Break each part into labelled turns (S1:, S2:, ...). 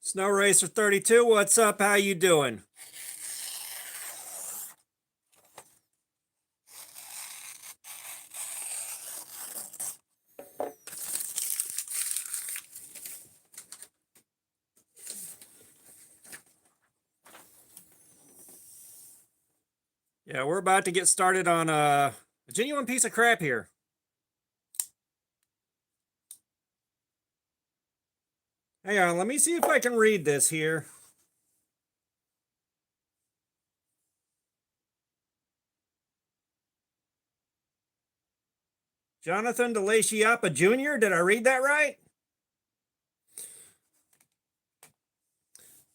S1: Snow Racer 32, what's up? How you doing? Yeah, we're about to get started on a genuine piece of crap here. Hang on, let me see if I can read this here. Jonathan DeLaciapa Jr., did I read that right?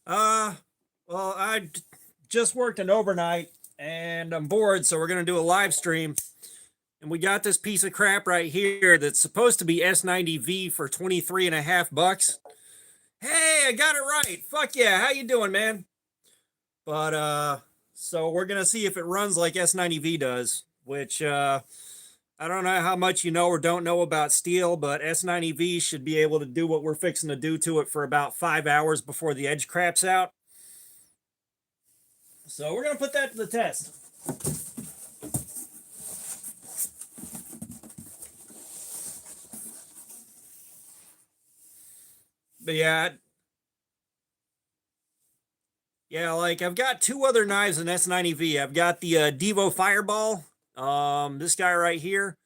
S1: Well, I just worked an overnight and I'm bored, so we're going to do a live stream. And we got this piece of crap right here that's supposed to be S90V for 23.5 bucks. Hey, I got it right. Fuck yeah. How you doing, man? But so we're gonna see if it runs like S90V does, which I don't know how much you know or don't know about steel, but S90V should be able to do what we're fixing to do to it for about 5 hours before the edge craps out. So we're gonna put that to the test. But yeah, like I've got two other knives in S90V. I've got the Devo Fireball, this guy right here.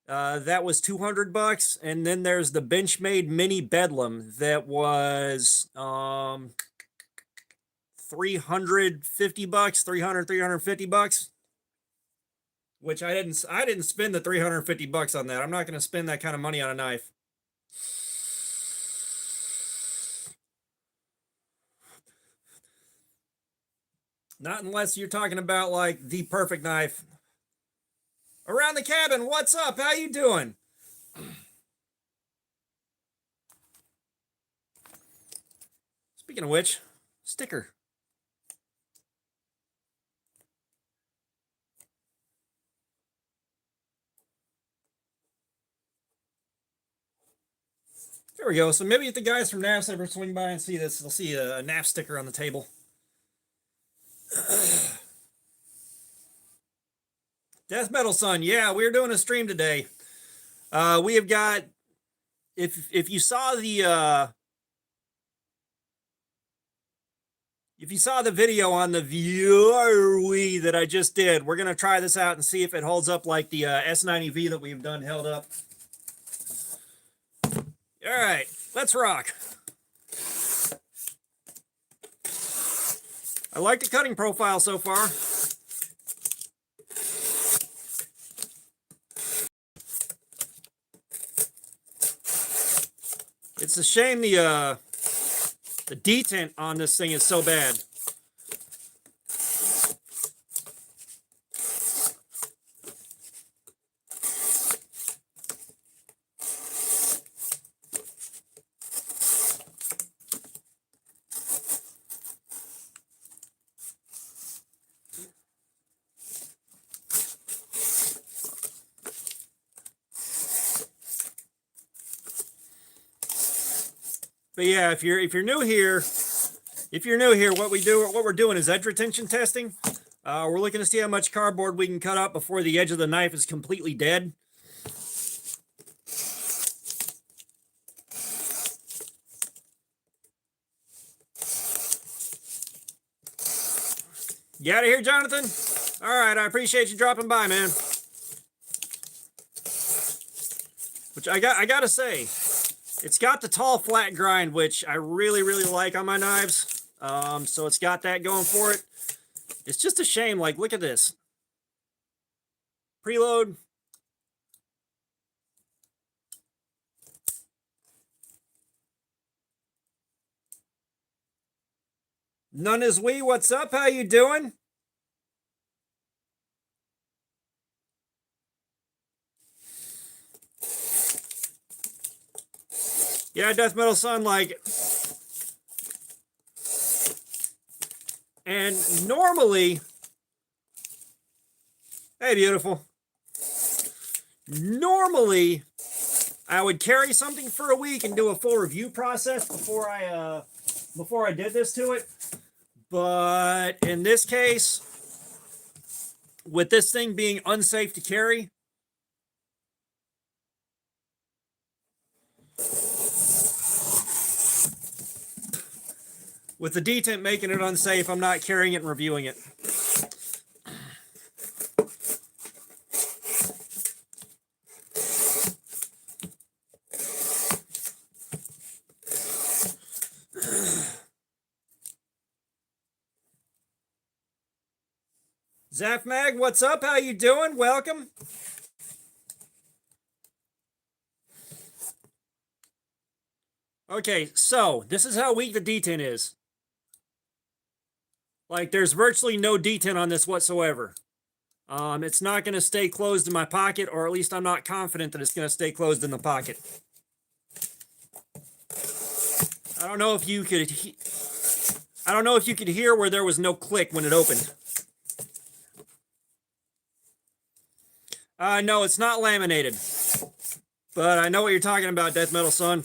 S1: That was 200 bucks, and then there's the Benchmade Mini Bedlam that was 350 bucks, 350 bucks. Which I didn't spend the 350 bucks on that. I'm not going to spend that kind of money on a knife. Not unless you're talking about like the perfect knife. Around the cabin, what's up? How you doing? Speaking of which, sticker. There we go. So maybe if the guys from NAFS ever swing by and see this, they'll see a NAF sticker on the table. Death Metal Son, yeah, we're doing a stream today. We have got, if you saw the video on the viewer that I just did, we're gonna try this out and see if it holds up like the S90V that we've done held up. All right, let's rock. I like the cutting profile so far. It's a shame the detent on this thing is so bad. But yeah, if you're new here, what we're doing is edge retention testing. We're looking to see how much cardboard we can cut up before the edge of the knife is completely dead. You out of here, Jonathan? All right, I appreciate you dropping by, man. Which I gotta say, it's got the tall flat grind, which I really like on my knives. So it's got that going for it. It's just a shame. Like, look at this. Preload. None is we. What's up? How you doing? Yeah, Death Metal Son, like, and normally, hey, beautiful. Normally, I would carry something for a week and do a full review process before I before I did this to it. But in this case, with this thing being unsafe to carry, with the detent making it unsafe, I'm not carrying it and reviewing it. Zafmag, what's up? How you doing? Welcome. Okay, so this is how weak the detent is. Like, there's virtually no detent on this whatsoever. It's not going to stay closed in my pocket, or at least I'm not confident that it's going to stay closed in the pocket. I don't know if you could hear where there was no click when it opened. No, it's not laminated. But I know what you're talking about, Death Metal Son.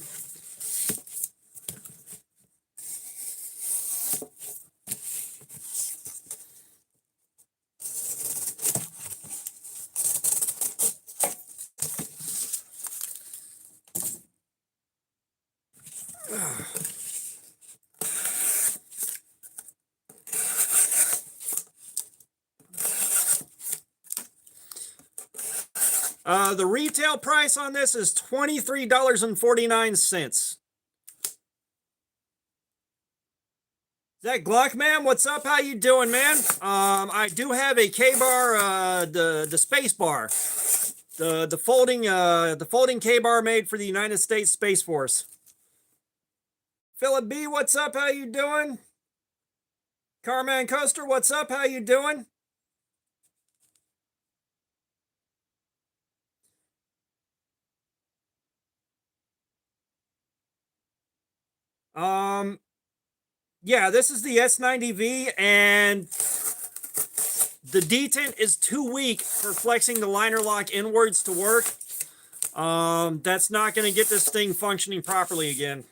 S1: The retail price on this is $23.49. Is that Gluck, man? What's up? How you doing, man? I do have a K-bar, the space bar, the folding K-bar made for the United States Space Force. Philip B, what's up? How you doing? Carman Coaster, what's up? How you doing? Yeah, this is the S90V, and the detent is too weak for flexing the liner lock inwards to work. That's not going to get this thing functioning properly again.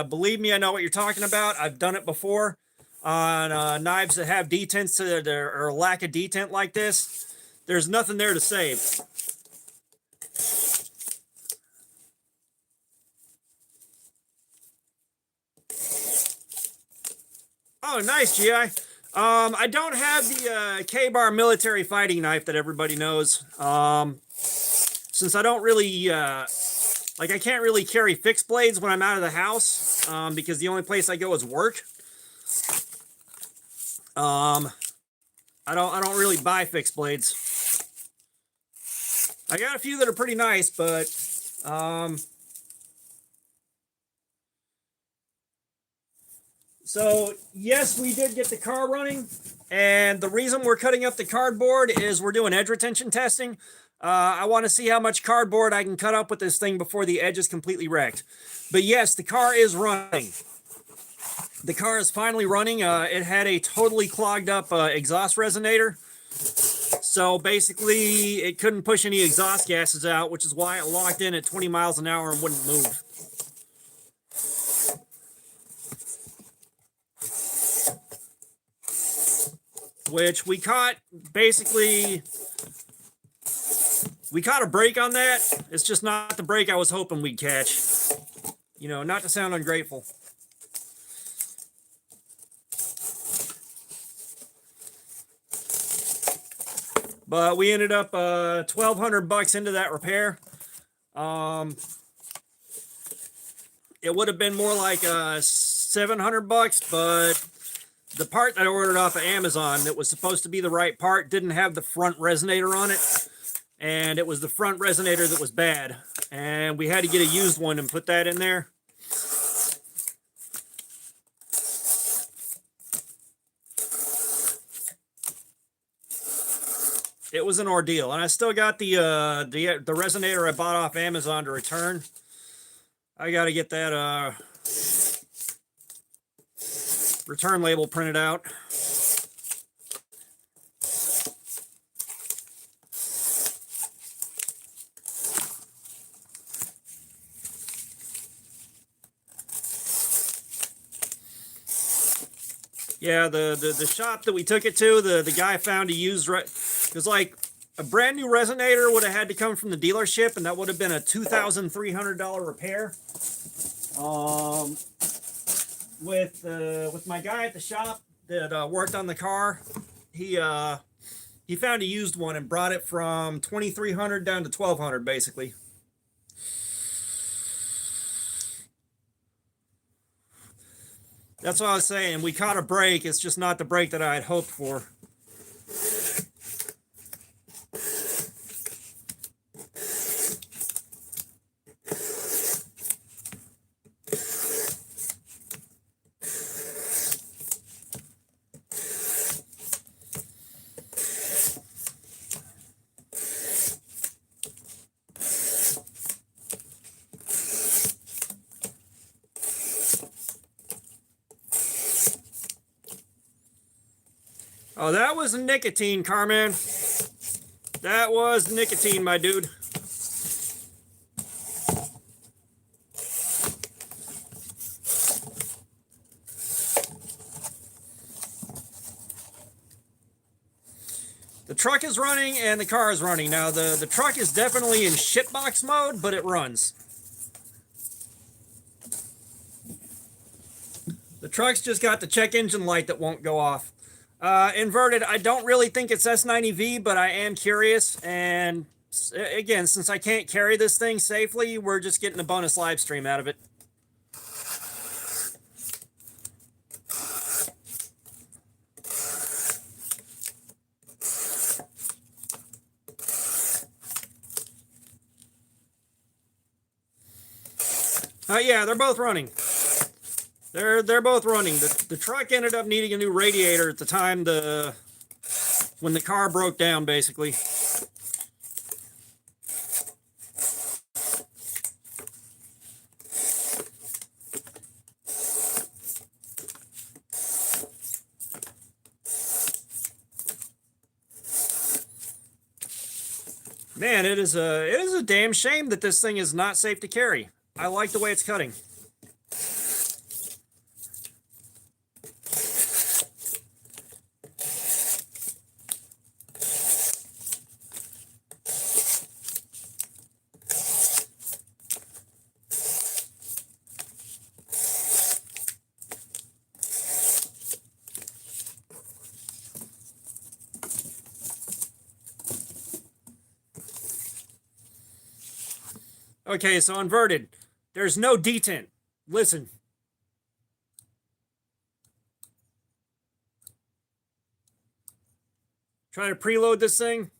S1: Believe me, I know what you're talking about. I've done it before on knives that have detents or lack of detent like this. There's nothing there to save. Oh, nice, GI. I don't have the K-bar military fighting knife that everybody knows. Since I don't really, I can't really carry fixed blades when I'm out of the house, because the only place I go is work. I don't really buy fixed blades. I got a few that are pretty nice, but, so, yes, we did get the car running, and the reason we're cutting up the cardboard is we're doing edge retention testing. I want to see how much cardboard I can cut up with this thing before the edge is completely wrecked. But yes, the car is running. The car is finally running. It had a totally clogged up exhaust resonator. So basically, it couldn't push any exhaust gases out, which is why it locked in at 20 miles an hour and wouldn't move. Which we caught, basically, we caught a brake on that. It's just not the brake I was hoping we'd catch. You know, not to sound ungrateful. But we ended up $1,200 into that repair. It would have been more like $700, but the part that I ordered off of Amazon that was supposed to be the right part didn't have the front resonator on it. And it was the front resonator that was bad. And we had to get a used one and put that in there. It was an ordeal. And I still got the resonator I bought off Amazon to return. I got to get that return label printed out. Yeah, the shop that we took it to, the guy found a used, because like a brand new resonator would have had to come from the dealership, and that would have been a $2,300 repair. With my guy at the shop that worked on the car, he found a used one and brought it from 2,300 down to 1,200 basically. That's what I was saying. We caught a break. It's just not the break that I had hoped for. Oh, that was nicotine, Carmen. That was nicotine, my dude. The truck is running and the car is running. Now, the truck is definitely in shitbox mode, but it runs. The truck's just got the check engine light that won't go off. Inverted, I don't really think it's S90V, but I am curious. And again, since I can't carry this thing safely, we're just getting a bonus live stream out of it. Yeah, they're both running. They're both running. The truck ended up needing a new radiator at the time when the car broke down, basically. Man, it is a damn shame that this thing is not safe to carry. I like the way it's cutting. Okay, so inverted. There's no detent. Listen. Try to preload this thing.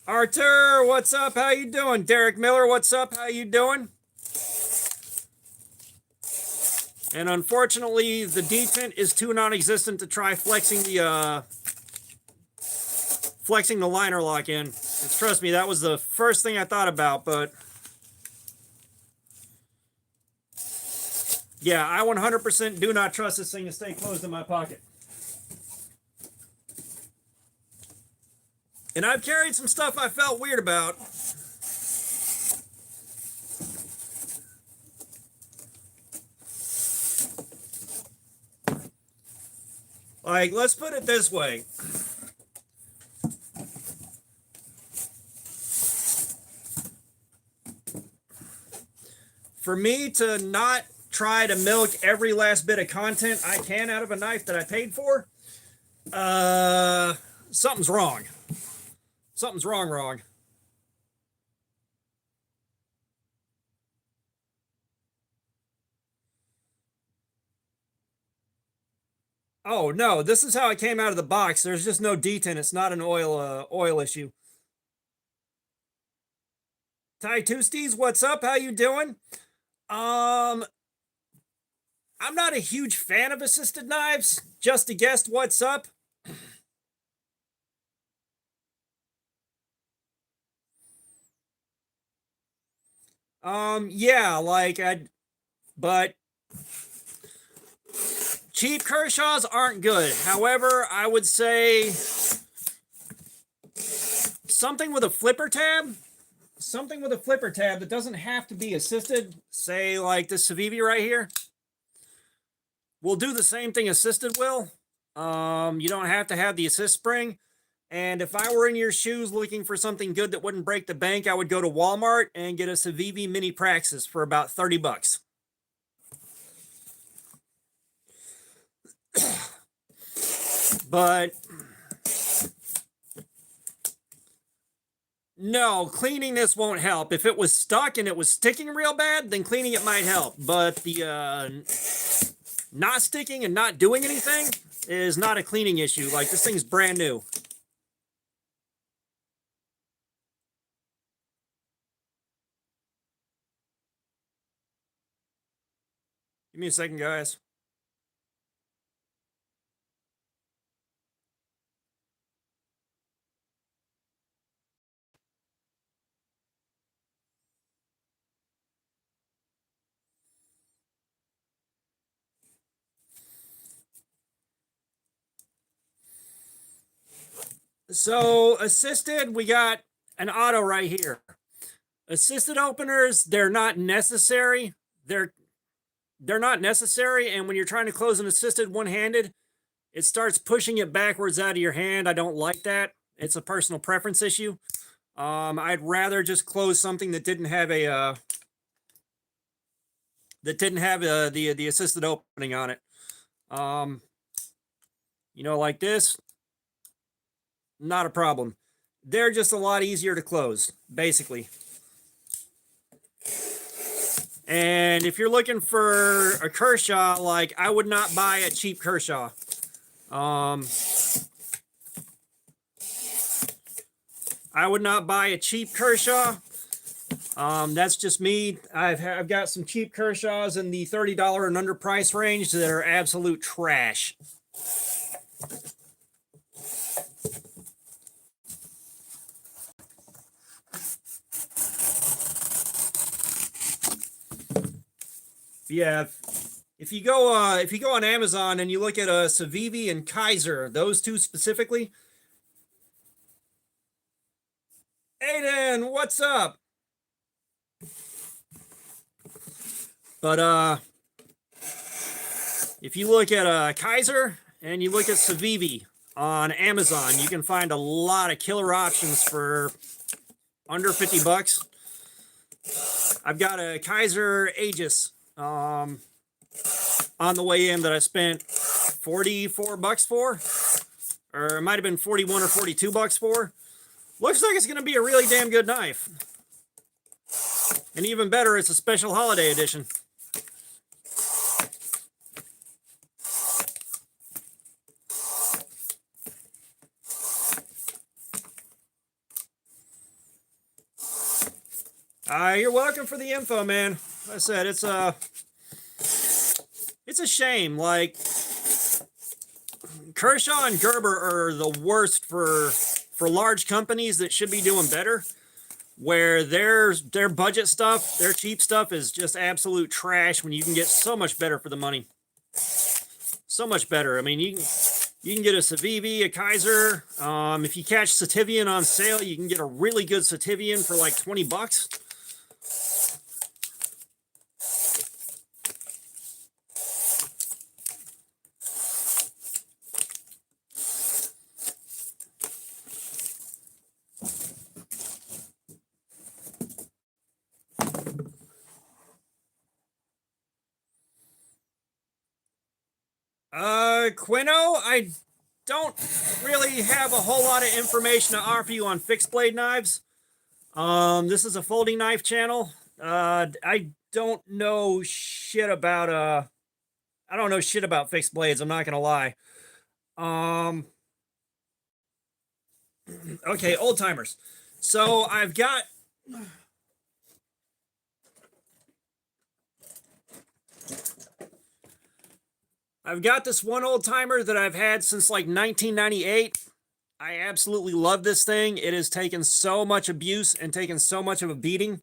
S1: Arthur, what's up? How you doing? Derek Miller, what's up? How you doing? And unfortunately, the detent is too non-existent to try flexing the liner lock in. And trust me, that was the first thing I thought about, but yeah, I 100% do not trust this thing to stay closed in my pocket. And I've carried some stuff I felt weird about. Like, let's put it this way. For me to not try to milk every last bit of content I can out of a knife that I paid for, something's wrong. Something's wrong. Oh no, this is how it came out of the box. There's just no detent. It's not an oil issue. Ty Toosties, what's up? How you doing? I'm not a huge fan of assisted knives. Just a guest, what's up? Yeah, like but cheap Kershaws aren't good. However, I would say something with a flipper tab that doesn't have to be assisted, say like this Civivi right here. will do the same thing assisted will. You don't have to have the assist spring. And if I were in your shoes looking for something good that wouldn't break the bank, I would go to Walmart and get a Civivi Mini Praxis for about 30 bucks. But no, cleaning this won't help. If it was stuck and it was sticking real bad, then cleaning it might help. But the not sticking and not doing anything is not a cleaning issue. Like, this thing's brand new. Give me a second, guys. So assisted, we got an auto right here. Assisted openers, they're not necessary. They're not necessary. And when you're trying to close an assisted one-handed, it starts pushing it backwards out of your hand. I don't like that. It's a personal preference issue. I'd rather just close something that didn't have a the assisted opening on it. You know, like this. Not a problem. They're just a lot easier to close, basically. And if you're looking for a Kershaw, like, I would not buy a cheap Kershaw. I would not buy a cheap Kershaw. That's just me. I've got some cheap Kershaws in the $30 and under price range that are absolute trash. Yeah, if you go on Amazon and you look at a Civivi and Kaiser, those two specifically. Aiden, what's up? But if you look at Kaiser and you look at Civivi on Amazon, you can find a lot of killer options for under 50 bucks. I've got a Kaiser Aegis on the way in that I spent 44 bucks for, or it might have been 41 or 42 bucks for. Looks like it's going to be a really damn good knife. And even better, it's a special holiday edition. You're welcome for the info, man. Like I said, it's a shame. Like, Kershaw and Gerber are the worst for large companies that should be doing better, where their budget stuff, their cheap stuff is just absolute trash when you can get so much better for the money. So much better. I mean, you can get a Civivi, a Kaiser. If you catch Sativian on sale, you can get a really good Sativian for like 20 bucks. Quino, I don't really have a whole lot of information to offer you on fixed blade knives. This is a folding knife channel. I don't know shit about I don't know shit about fixed blades, I'm not gonna lie. Okay, old timers. So I've got this one old timer that I've had since like 1998. I absolutely love this thing. It has taken so much abuse and taken so much of a beating.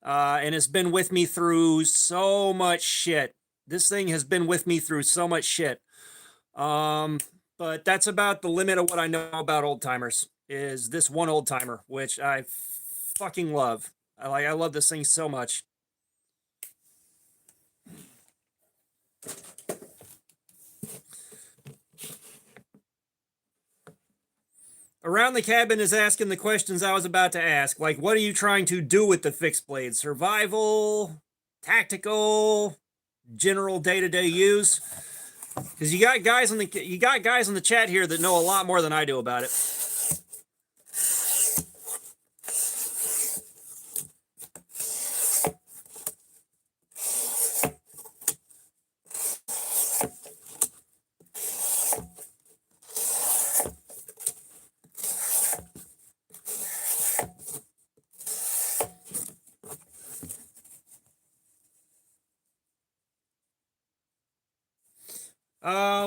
S1: And it's been with me through so much shit. This thing has been with me through so much shit. But that's about the limit of what I know about old timers, is this one old timer, which I fucking love. I love this thing so much. Around the Cabin is asking the questions I was about to ask. Like, what are you trying to do with the fixed blade? Survival, tactical, general day-to-day use? Because you got guys in the chat here that know a lot more than I do about it.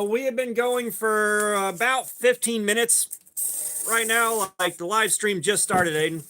S1: We have been going for about 15 minutes right now. Like, the live stream just started, Aiden.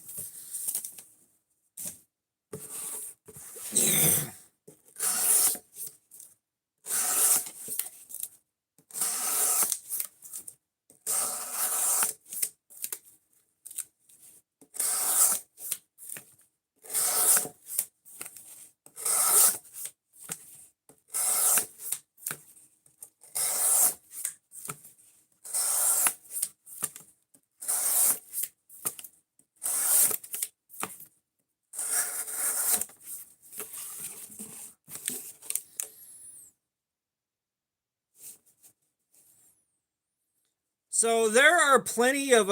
S1: So there are plenty of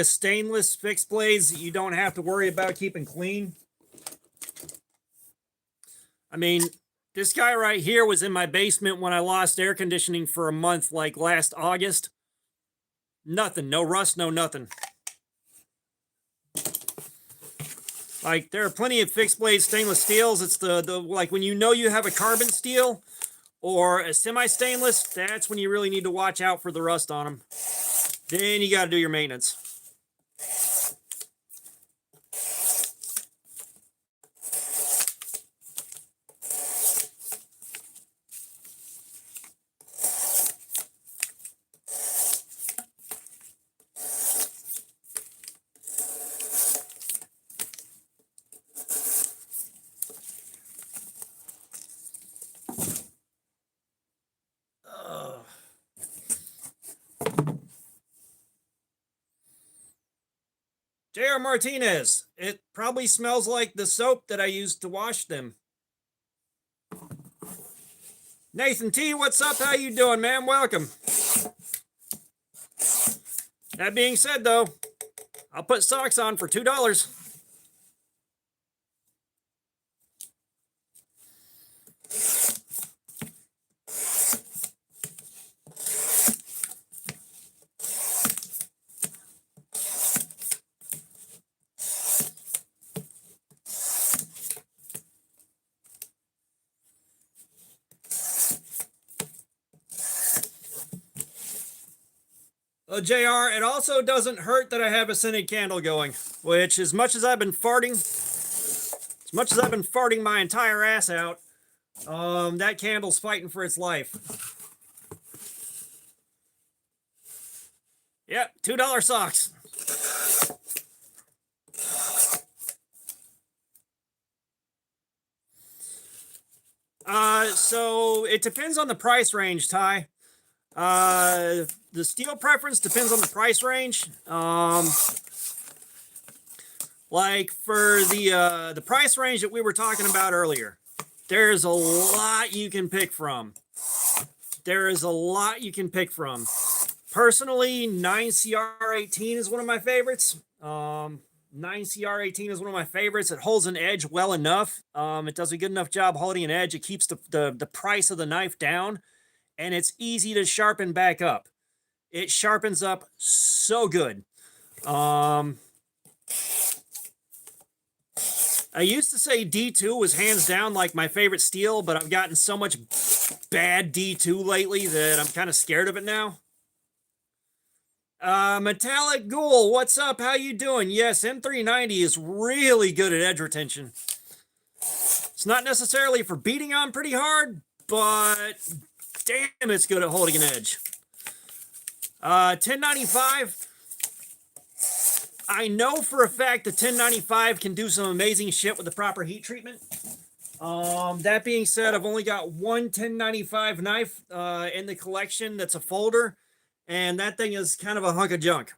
S1: stainless fixed blades that you don't have to worry about keeping clean. I mean, this guy right here was in my basement when I lost air conditioning for a month, like last August. Nothing, no rust, no nothing. Like, there are plenty of fixed blade stainless steels. It's the like when you know you have a carbon steel or a semi-stainless, that's when you really need to watch out for the rust on them. Then you got to do your maintenance. J.R. Martinez, it probably smells like the soap that I used to wash them. Nathan T, what's up? How you doing, man? Welcome. That being said, though, I'll put socks on for $2. JR, it also doesn't hurt that I have a scented candle going, which as much as I've been farting my entire ass out, that candle's fighting for its life. Yep, $2 socks. So it depends on the price range, Ty. The steel preference depends on the price range. Like for the price range that we were talking about earlier, there's a lot you can pick from. Personally, 9CR18 is one of my favorites. 9CR18 is one of my favorites. It holds an edge well enough. It does a good enough job holding an edge. It keeps the price of the knife down, and it's easy to sharpen back up. It sharpens up so good. I used to say D2 was hands down like my favorite steel, but I've gotten so much bad D2 lately that I'm kind of scared of it now. Metallic Ghoul, what's up? How you doing? Yes, M390 is really good at edge retention. It's not necessarily for beating on pretty hard, but damn, it's good at holding an edge. 1095. I know for a fact the 1095 can do some amazing shit with the proper heat treatment. That being said, I've only got one 1095 knife in the collection that's a folder, and that thing is kind of a hunk of junk.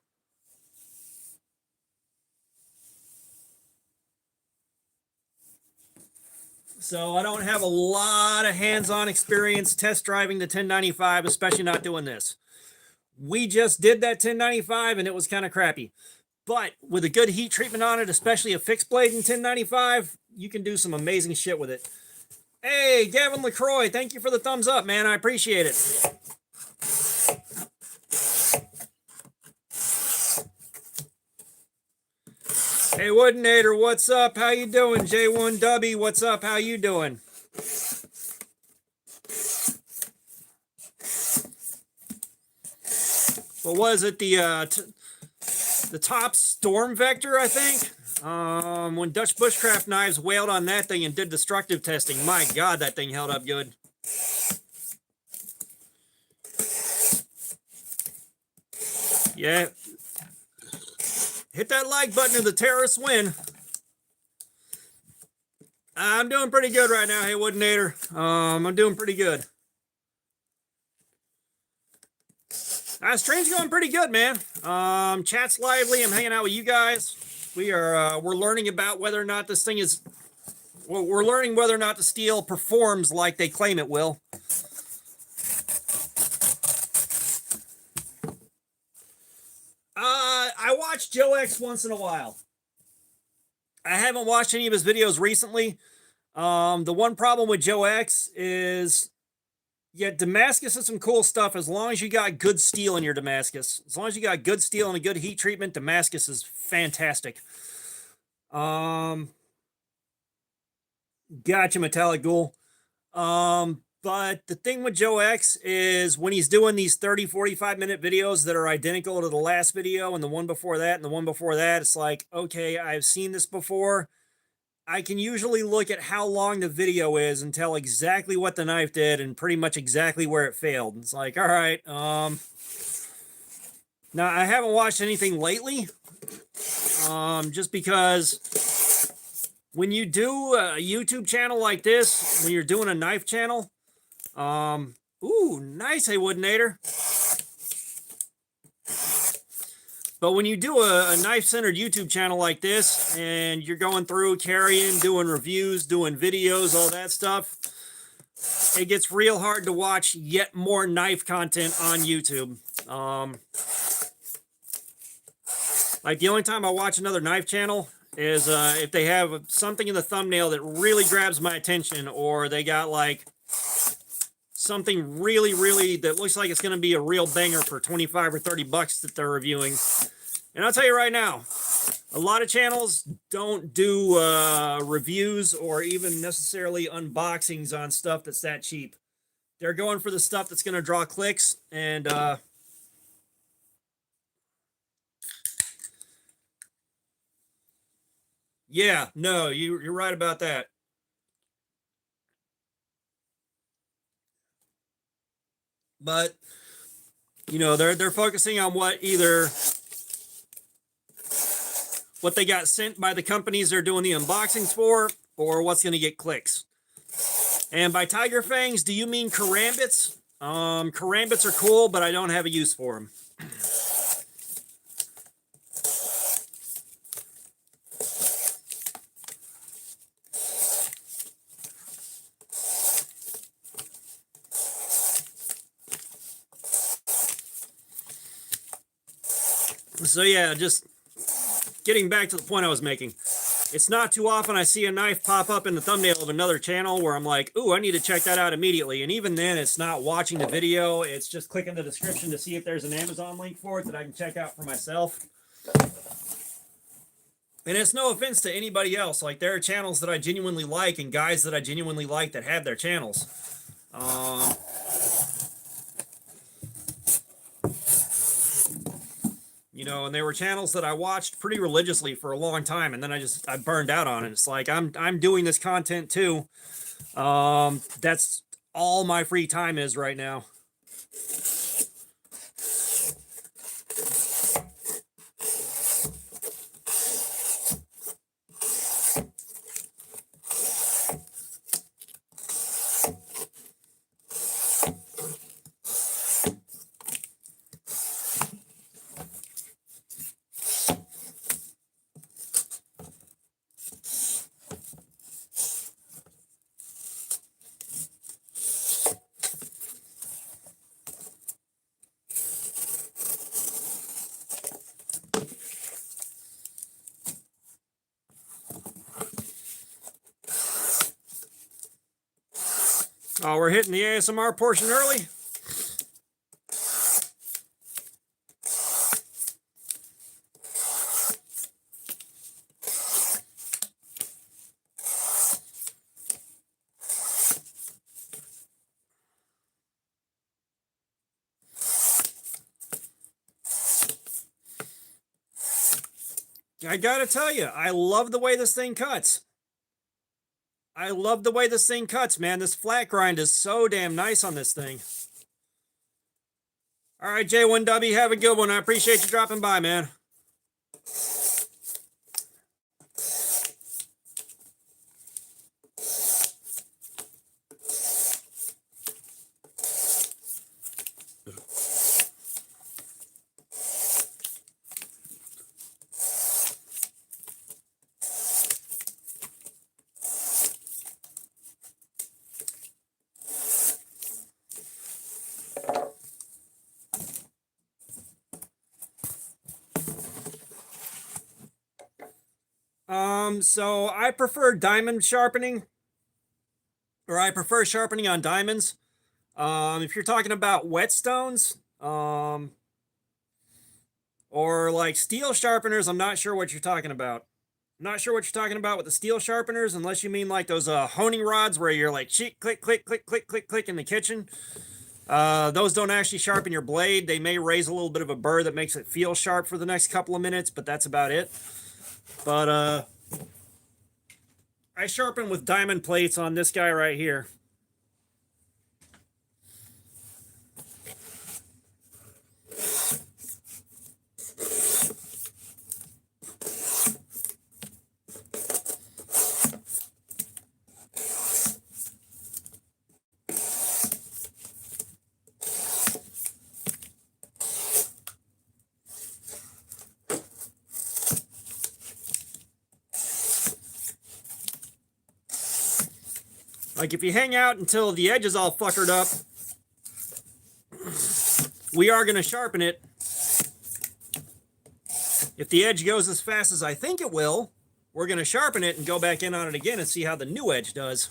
S1: So I don't have a lot of hands-on experience test driving the 1095, especially not doing this. We just did that 1095 and it was kind of crappy. But with a good heat treatment on it, especially a fixed blade in 1095, you can do some amazing shit with it. Hey, Gavin LaCroix, thank you for the thumbs up, man. I appreciate it. Hey, Woodinator, what's up? How you doing? J1W, what's up? How you doing? What was it? The top storm vector, I think. When Dutch Bushcraft Knives wailed on that thing and did destructive testing, my God, that thing held up good. Yeah. Hit that like button or the terrorists win. I'm doing pretty good right now, hey Woodinator. I'm doing pretty good. Stream's going pretty good, man. Chat's lively. I'm hanging out with you guys. We're learning about whether or not this thing is. Well, we're learning whether or not the steel performs like they claim it will. I watch Joe X once in a while. I haven't watched any of his videos recently. The one problem with Joe X is, yeah, Damascus is some cool stuff as long as you got good steel in your Damascus. As long as you got good steel and a good heat treatment, Damascus is fantastic. Gotcha, Metallic Ghoul. But the thing with Joe X is when he's doing these 30, 45-minute videos that are identical to the last video and the one before that and the one before that, it's like, okay, I've seen this before. I can usually look at how long the video is and tell exactly what the knife did and pretty much exactly where it failed. It's like, all right. Now, I haven't watched anything lately, just because when you do a YouTube channel like this, when you're doing a knife channel, ooh, nice, hey, Woodinator. But when you do a knife-centered YouTube channel like this, and you're going through, carrying, doing reviews, doing videos, all that stuff, it gets real hard to watch yet more knife content on YouTube. Like, the only time I watch another knife channel is if they have something in the thumbnail that really grabs my attention, or they got, like, something really, really that looks like it's going to be a real banger for 25 or 30 bucks that they're reviewing. And I'll tell you right now, a lot of channels don't do reviews or even necessarily unboxings on stuff that's that cheap. They're going for the stuff that's going to draw clicks, and yeah, no, you're right about that. But you know, they're focusing on what they got sent by the companies they're doing the unboxings for, or what's going to get clicks. And by tiger fangs, do you mean karambits? Karambits are cool, but I don't have a use for them. So yeah, just getting back to the point I was making. It's not too often I see a knife pop up in the thumbnail of another channel where I'm like, ooh, I need to check that out immediately. And even then, it's not watching the video. It's just clicking the description to see if there's an Amazon link for it that I can check out for myself. And it's no offense to anybody else. Like, there are channels that I genuinely like and guys that I genuinely like that have their channels. You know, and there were channels that I watched pretty religiously for a long time, and then I burned out on it. It's like, I'm doing this content too. That's all my free time is right now. Oh, we're hitting the ASMR portion early. I gotta tell you, I love the way this thing cuts. I love the way this thing cuts, man. This flat grind is so damn nice on this thing. All right, J1W, have a good one. I appreciate you dropping by, man. So I prefer diamond sharpening, or I prefer sharpening on diamonds. If you're talking about whetstones, or like steel sharpeners, I'm not sure what you're talking about. I'm not sure what you're talking about with the steel sharpeners, unless you mean like those honing rods where you're like click, click, click, click, click, click, click in the kitchen. Those don't actually sharpen your blade. They may raise a little bit of a burr that makes it feel sharp for the next couple of minutes, but that's about it. But I sharpen with diamond plates on this guy right here. Like if you hang out until the edge is all fuckered up, we are going to sharpen it. If the edge goes as fast as I think it will, we're going to sharpen it and go back in on it again and see how the new edge does.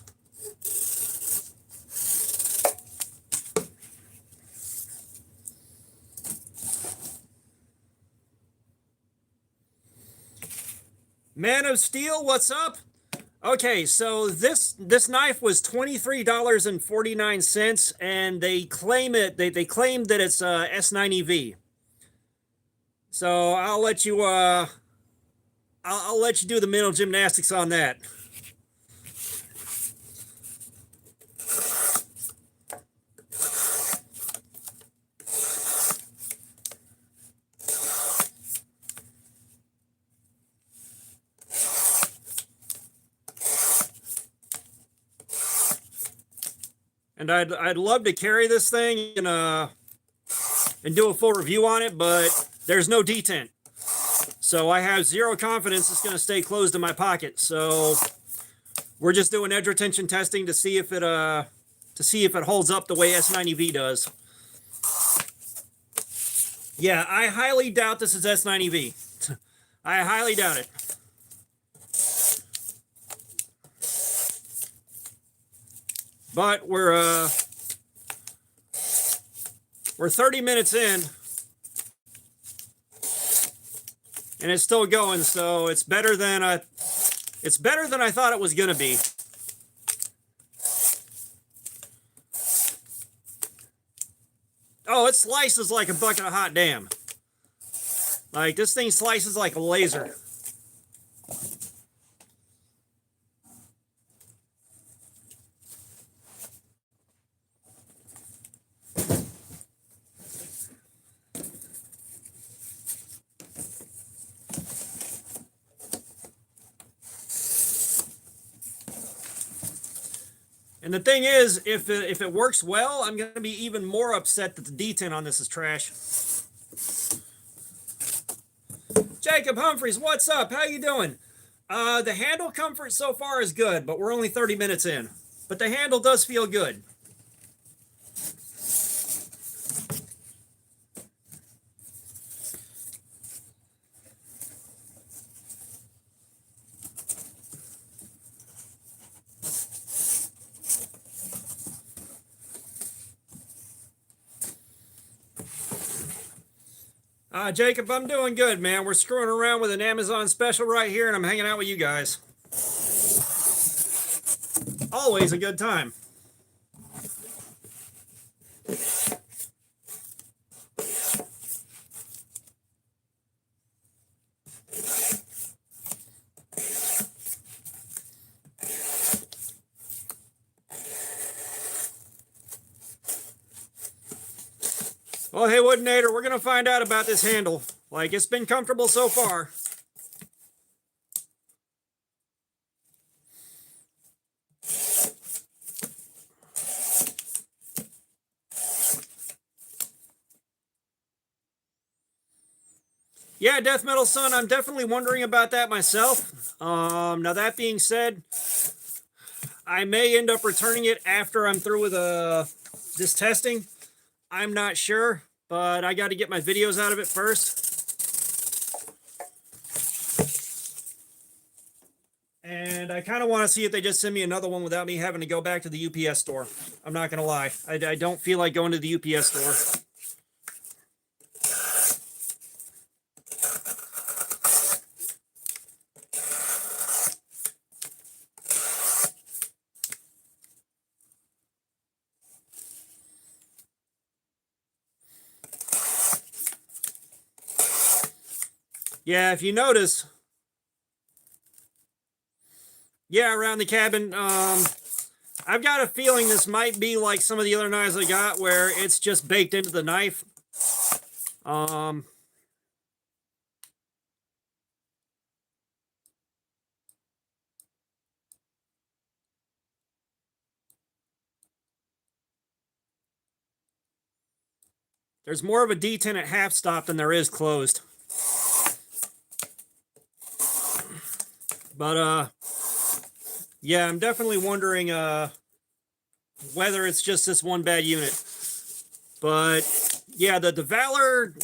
S1: Man of Steel, what's up? Okay, so this knife was $23.49, and they claim they claim that it's S90V. So I'll let you I'll let you do the mental gymnastics on that. And I'd love to carry this thing and do a full review on it, but there's no detent. So I have zero confidence it's going to stay closed in my pocket. So we're just doing edge retention testing to see if it holds up the way S90V does. Yeah, I highly doubt this is S90V. I highly doubt it. But we're 30 minutes in, and it's still going, so it's better than I thought it was gonna be. Oh, it slices like a bucket of hot damn. Like this thing slices like a laser. And the thing is, if it works well, I'm going to be even more upset that the detent on this is trash. Jacob Humphreys, what's up? How you doing? The handle comfort so far is good, but we're only 30 minutes in. But the handle does feel good. Jacob, I'm doing good, man. We're screwing around with an Amazon special right here, and I'm hanging out with you guys. Always a good time. Well, hey, Woodinator, we're going to find out about this handle. Like, it's been comfortable so far. Yeah, Death Metal Son, I'm definitely wondering about that myself. Now, that being said, I may end up returning it after I'm through with this testing. I'm not sure, but I got to get my videos out of it first. And I kind of want to see if they just send me another one without me having to go back to the UPS store. I'm not going to lie. I don't feel like going to the UPS store. Yeah, if you notice, yeah, around the cabin, I've got a feeling this might be like some of the other knives I got where it's just baked into the knife. There's more of a detent at half stop than there is closed. But, yeah, I'm definitely wondering whether it's just this one bad unit. But, yeah, the Valor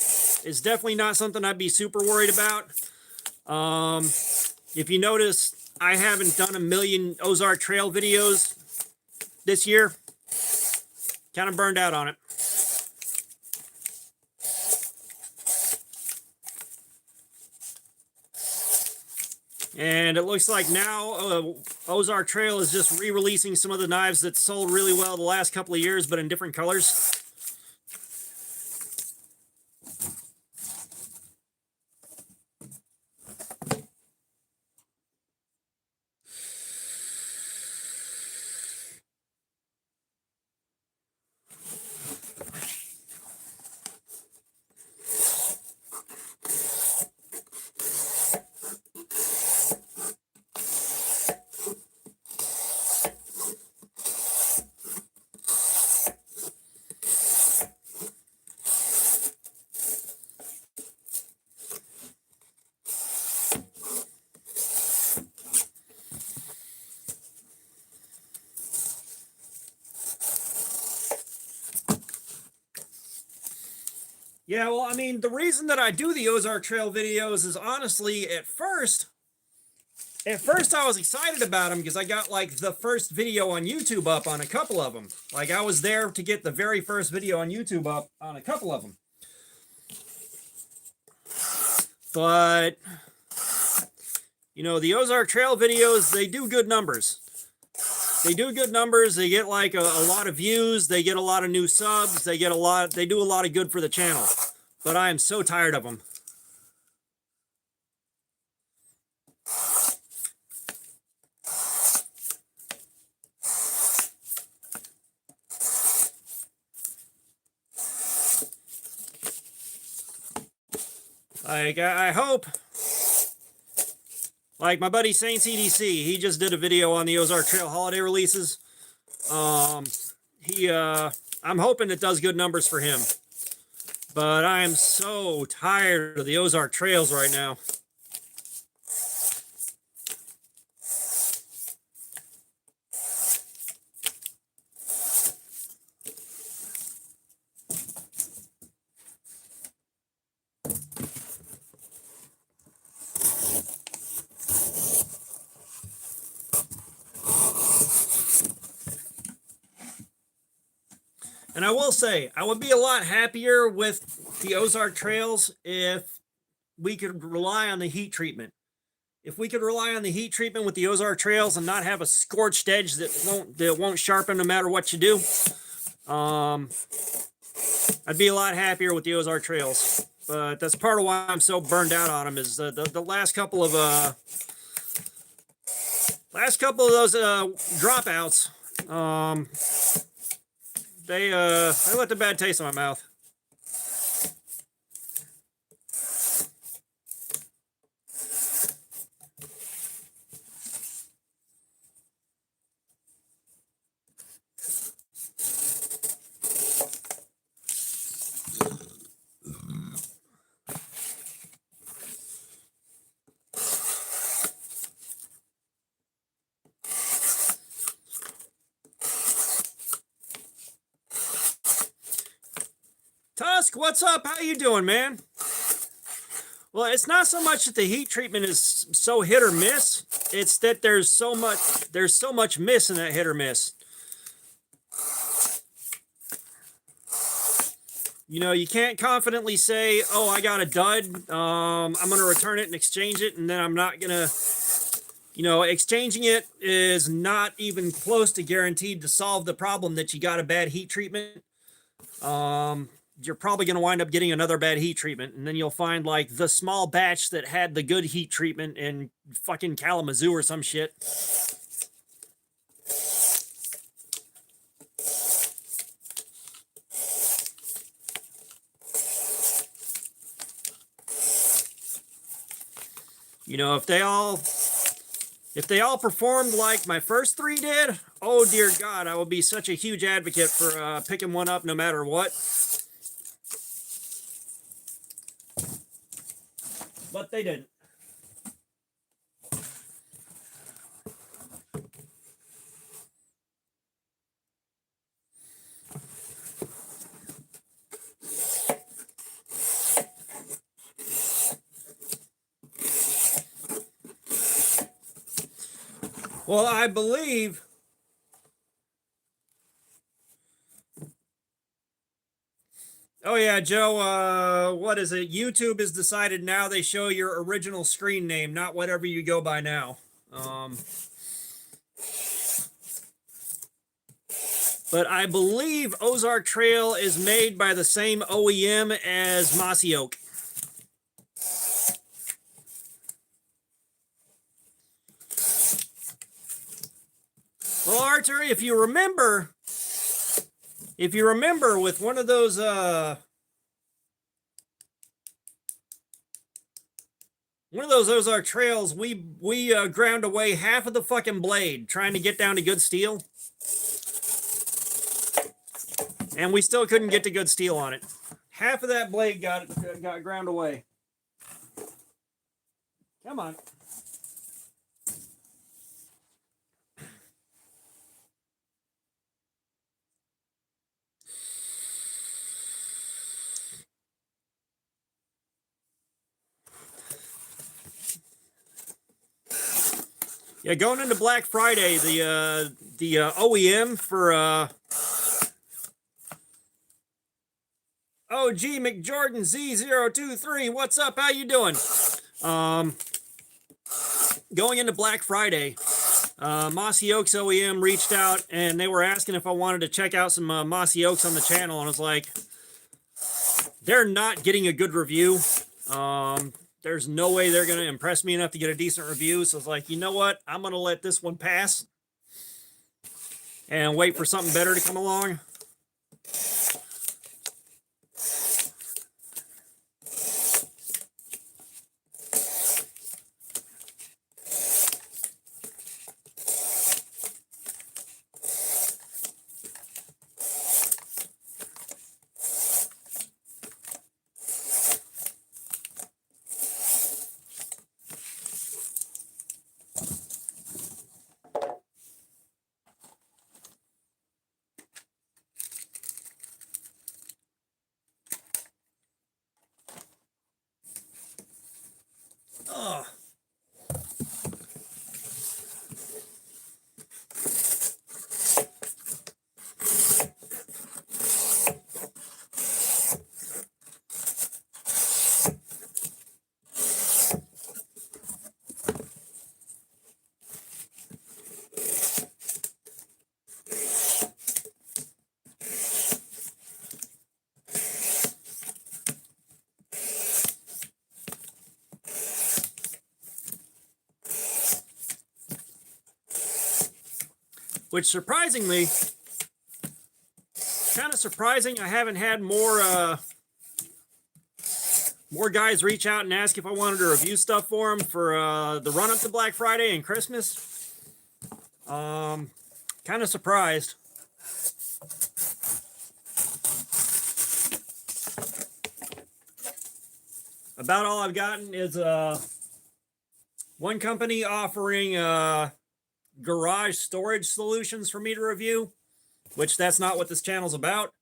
S1: is definitely not something I'd be super worried about. If you notice, I haven't done a million Ozark Trail videos this year. Kind of burned out on it. And it looks like now Ozark Trail is just re-releasing some of the knives that sold really well the last couple of years, but in different colors. Yeah, well, I mean, the reason that I do the Ozark Trail videos is honestly, at first I was excited about them because I got like the first video on YouTube up on a couple of them. Like I was there to get the very first video on YouTube up on a couple of them. But, you know, the Ozark Trail videos, they do good numbers. They do good numbers. They get like a lot of views. They get a lot of new subs. They do a lot of good for the channel. But I am so tired of them. Like, I hope, like my buddy Saints EDC, he just did a video on the Ozark Trail holiday releases. I'm hoping it does good numbers for him. But I am so tired of the Ozark Trails right now. And I will say, I would be a lot happier with the Ozark Trails if we could rely on the heat treatment. If we could rely on the heat treatment with the Ozark Trails and not have a scorched edge that won't sharpen no matter what you do, I'd be a lot happier with the Ozark Trails. But that's part of why I'm so burned out on them. Is the last couple of those dropouts, they left a bad taste in my mouth. Tusk, what's up? How you doing, man? Well, it's not so much that the heat treatment is so hit or miss. It's that there's so much miss in that hit or miss. You know, you can't confidently say, "Oh, I got a dud. I'm going to return it and exchange it," and then I'm not going to. You know, exchanging it is not even close to guaranteed to solve the problem that you got a bad heat treatment. You're probably going to wind up getting another bad heat treatment, and then you'll find like the small batch that had the good heat treatment in fucking Kalamazoo or some shit. You know, if they all performed like my first three did, oh dear God, I will be such a huge advocate for picking one up no matter what. But they didn't. Well, I believe oh yeah, Joe, what is it? YouTube has decided now they show your original screen name, not whatever you go by now. But I believe Ozark Trail is made by the same OEM as Mossy Oak. Well, Arthur, if you remember with one of those Ozark Trails, we ground away half of the fucking blade trying to get down to good steel, and we still couldn't get to good steel on it. Half of that blade got ground away. Come on. Yeah, going into Black Friday, the OEM for OG McJordan Z023. What's up? How you doing? Going into Black Friday, Mossy Oaks OEM reached out and they were asking if I wanted to check out some Mossy Oaks on the channel, and I was like, they're not getting a good review. There's no way they're going to impress me enough to get a decent review. So I was like, you know what? I'm going to let this one pass and wait for something better to come along. which surprisingly, kind of surprising, I haven't had more guys reach out and ask if I wanted to review stuff for them for the run up to Black Friday and Christmas. Kind of surprised. About all I've gotten is one company offering garage storage solutions for me to review, which that's not what this channel's about.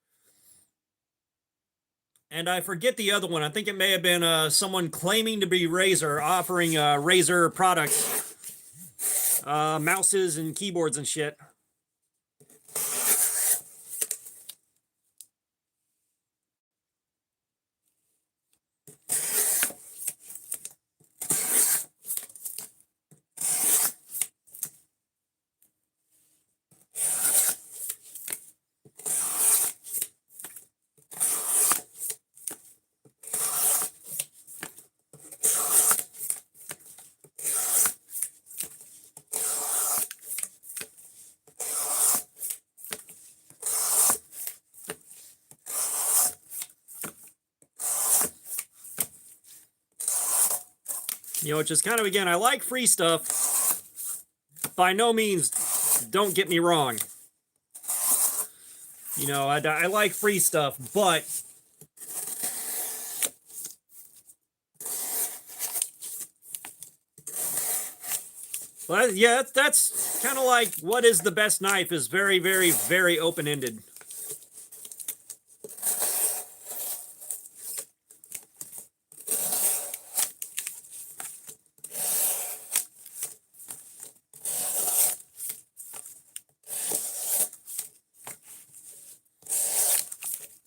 S1: And I forget the other one. I think it may have been someone claiming to be Razer, offering Razer products, mouses and keyboards and shit. You know, which is kind of, again, I like free stuff. By no means, don't get me wrong. You know, I like free stuff, but yeah, that's kind of like what is the best knife is very, very, very open-ended.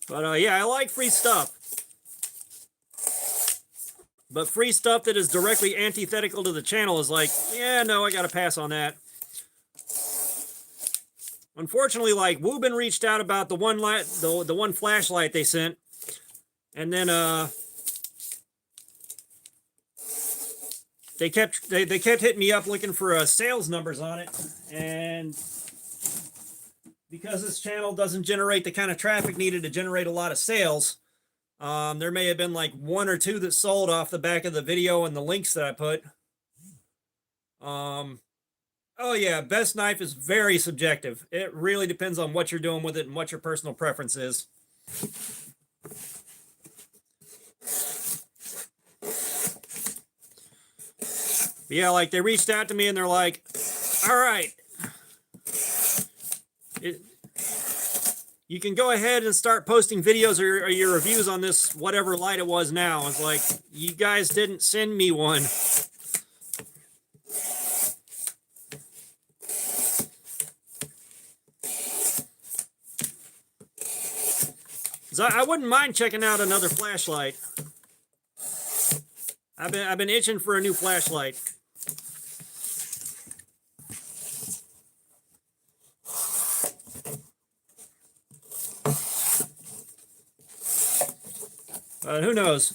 S1: But yeah, I like free stuff. But free stuff that is directly antithetical to the channel is like, yeah, no, I gotta pass on that. Unfortunately, like Woobin reached out about the one light, the one flashlight they sent, and then they kept hitting me up looking for sales numbers on it, and because this channel doesn't generate the kind of traffic needed to generate a lot of sales, there may have been like one or two that sold off the back of the video and the links that I put. Oh yeah, best knife is very subjective. It really depends on what you're doing with it and what your personal preference is. But yeah, like they reached out to me and they're like, all right, you can go ahead and start posting videos or your reviews on this, whatever light it was now. It's like, you guys didn't send me one. So I wouldn't mind checking out another flashlight. I've been itching for a new flashlight. But who knows?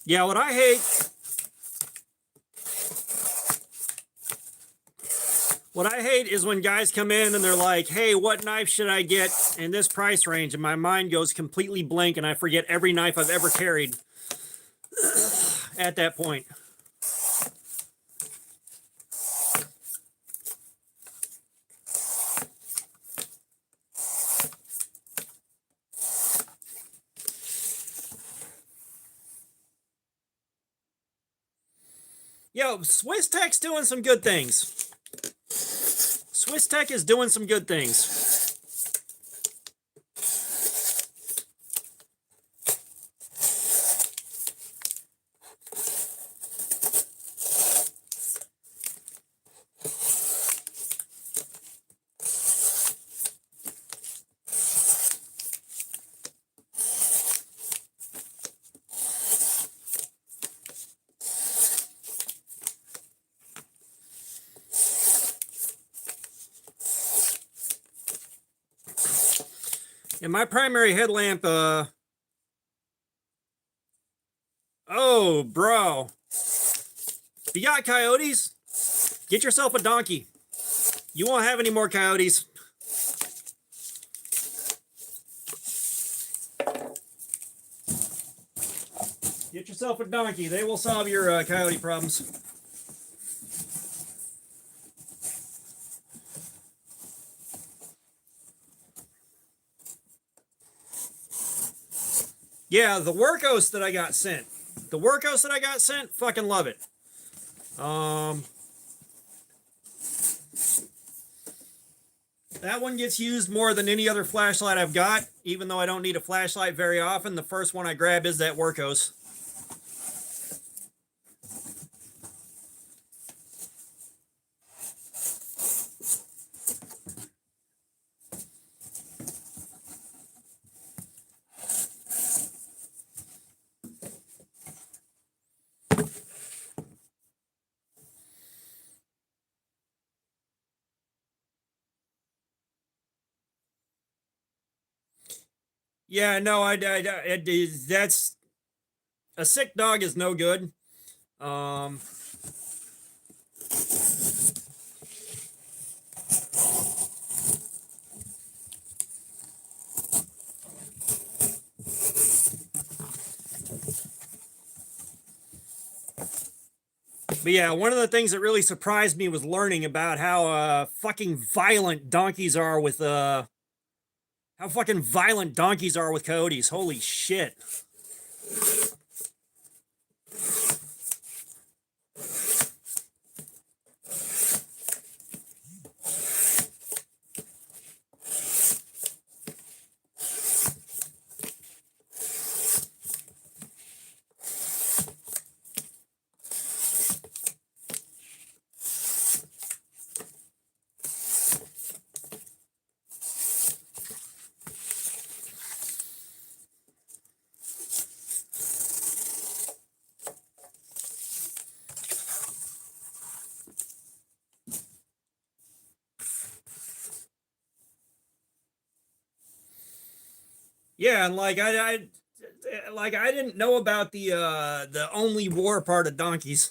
S1: Yeah, what I hate is when guys come in and they're like, hey, what knife should I get in this price range? And my mind goes completely blank and I forget every knife I've ever carried at that point. Yo, SwissTech's doing some good things. SwissTech is doing some good things. And my primary headlamp, oh, bro. If you got coyotes, get yourself a donkey. You won't have any more coyotes. Get yourself a donkey. They will solve your coyote problems. Yeah, the Workos that I got sent. The Workos that I got sent, fucking love it. That one gets used more than any other flashlight I've got, even though I don't need a flashlight very often. The first one I grab is that Workos. Yeah, no, that's a sick dog is no good. But yeah, one of the things that really surprised me was learning about how fucking violent donkeys are with how fucking violent donkeys are with coyotes. Holy shit. Yeah, and like I didn't know about the only war part of donkeys.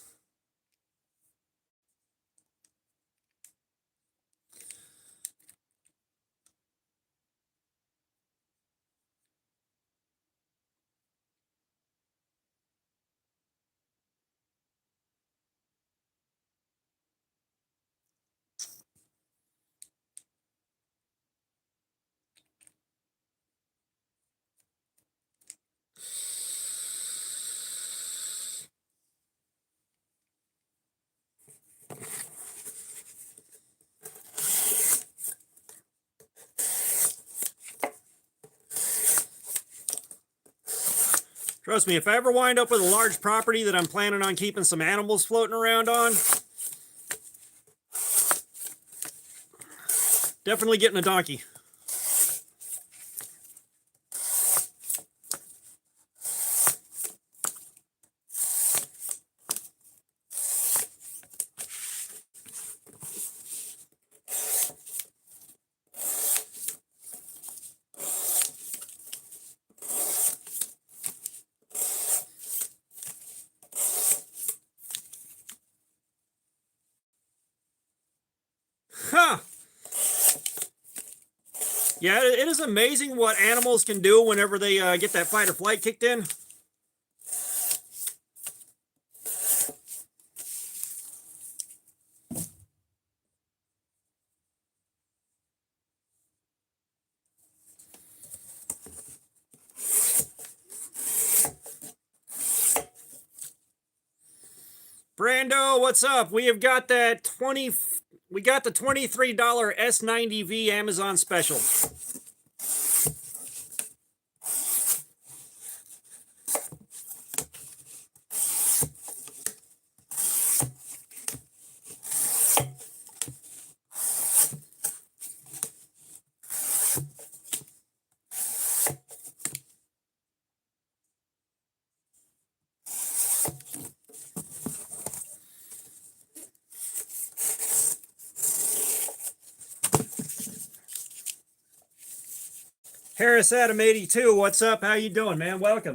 S1: Trust me, if I ever wind up with a large property that I'm planning on keeping some animals floating around on, definitely getting a donkey. Huh. Yeah, it is amazing what animals can do whenever they get that fight or flight kicked in. Brando, what's up? We have got that we got the $23 S90V Amazon special. Harris Adam 82, what's up? How you doing, man? Welcome.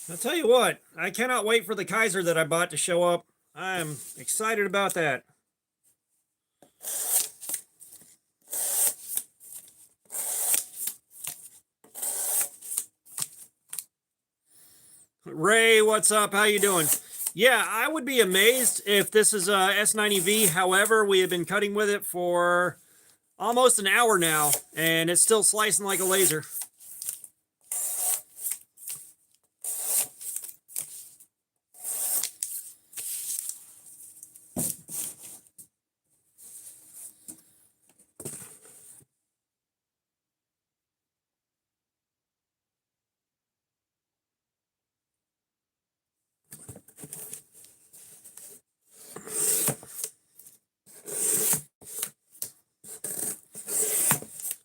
S1: I'll tell you what, I cannot wait for the Kaiser that I bought to show up. I'm excited about that. Ray, what's up? How you doing? Yeah, I would be amazed if this is a S90V. However, we have been cutting with it for almost an hour now, and it's still slicing like a laser.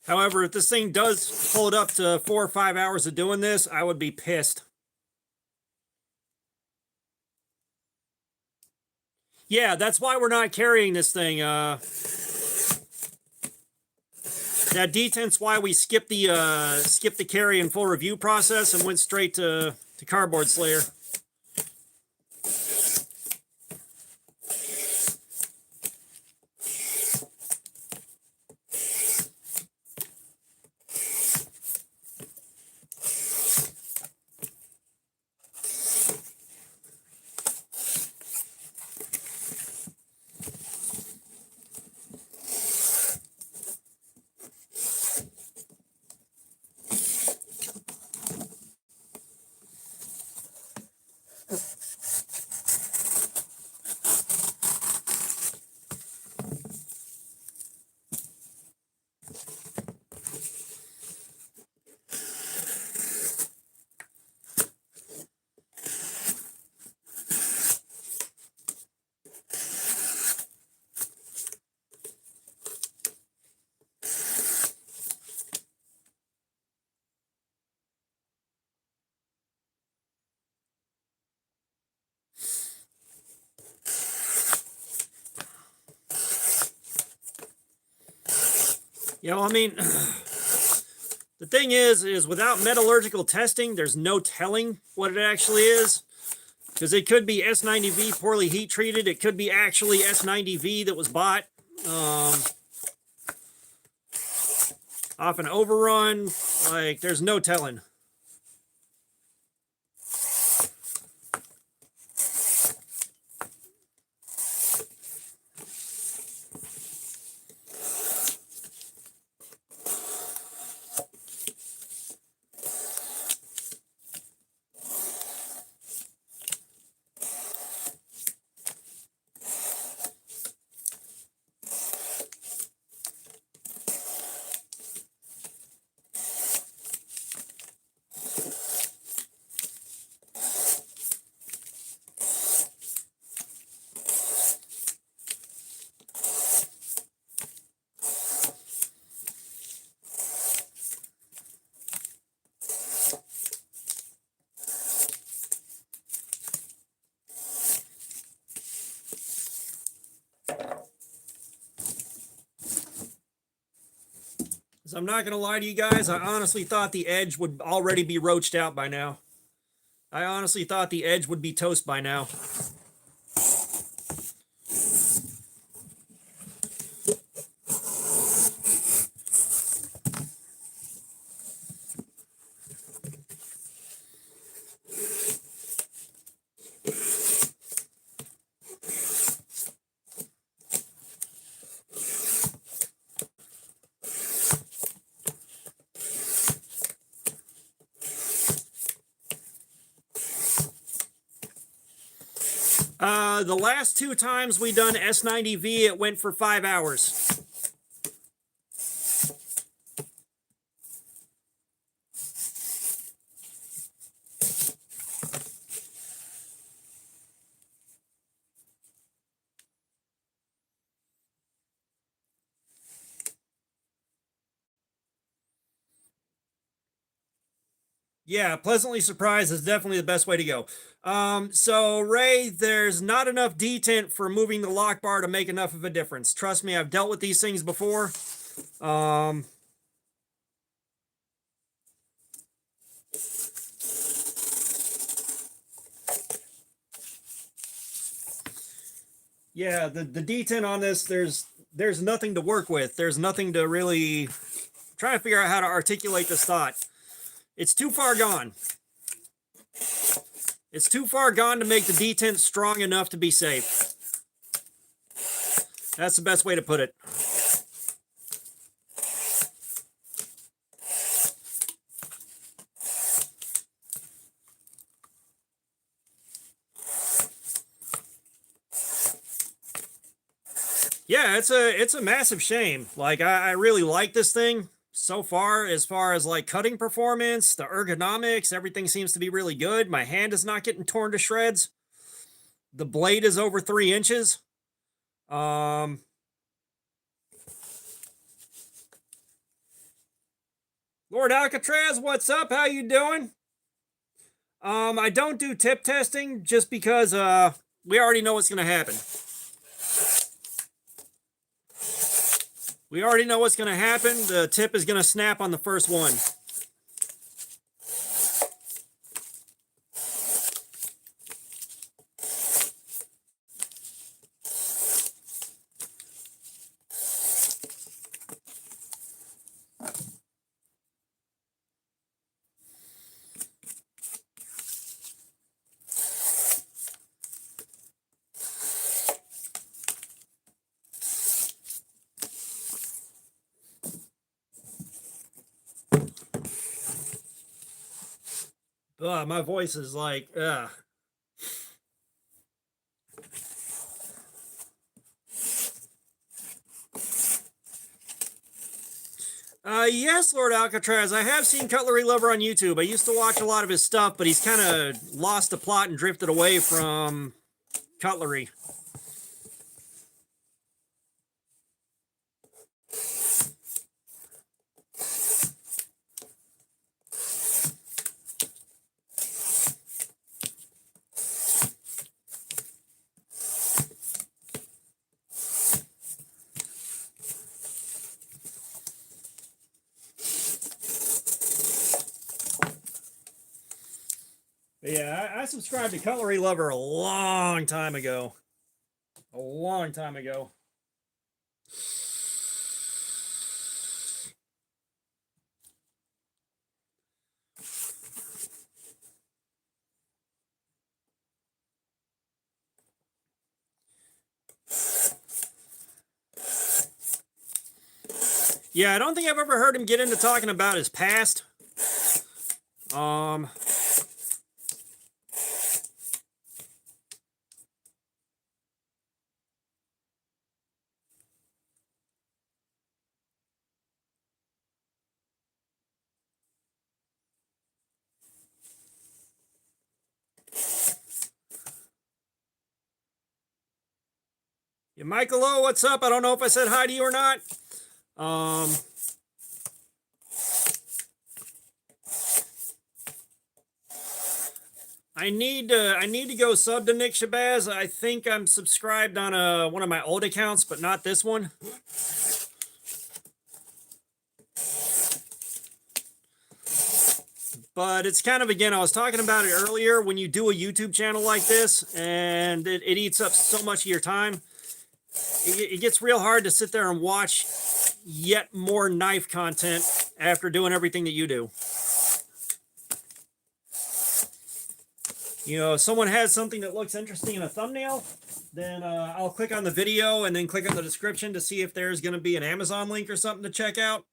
S1: However, if this thing does hold up to 4 or 5 hours of doing this, I would be pissed. Yeah, that's why we're not carrying this thing. That detent's why we skipped the carry and full review process and went straight to Cardboard Slayer. You know, I mean, the thing is without metallurgical testing, there's no telling what it actually is. Because it could be S90V poorly heat treated. It could be actually S90V that was bought off an overrun. Like, there's no telling. So I'm not going to lie to you guys. I honestly thought the edge would already be roached out by now. I honestly thought the edge would be toast by now. The last 2 times we done S90V, it went for 5 hours. Yeah, pleasantly surprised is definitely the best way to go. So Ray, there's not enough detent for moving the lock bar to make enough of a difference. Trust me, I've dealt with these things before. Yeah, the detent on this, there's nothing to work with. There's nothing to really try to figure out how to articulate this thought. It's too far gone. It's too far gone to make the detent strong enough to be safe. That's the best way to put it. Yeah, it's a massive shame. Like I really like this thing so far as like cutting performance, the ergonomics, everything seems to be really good. My hand is not getting torn to shreds. The blade is over 3 inches. Lord Alcatraz, what's up? How you doing? I don't do tip testing just because we already know what's gonna happen. We already know what's gonna happen. The tip is gonna snap on the first one. My voice is like, yes, Lord Alcatraz. I have seen Cutlery Lover on YouTube. I used to watch a lot of his stuff, but he's kind of lost the plot and drifted away from cutlery. Yeah, I subscribed to Cutlery Lover a long time ago. A long time ago. Yeah, I don't think I've ever heard him get into talking about his past. Yeah, Michael O, what's up? I don't know if I said hi to you or not. I need to go sub to Nick Shabazz. I think I'm subscribed on one of my old accounts, but not this one. But it's kind of, again, I was talking about it earlier, when you do a YouTube channel like this and it eats up so much of your time, it gets real hard to sit there and watch yet more knife content after doing everything that you do. You know, if someone has something that looks interesting in a thumbnail, then I'll click on the video and then click on the description to see if there's going to be an Amazon link or something to check out.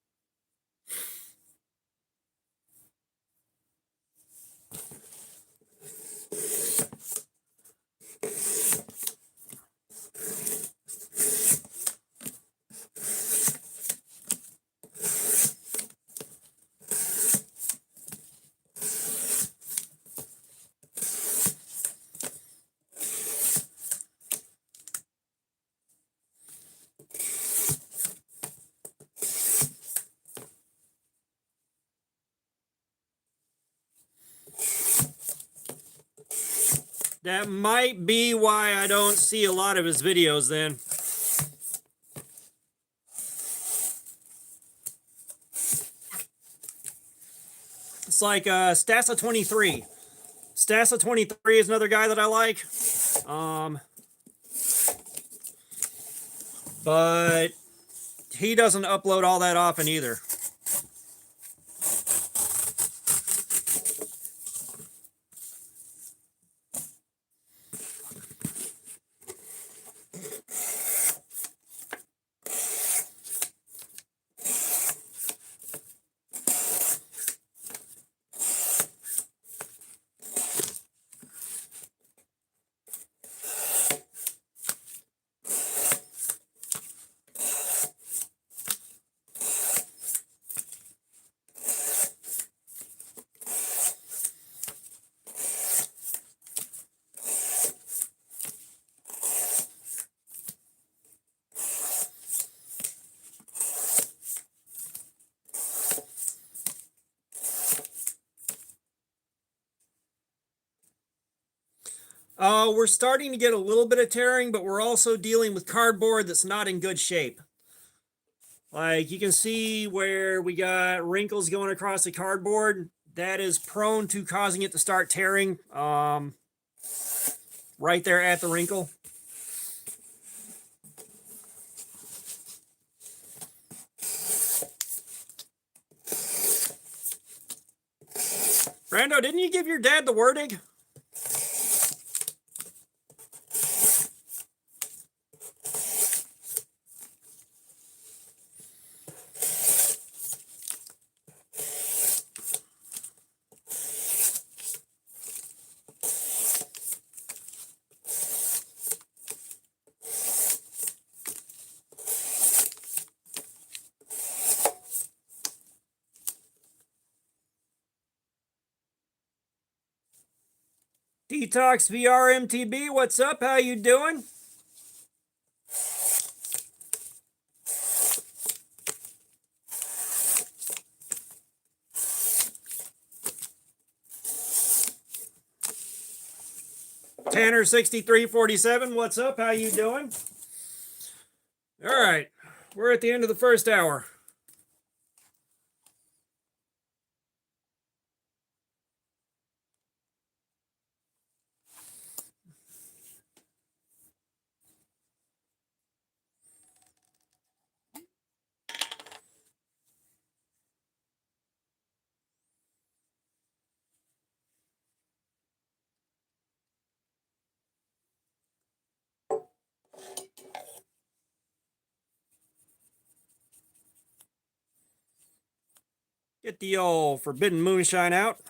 S1: That might be why I don't see a lot of his videos then. It's like Stassa23. Stassa23 is another guy that I like. But he doesn't upload all that often either. We're starting to get a little bit of tearing, but we're also dealing with cardboard that's not in good shape. Like you can see where we got wrinkles going across the cardboard. That is prone to causing it to start tearing right there at the wrinkle. Brando, didn't you give your dad the wording? Detox VR MTB, what's up? How you doing? Tanner 6347, what's up? How you doing? All right, we're at the end of the first hour. Get the old forbidden moonshine out.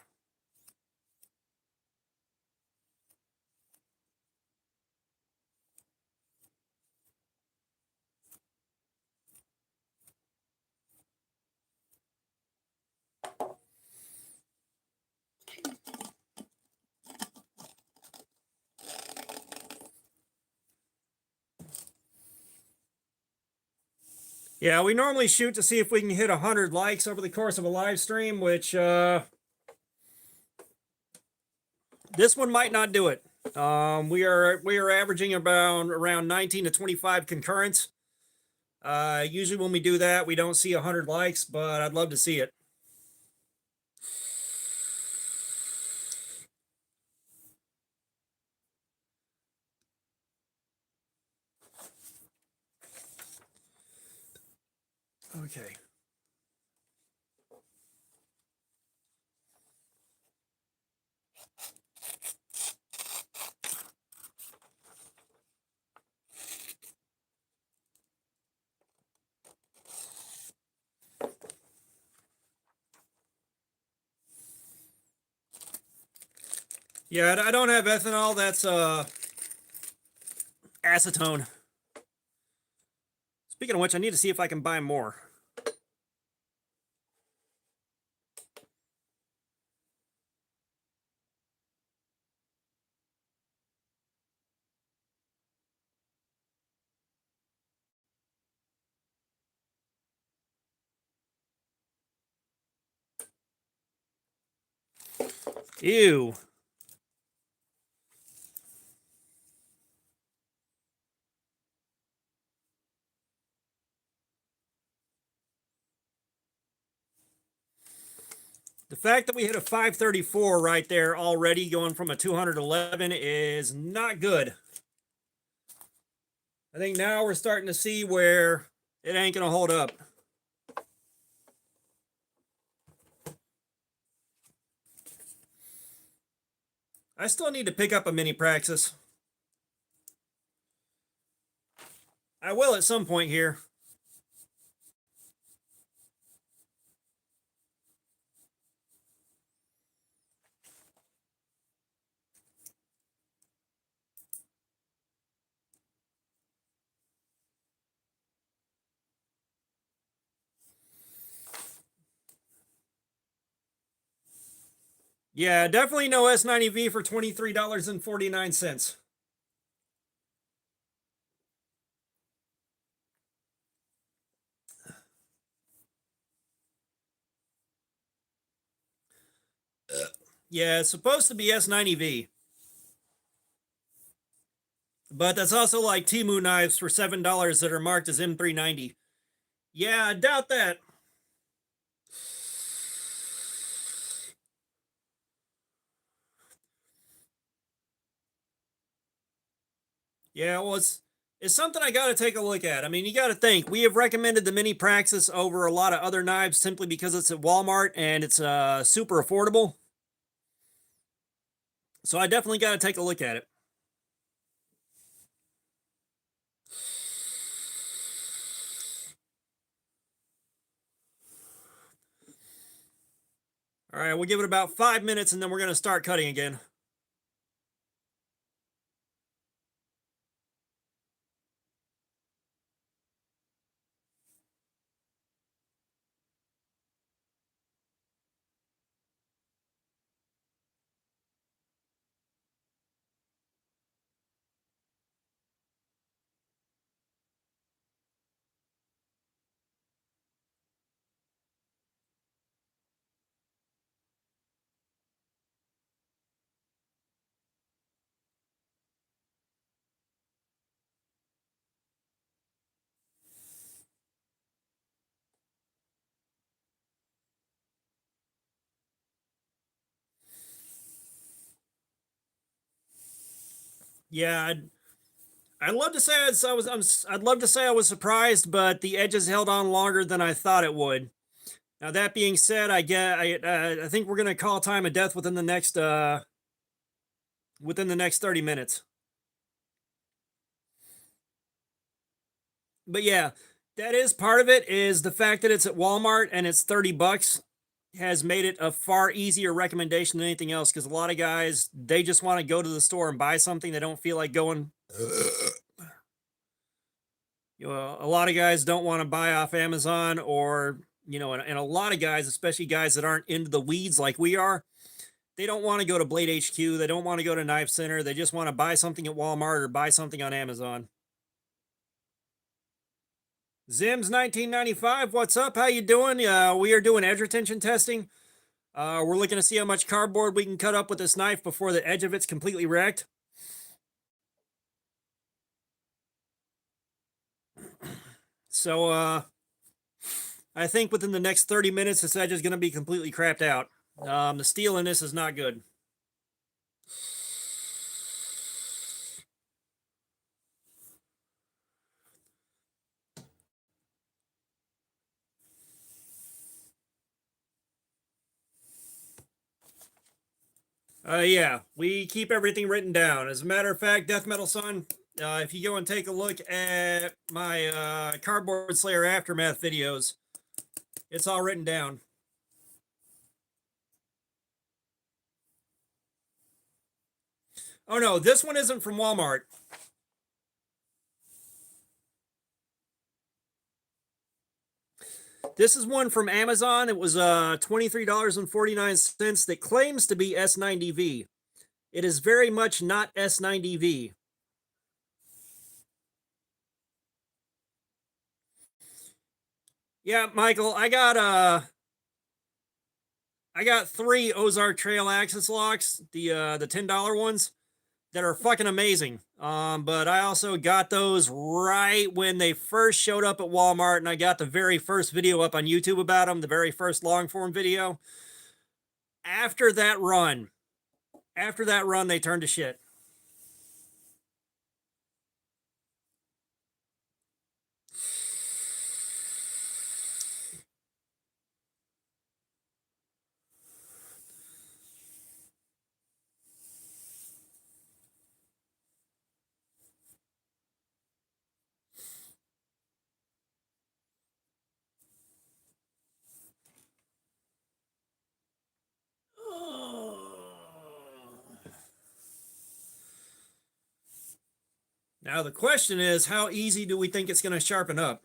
S1: Yeah, we normally shoot to see if we can hit 100 likes over the course of a live stream, which this one might not do it. We are averaging around 19 to 25 concurrents. Usually when we do that, we don't see 100 likes, but I'd love to see it. Okay. Yeah, I don't have ethanol. That's acetone. Speaking of which, I need to see if I can buy more. Ew. The fact that we hit a 534 right there already, going from a 211, is not good. I think now we're starting to see where it ain't going to hold up. I still need to pick up a mini Praxis. I will at some point here. Yeah, definitely no S90V for $23.49. Yeah, it's supposed to be S90V. But that's also like Temu knives for $7 that are marked as M390. Yeah, I doubt that. Yeah, well, it's something I got to take a look at. I mean, you got to think. We have recommended the Mini Praxis over a lot of other knives simply because it's at Walmart and it's super affordable. So I definitely got to take a look at it. All right, we'll give it about 5 minutes and then we're going to start cutting again. Yeah, I'd love to say I'd love to say I was surprised, but the edges held on longer than I thought it would. Now that being said, I think we're gonna call time of death within the next 30 minutes. But yeah, that is part of it. Is the fact that it's at Walmart and it's $30 has made it a far easier recommendation than anything else. Because a lot of guys, they just want to go to the store and buy something. They don't feel like going. A lot of guys don't want to buy off Amazon, or and a lot of guys, especially guys that aren't into the weeds like we are, they don't want to go to Blade HQ. They don't want to go to Knife Center. They just want to buy something at Walmart or buy something on Amazon. Zims 1995, what's up? How you doing? We are doing edge retention testing. We're looking to see how much cardboard we can cut up with this knife before the edge of it's completely wrecked. So I think within the next 30 minutes, this edge is going to be completely crapped out. The steel in this is not good. Yeah, we keep everything written down. As a matter of fact, Death Metal Son, if you go and take a look at my Cardboard Slayer Aftermath videos, it's all written down. Oh no, this one isn't from Walmart. This is one from Amazon. It was $23.49 that claims to be S90V. It is very much not S90V. Yeah, Michael, I got 3 Ozark Trail Axis locks, the $10 ones that are fucking amazing. But I also got those right when they first showed up at Walmart, and I got the very first video up on YouTube about them, the very first long form video. after that run, they turned to shit. Now the question is, how easy do we think it's going to sharpen up?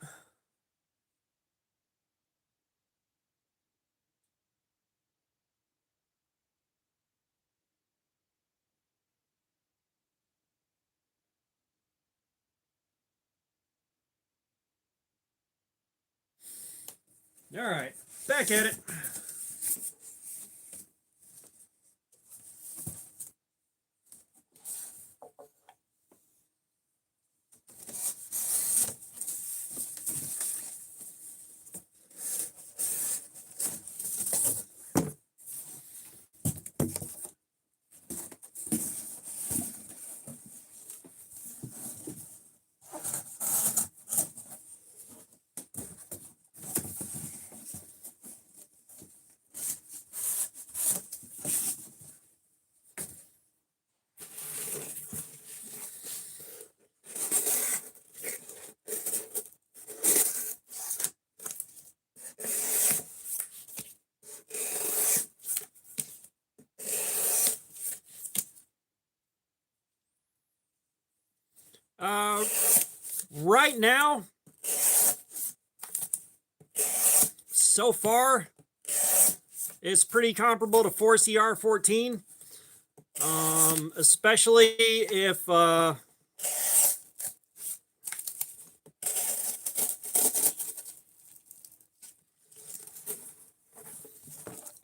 S1: All right, back at it. Right now, so far, it's pretty comparable to 4CR14, especially if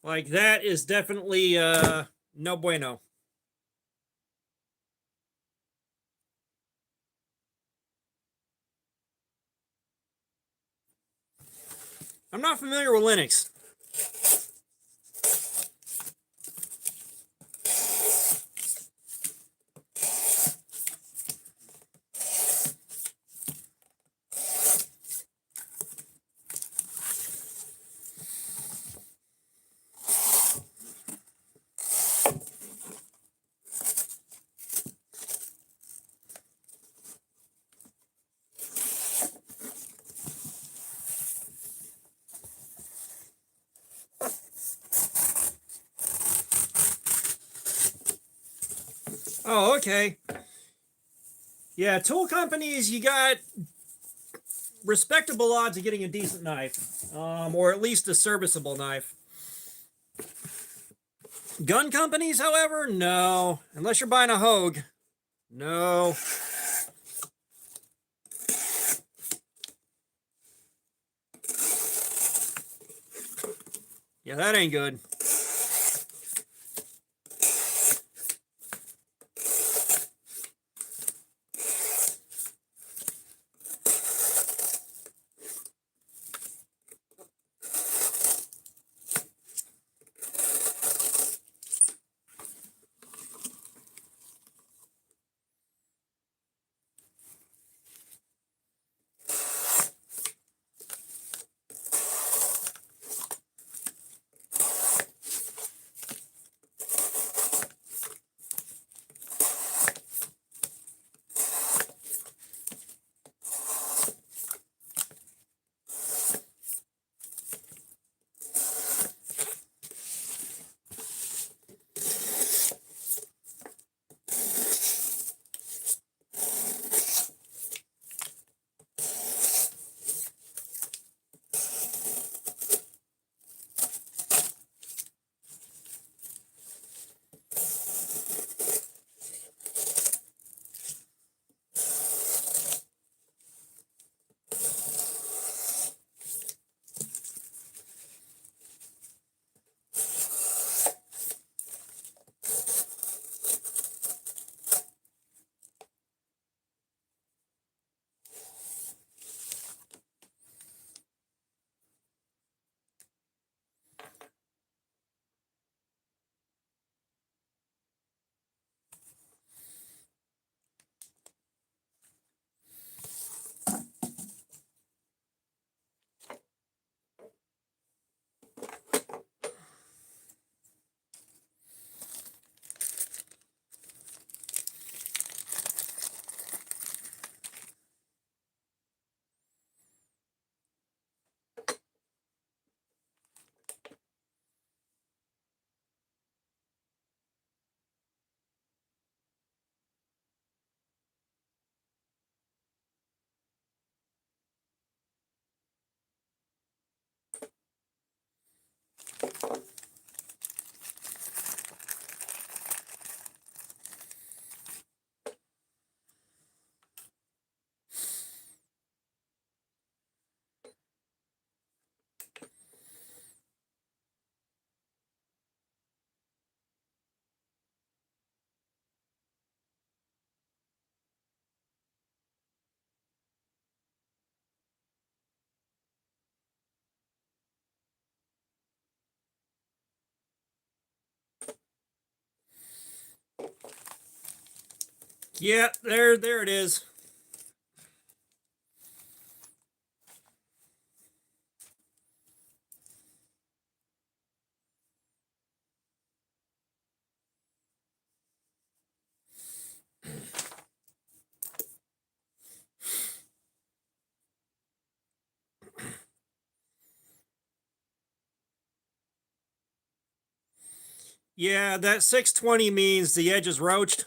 S1: like that is definitely no bueno. I'm not familiar with Linux. Oh, okay. Yeah, tool companies, you got respectable odds of getting a decent knife, or at least a serviceable knife. Gun companies, however, no. Unless you're buying a Hogue, no. Yeah, that ain't good. Yeah, there it is. Yeah, that 620 means the edge is roached.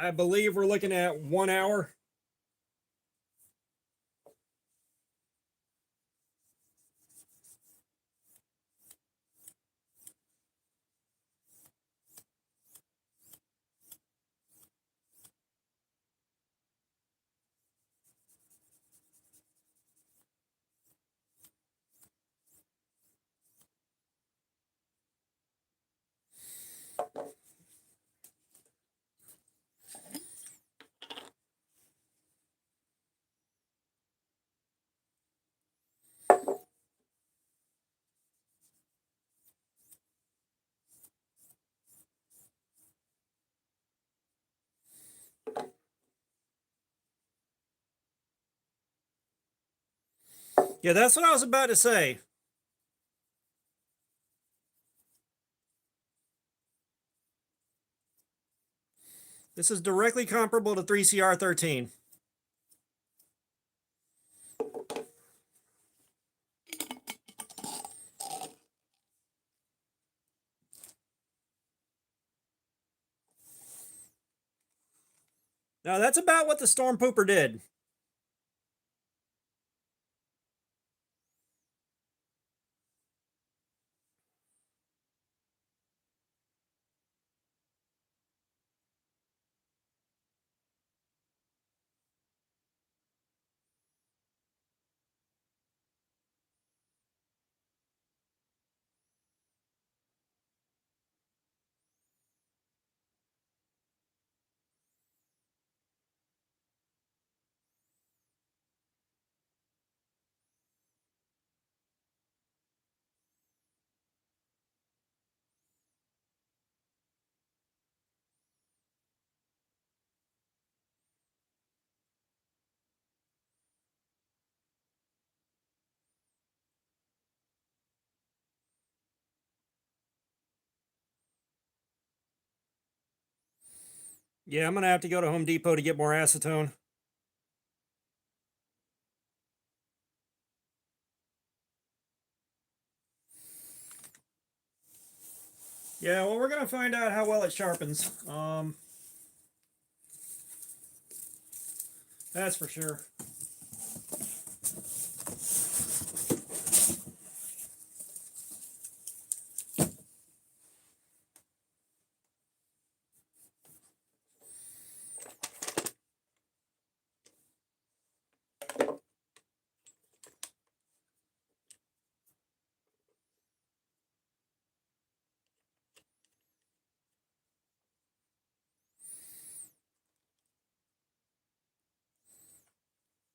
S1: I believe we're looking at 1 hour. Yeah, that's what I was about to say. This is directly comparable to 3CR13. Now that's about what the Storm Pooper did. Yeah, I'm gonna have to go to Home Depot to get more acetone. Yeah, well, we're gonna find out how well it sharpens. That's for sure.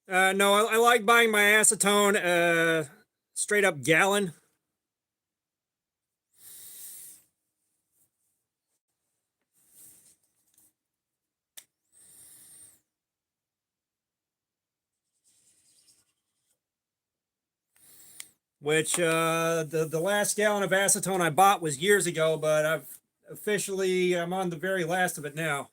S1: No, I like buying my acetone straight up gallon. Which the last gallon of acetone I bought was years ago, but I'm on the very last of it now.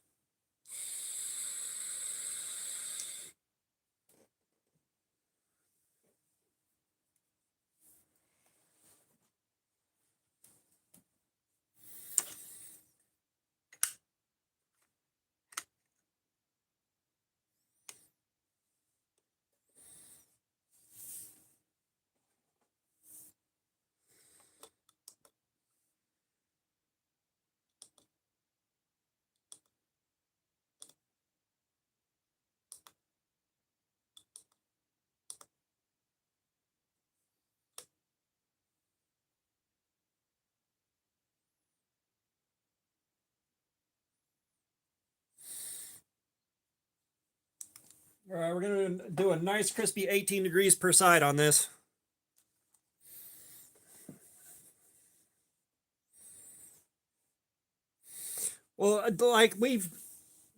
S1: We're going to do a nice crispy 18 degrees per side on this. Well, like we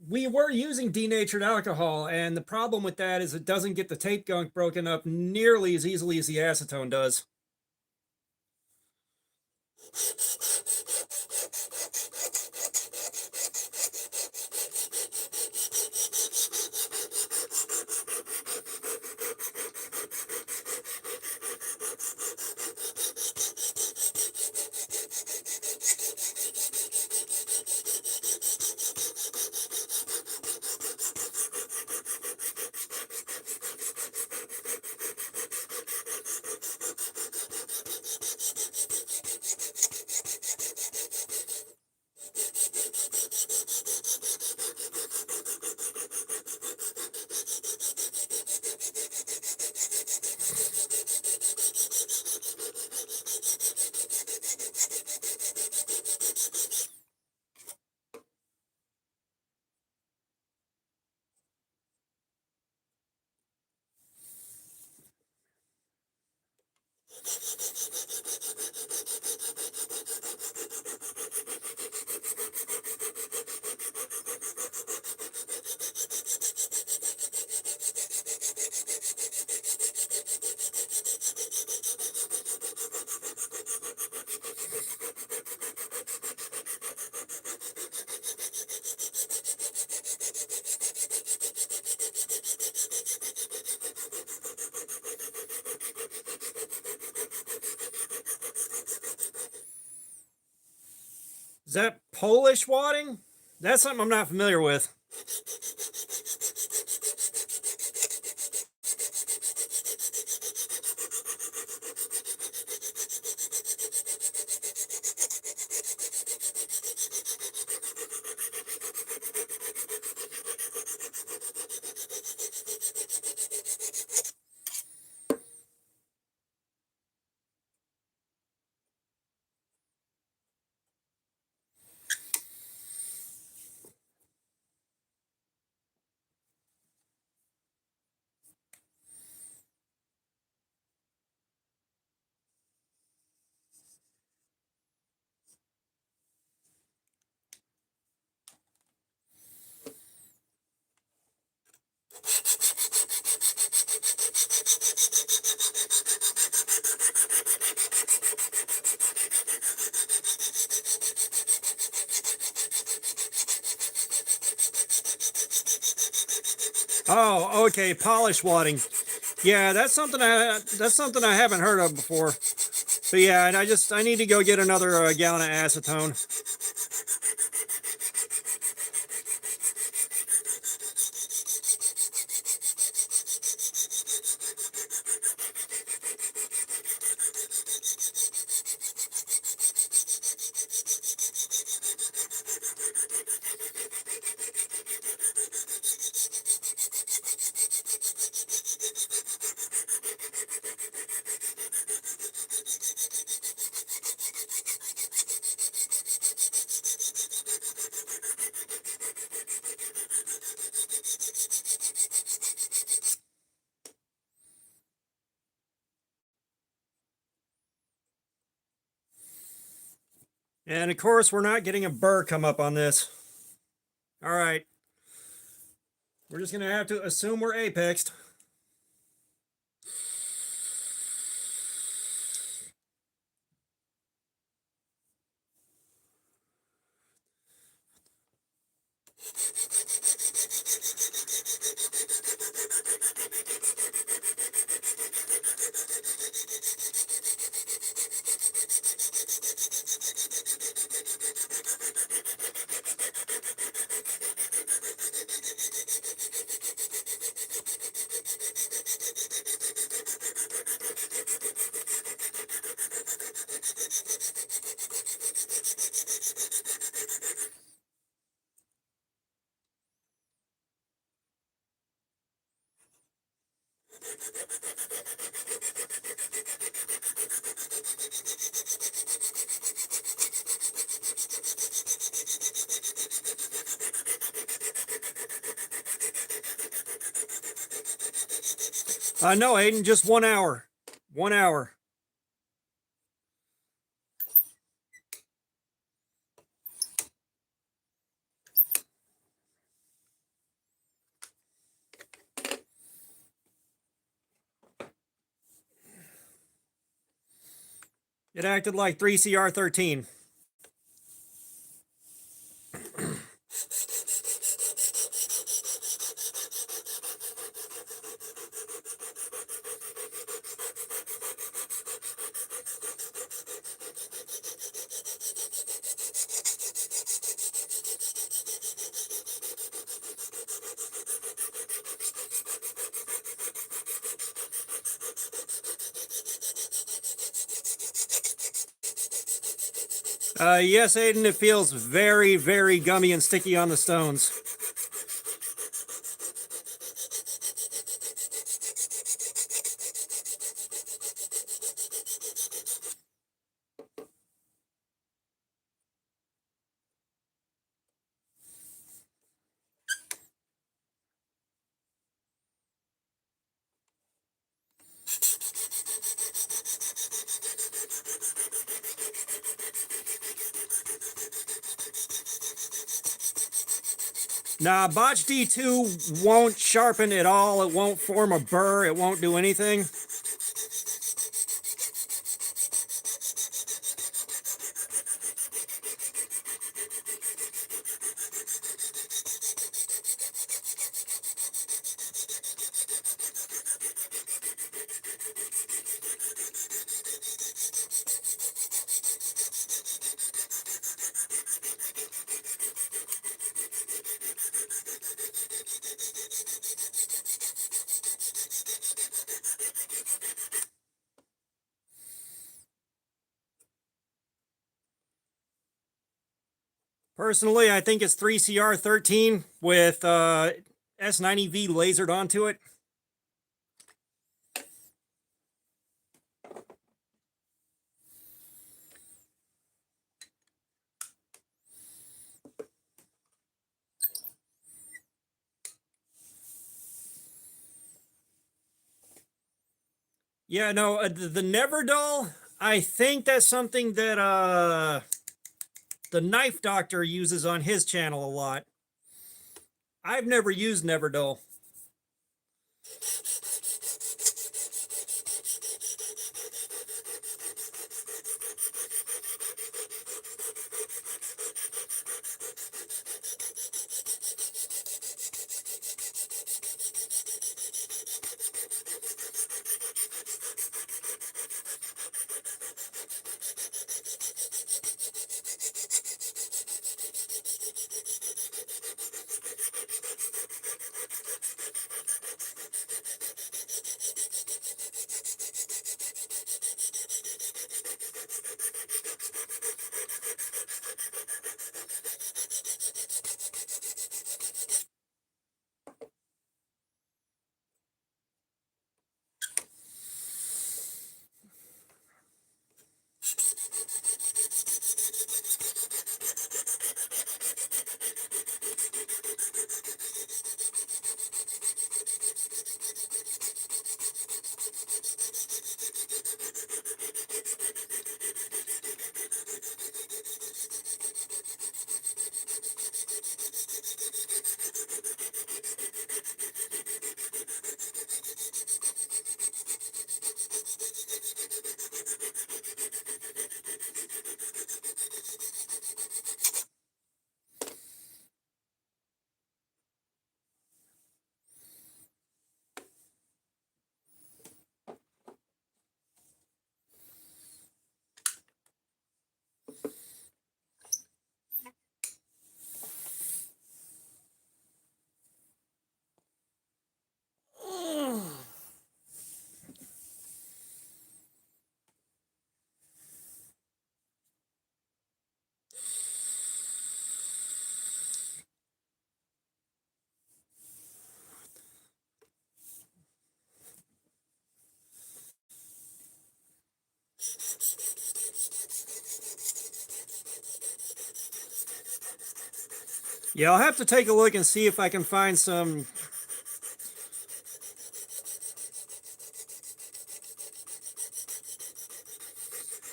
S1: were using denatured alcohol, and the problem with that is it doesn't get the tape gunk broken up nearly as easily as the acetone does. Is that Polish wadding? That's something I'm not familiar with. Oh, okay, polish wadding. Yeah, that's something I haven't heard of before. So yeah, and I need to go get another gallon of acetone. And of course, we're not getting a burr come up on this. All right. We're just going to have to assume we're apexed. No, Aiden, just 1 hour. 1 hour. It acted like 3CR13. Yes, Aiden, it feels very, very gummy and sticky on the stones. Nah, Botch D2 won't sharpen at all. It won't form a burr. It won't do anything. Personally, I think it's 3CR13 with S90V lasered onto it. Yeah, no, the Never Dull, I think that's something that the Knife Doctor uses on his channel a lot. I've never used Never Dull. Yeah, I'll have to take a look and see if I can find some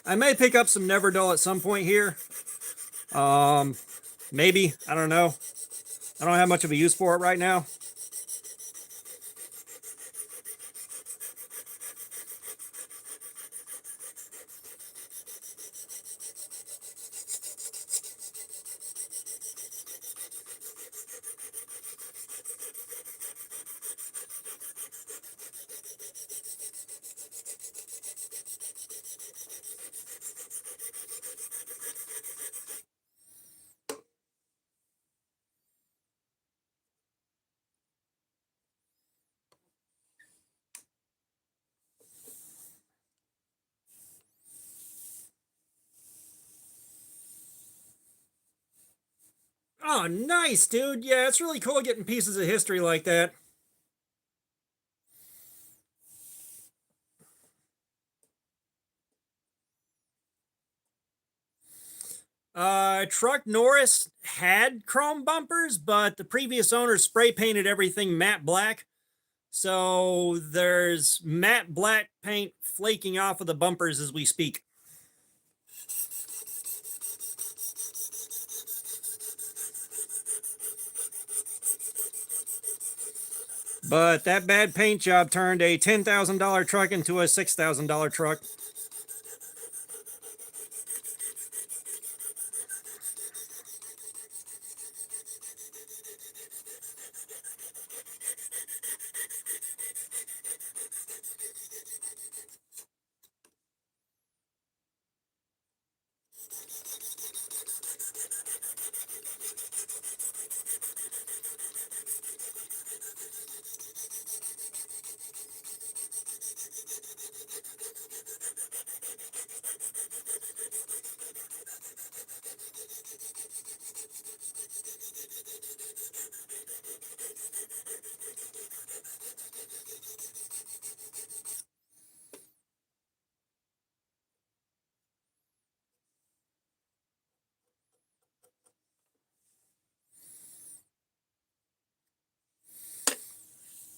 S1: I may pick up some Never Dull at some point here. Maybe, I don't know. I don't have much of a use for it right now. Oh, nice, dude. Yeah, it's really cool getting pieces of history like that. Truck Norris had chrome bumpers, but the previous owner spray painted everything matte black. So there's matte black paint flaking off of the bumpers as we speak. But that bad paint job turned a $10,000 truck into a $6,000 truck.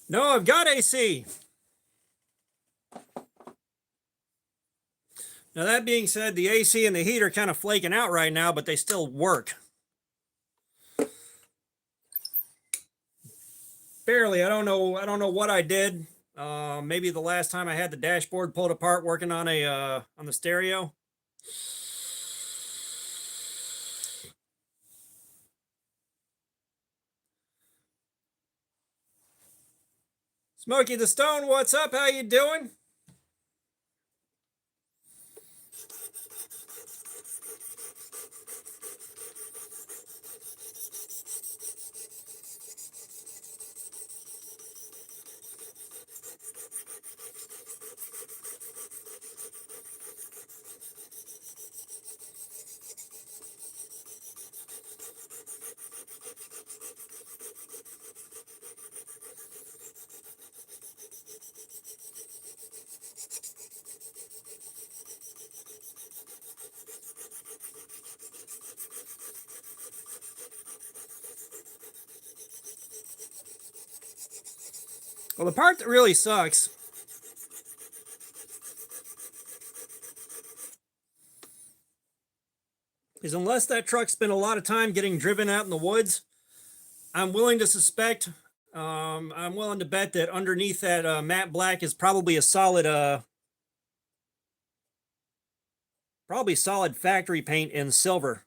S1: No, I've got AC. Now, that being said, the AC and the heat are kind of flaking out right now, but they still work. Barely. I don't know what I did. Maybe the last time I had the dashboard pulled apart working on the stereo. Smokey the Stone, what's up? How you doing? Well, the part that really sucks is unless that truck spent a lot of time getting driven out in the woods, I'm willing to suspect, I'm willing to bet that underneath that matte black is probably a solid, probably solid factory paint in silver.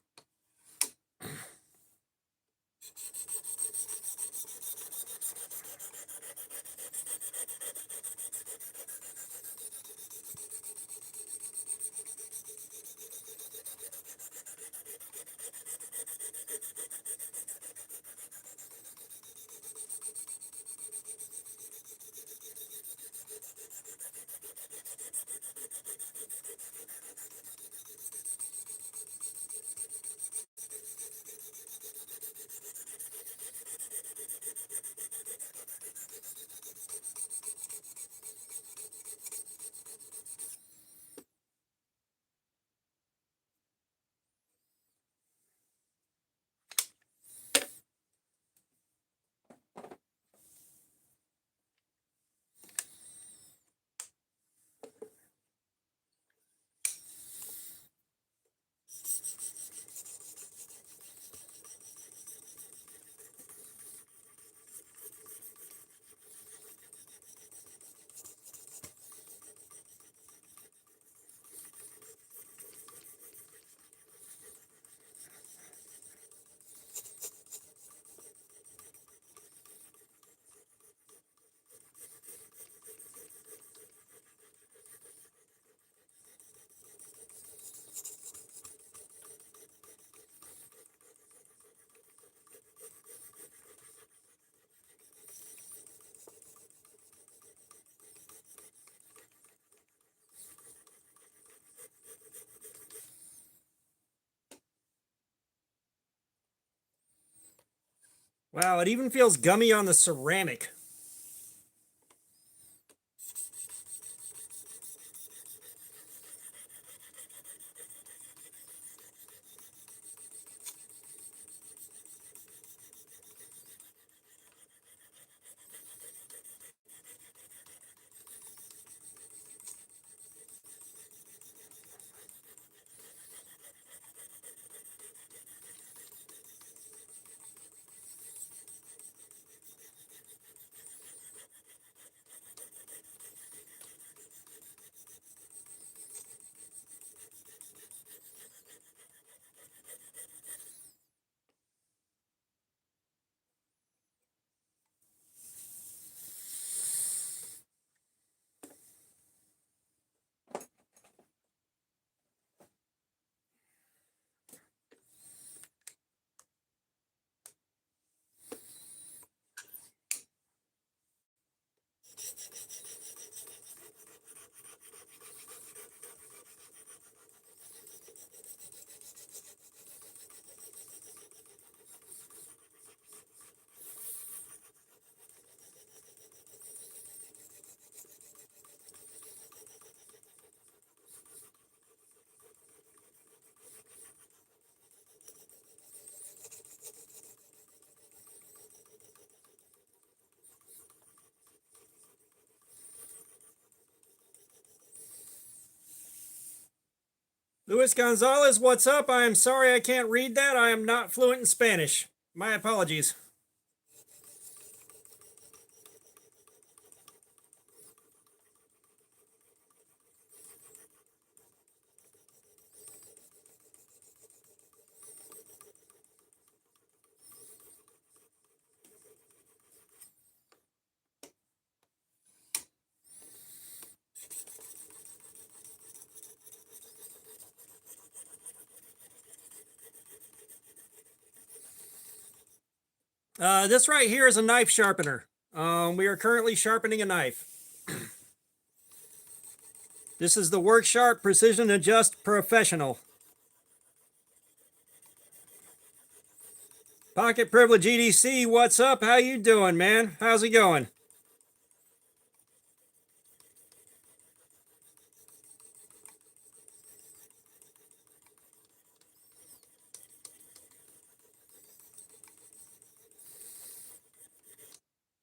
S1: Wow, it even feels gummy on the ceramic. Luis Gonzalez, what's up? I am sorry I can't read that. I am not fluent in Spanish. My apologies. This right here is a knife sharpener. We are currently sharpening a knife. This is the Work Sharp Precision Adjust Professional. Pocket Privilege EDC, what's up? How you doing, man? How's it going?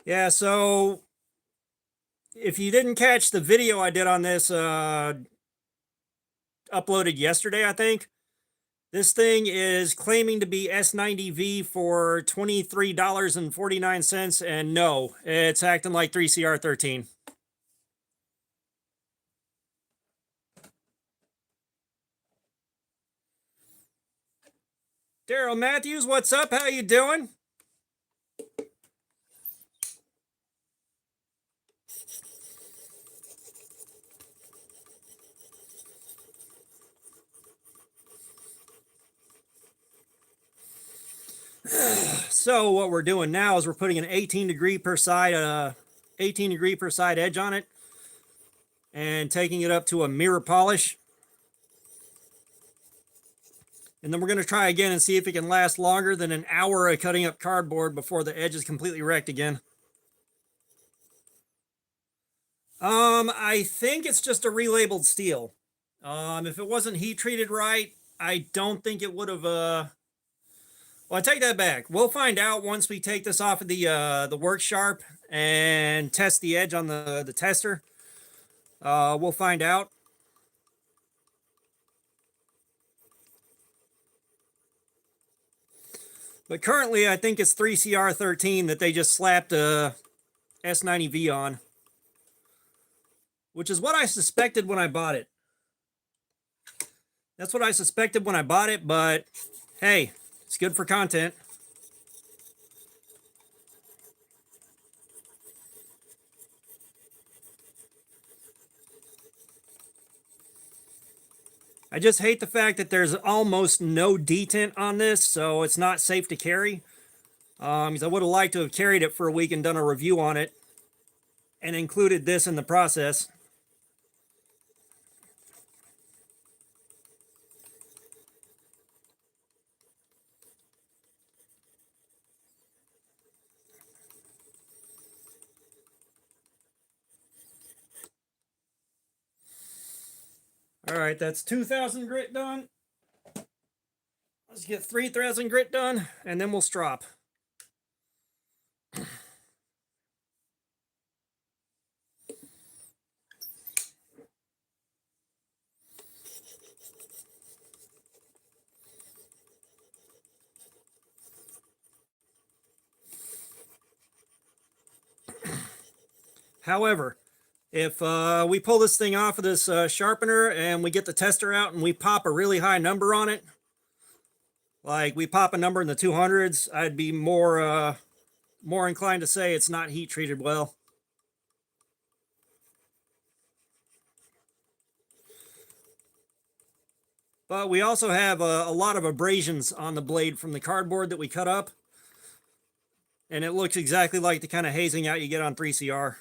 S1: Yeah, so if you didn't catch the video I did on this, uploaded yesterday, I think. This thing is claiming to be S90V for $23.49, and no, it's acting like 3CR13. Daryl Matthews, what's up? How you doing? So what we're doing now is we're putting an 18 degree per side edge on it and taking it up to a mirror polish. And then we're going to try again and see if it can last longer than an hour of cutting up cardboard before the edge is completely wrecked again. I think it's just a relabeled steel. If it wasn't heat treated right, I don't think it would have, well, I take that back. We'll find out once we take this off of the Work Sharp and test the edge on the tester. We'll find out. But currently, I think it's 3CR13 that they just slapped a S90V on, which is what I suspected when I bought it. That's what I suspected when I bought it, but hey, it's good for content. I just hate the fact that there's almost no detent on this, so it's not safe to carry. Because I would have liked to have carried it for a week and done a review on it and included this in the process. All right, that's 2,000 grit done. Let's get 3,000 grit done, and then we'll strop. However, if we pull this thing off of this sharpener and we get the tester out and we pop a really high number on it, like we pop a number in the 200s, I'd be more inclined to say it's not heat treated well. But we also have a lot of abrasions on the blade from the cardboard that we cut up. And it looks exactly like the kind of hazing out you get on 3CR.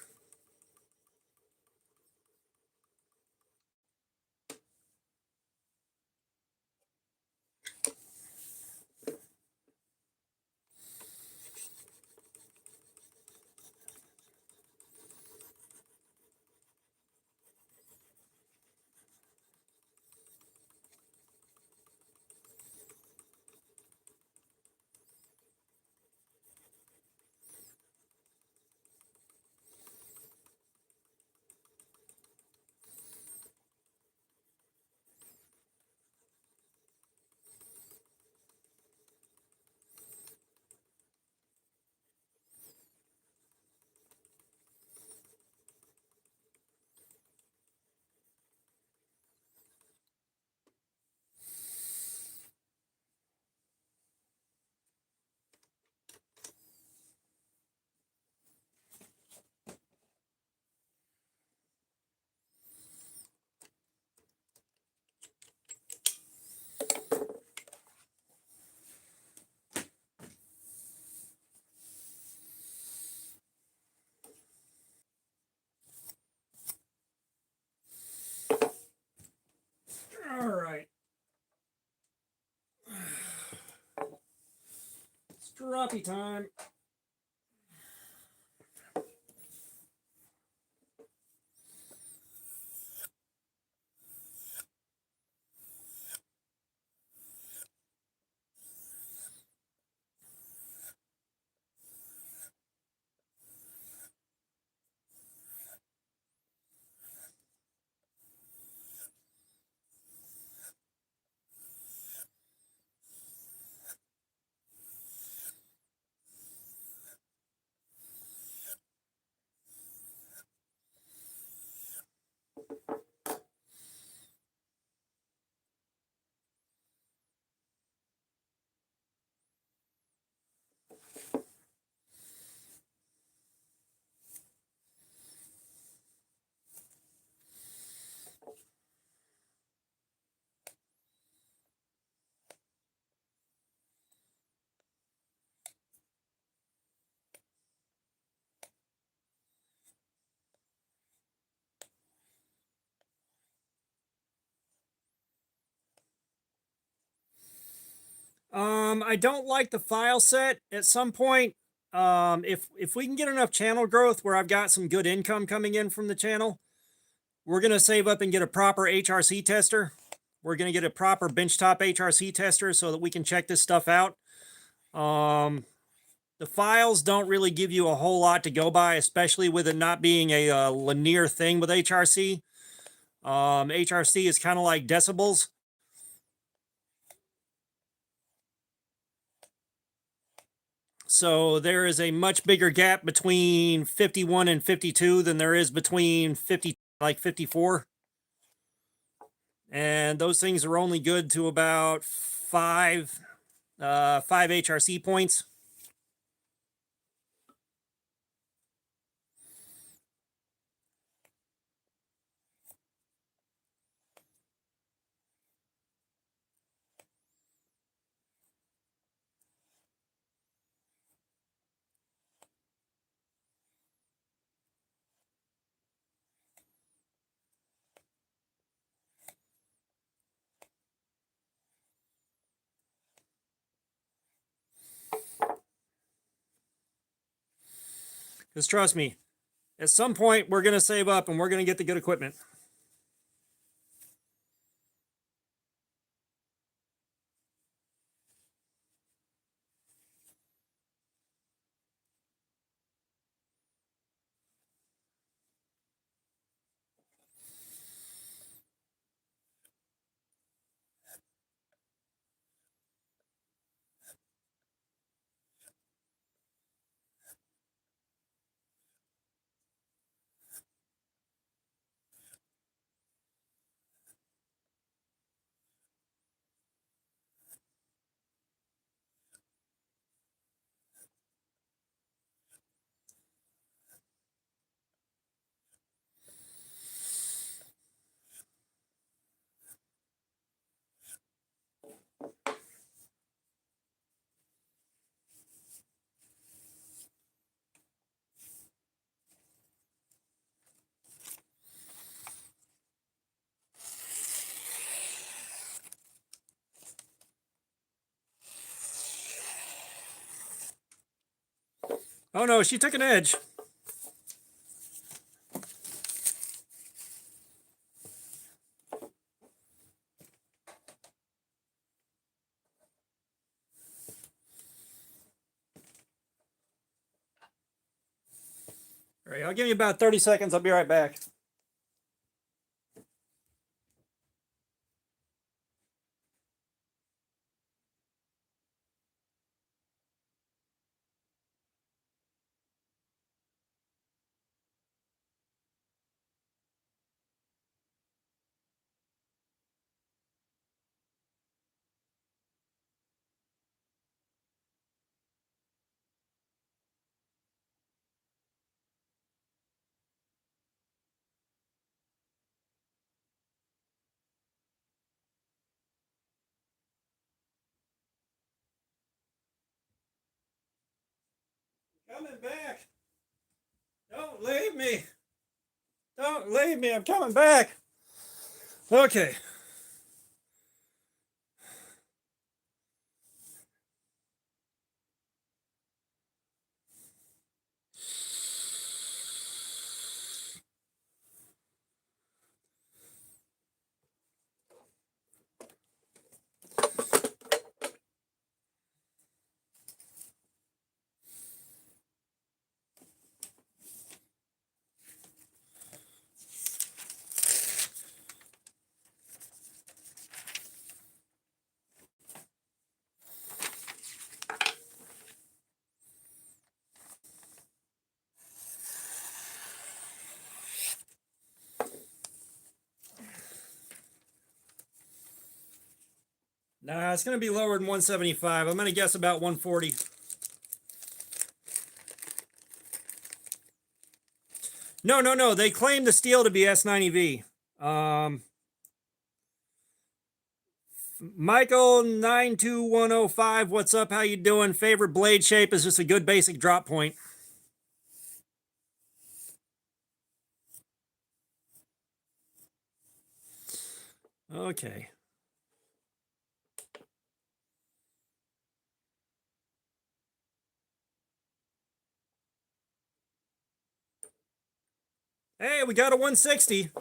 S1: All right. Stroppy time. I don't like the file set. At some point, if we can get enough channel growth where I've got some good income coming in from the channel, we're gonna save up and get a proper HRC tester. We're gonna get a proper benchtop HRC tester so that we can check this stuff out. The files don't really give you a whole lot to go by, especially with it not being a linear thing with HRC. HRC is kind of like decibels. So there is a much bigger gap between 51 and 52 than there is between 50, like 54. And those things are only good to about five HRC points. Because trust me, at some point we're going to save up and we're going to get the good equipment. Oh no, she took an edge. All right, I'll give you about 30 seconds. I'll be right back. Coming back. Don't leave me. Don't leave me. I'm coming back. Okay. Nah, it's going to be lower than 175. I'm going to guess about 140. No. They claim the steel to be S90V. Michael 92105, what's up? How you doing? Favorite blade shape is just a good basic drop point. Okay. Hey, we got a 160.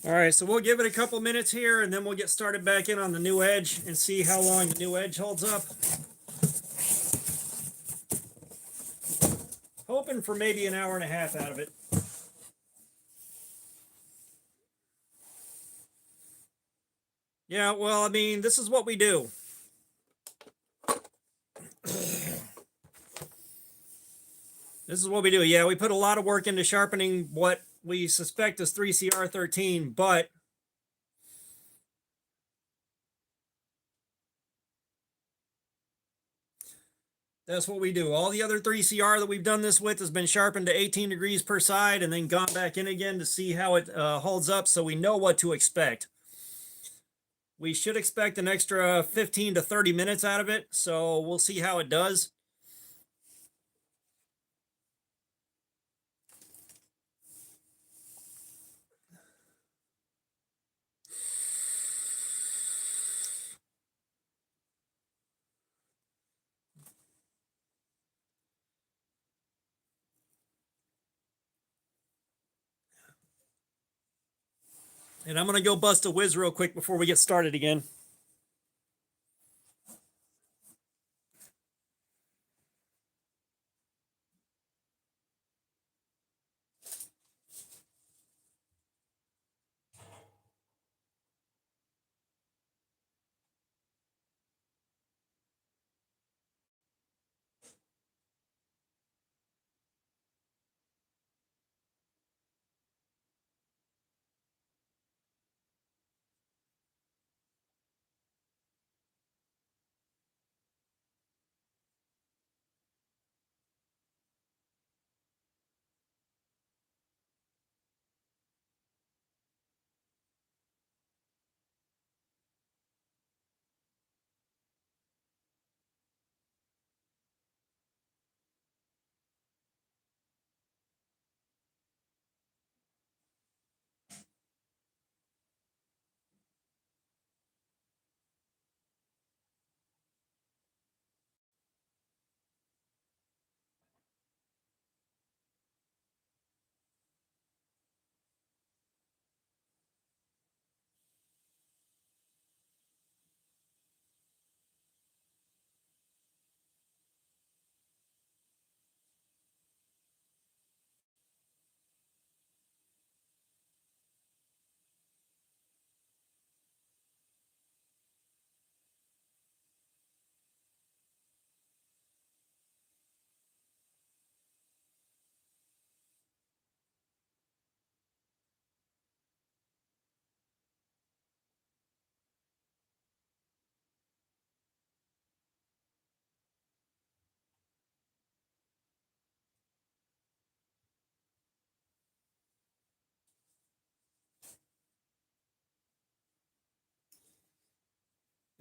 S1: All right, so we'll give it a couple minutes here, and then we'll get started back in on the new edge and see how long the new edge holds up. Hoping for maybe an hour and a half out of it. Yeah, well, I mean, this is what we do. This is what we do. Yeah, we put a lot of work into sharpening what we suspect is 3CR13, but that's what we do. All the other 3CR that we've done this with has been sharpened to 18 degrees per side and then gone back in again to see how it holds up, so we know what to expect. We should expect an extra 15 to 30 minutes out of it, so we'll see how it does. And I'm going to go bust a whiz real quick before we get started again.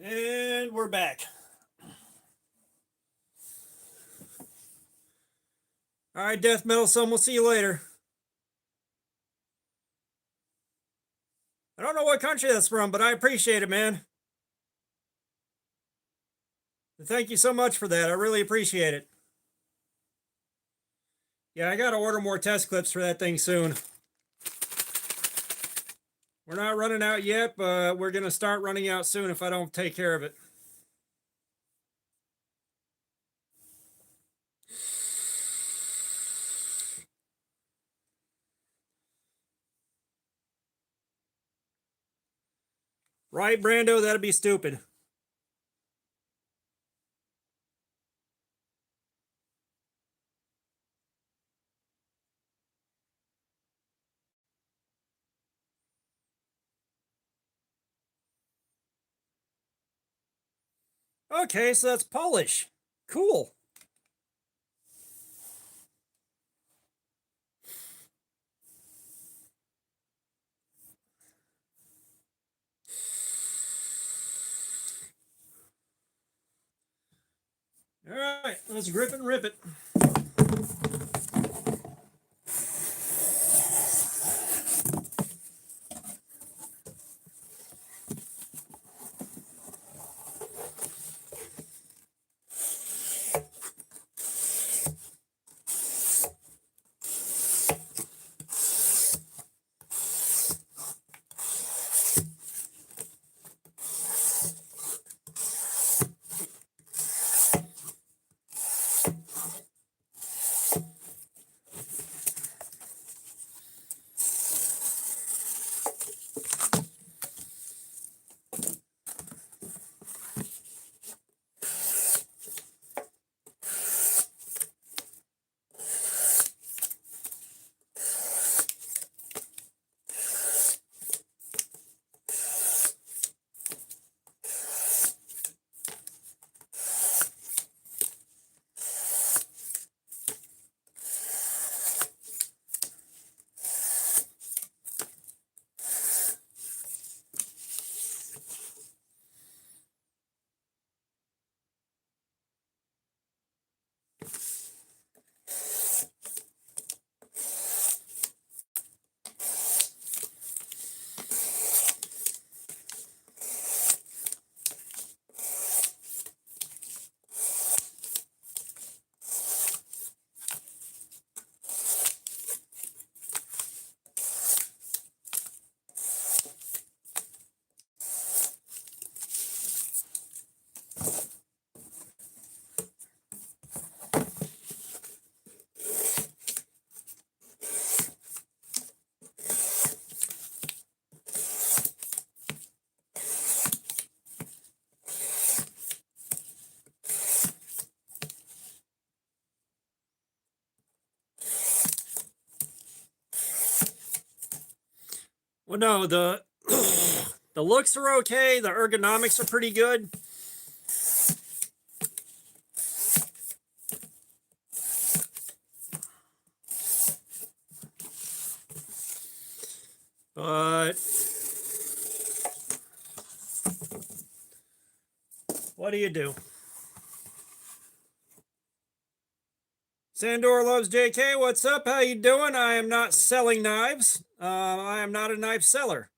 S1: And we're back. All right, Death Metal Son, we'll see you later. I don't know what country that's from, but I appreciate it, man. Thank you so much for that. I really appreciate it. Yeah, I got to order more test clips for that thing soon. We're not running out yet, but we're going to start running out soon if I don't take care of it. Right, Brando? That'd be stupid. Okay, so that's Polish. Cool. All right, let's grip and rip it. Well, no, the the looks are okay. The ergonomics are pretty good. But what do you do? Sandor loves JK. What's up? How you doing? I am not selling knives. I am not a knife seller.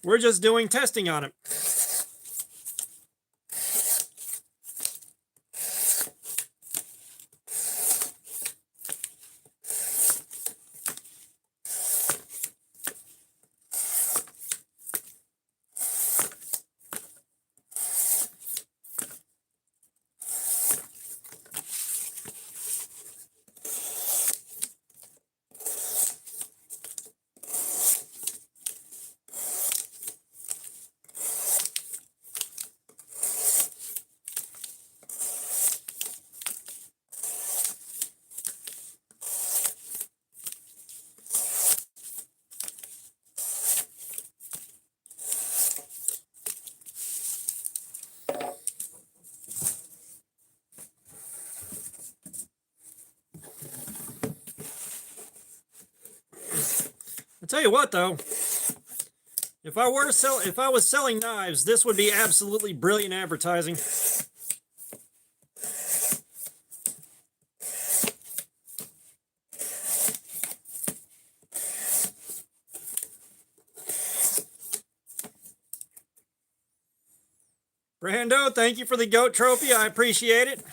S1: We're just doing testing on it. I'll tell you what though, if I was selling knives, this would be absolutely brilliant advertising. Brando, thank you for the goat trophy. I appreciate it.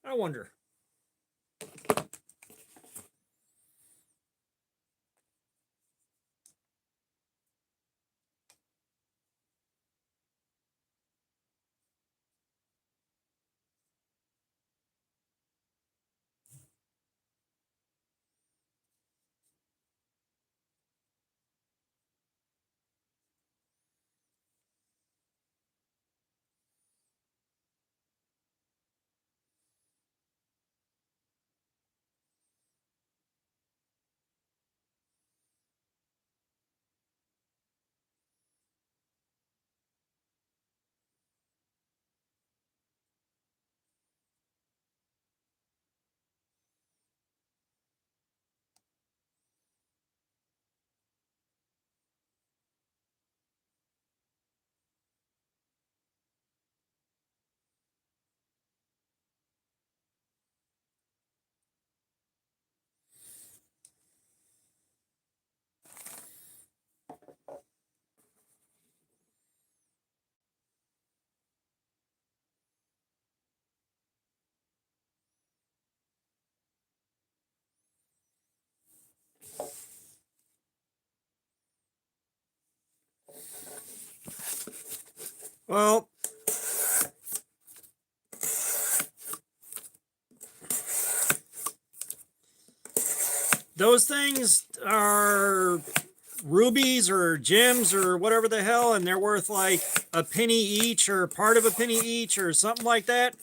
S1: I wonder. Well, those things are rubies or gems or whatever the hell, and they're worth like a penny each or part of a penny each or something like that.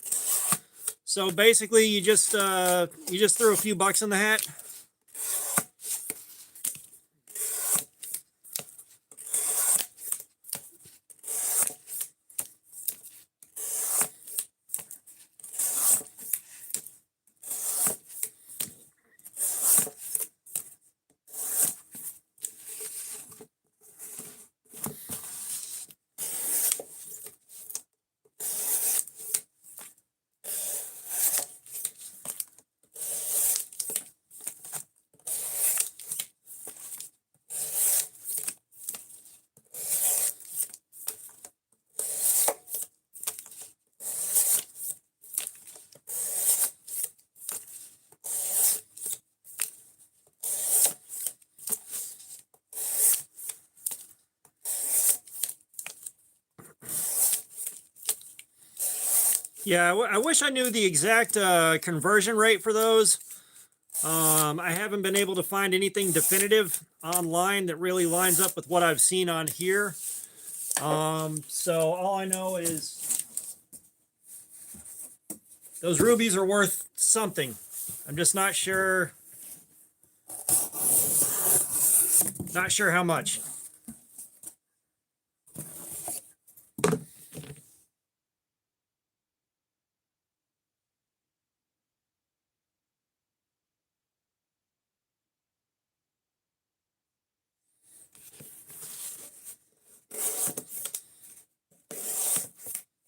S1: So basically you just threw a few bucks in the hat. Yeah, I wish I knew the exact conversion rate for those. I haven't been able to find anything definitive online that really lines up with what I've seen on here. So all I know is those rubies are worth something. I'm just not sure how much.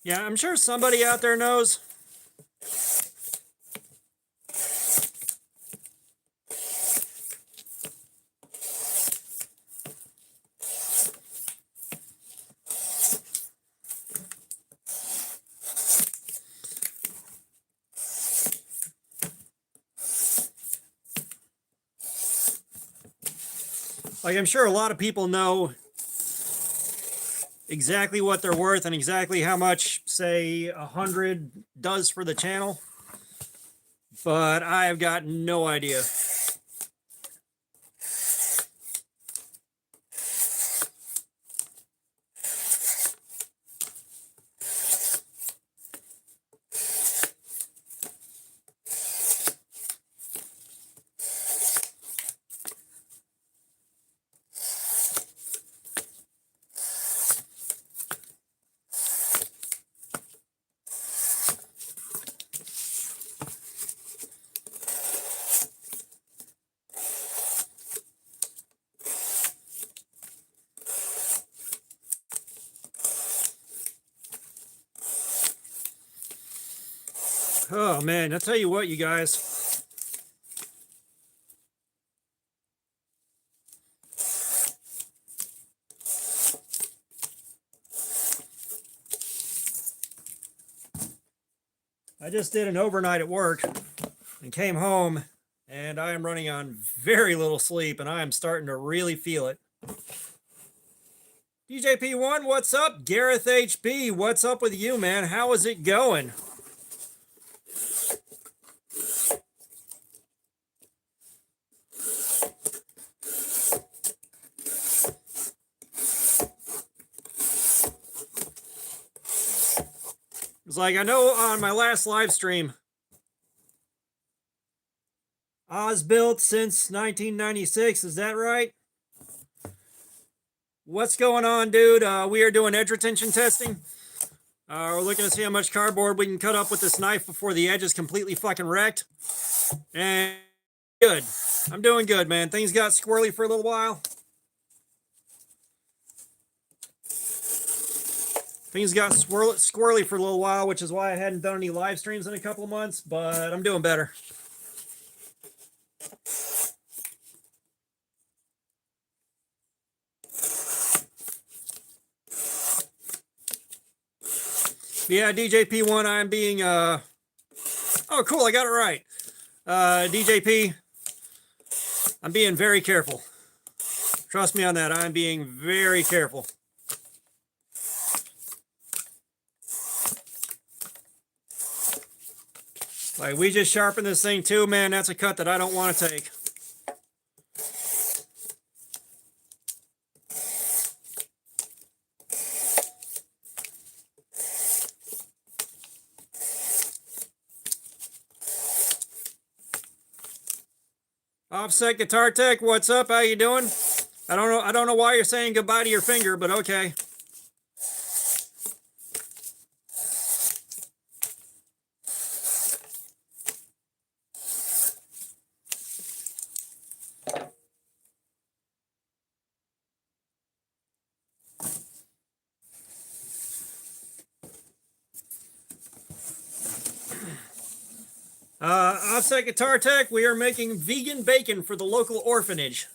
S1: Yeah, I'm sure somebody out there knows. Like, I'm sure a lot of people know exactly what they're worth and exactly how much, say, 100 does for the channel. but I have got no idea. Oh man, I'll tell you what, you guys. I just did an overnight at work and came home, and I am running on very little sleep, and I am starting to really feel it. DJP1, what's up? Gareth HB, what's up with you, man? How is it going? It's like, I know on my last live stream, Oz built since 1996, is that right? What's going on, dude? We are doing edge retention testing. We're looking to see how much cardboard we can cut up with this knife before the edge is completely fucking wrecked. And good. I'm doing good, man. Things got squirrely for a little while. Things got squirrely for a little while, which is why I hadn't done any live streams in a couple of months, but I'm doing better. Yeah, DJP1, I'm being, oh, cool, I got it right. DJP, I'm being very careful. Trust me on that, I'm being very careful. Like, we just sharpened this thing too, man. That's a cut that I don't want to take. Offset Guitar Tech, what's up? How you doing? I don't know why you're saying goodbye to your finger, but okay. Offset Guitar Tech, we are making vegan bacon for the local orphanage.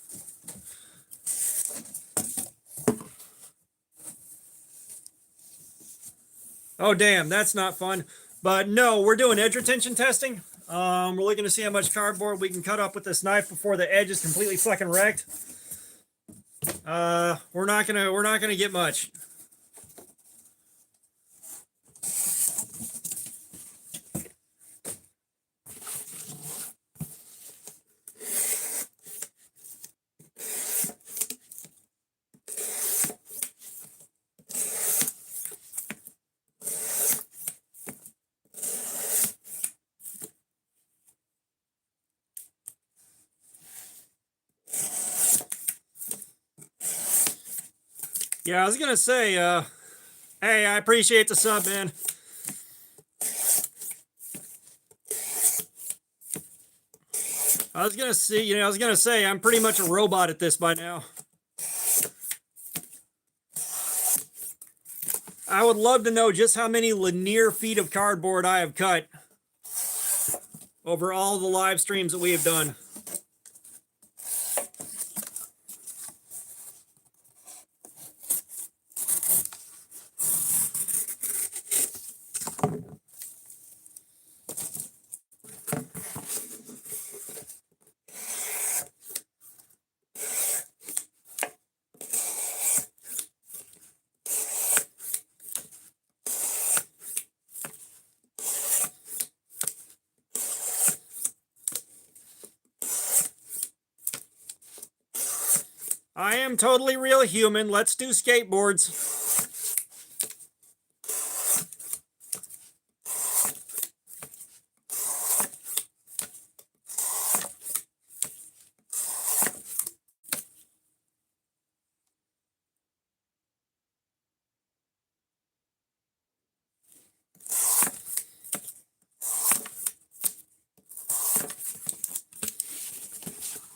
S1: Oh, damn, that's not fun. But no, we're doing edge retention testing. We're looking to see how much cardboard we can cut up with this knife before the edge is completely fucking wrecked. We're not gonna get much. Yeah, I was gonna say, hey, I appreciate the sub, man. I was gonna say, I'm pretty much a robot at this by now. I would love to know just how many linear feet of cardboard I have cut over all the live streams that we have done. I am totally real human. Let's do skateboards.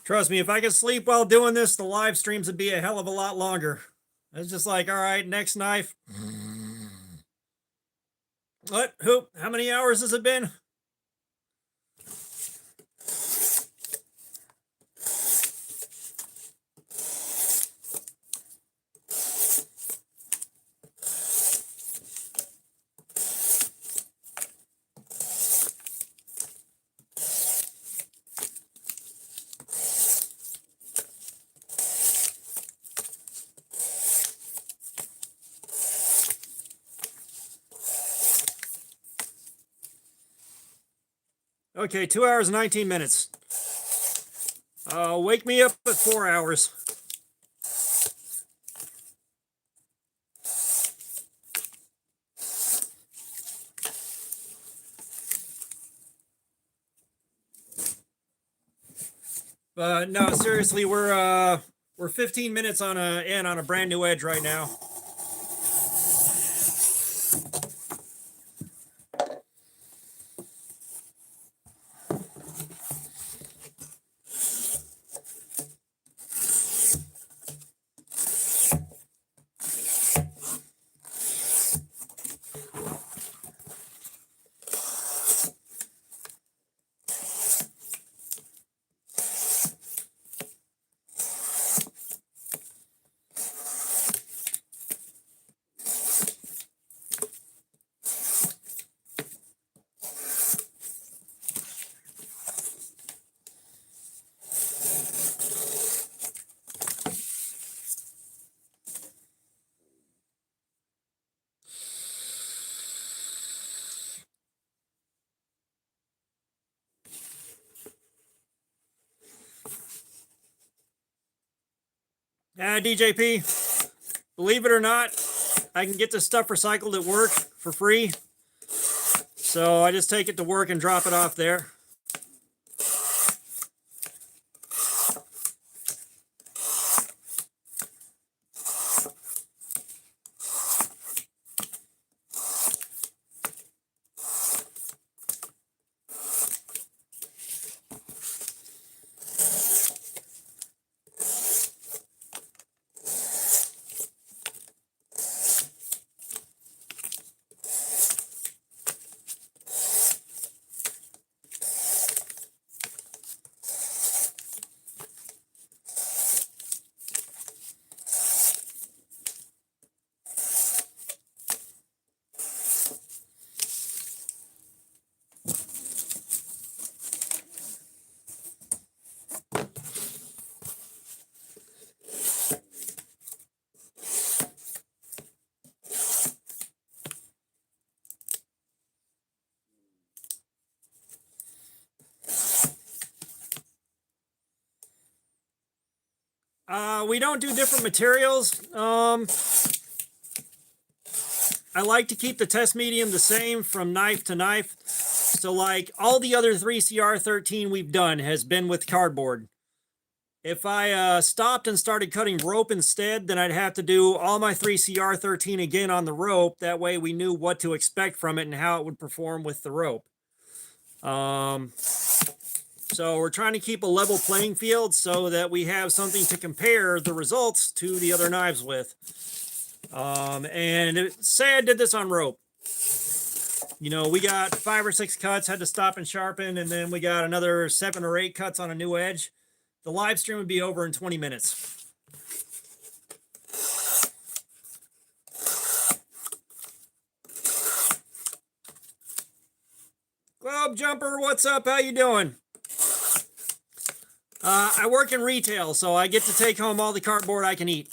S1: Trust me, if I could sleep while doing this, the live streams would be a hell of a lot longer. It's just like, all right, next knife. What? Who? How many hours has it been? Okay, 2 hours and 19 minutes. Wake me up at 4 hours. But no, seriously, we're 15 minutes on a brand new edge right now. DJP, believe it or not, I can get this stuff recycled at work for free. So I just take it to work and drop it off there. We don't do different materials. I like to keep the test medium the same from knife to knife. So like all the other 3CR13 we've done has been with cardboard. If I stopped and started cutting rope instead, then I'd have to do all my 3CR13 again on the rope. That way we knew what to expect from it and how it would perform with the rope. So we're trying to keep a level playing field so that we have something to compare the results to the other knives with. Say I did this on rope. You know, we got 5 or 6 cuts, had to stop and sharpen, and then we got another 7 or 8 cuts on a new edge. The live stream would be over in 20 minutes. Globe Jumper, what's up? How you doing? I work in retail, so I get to take home all the cardboard I can eat.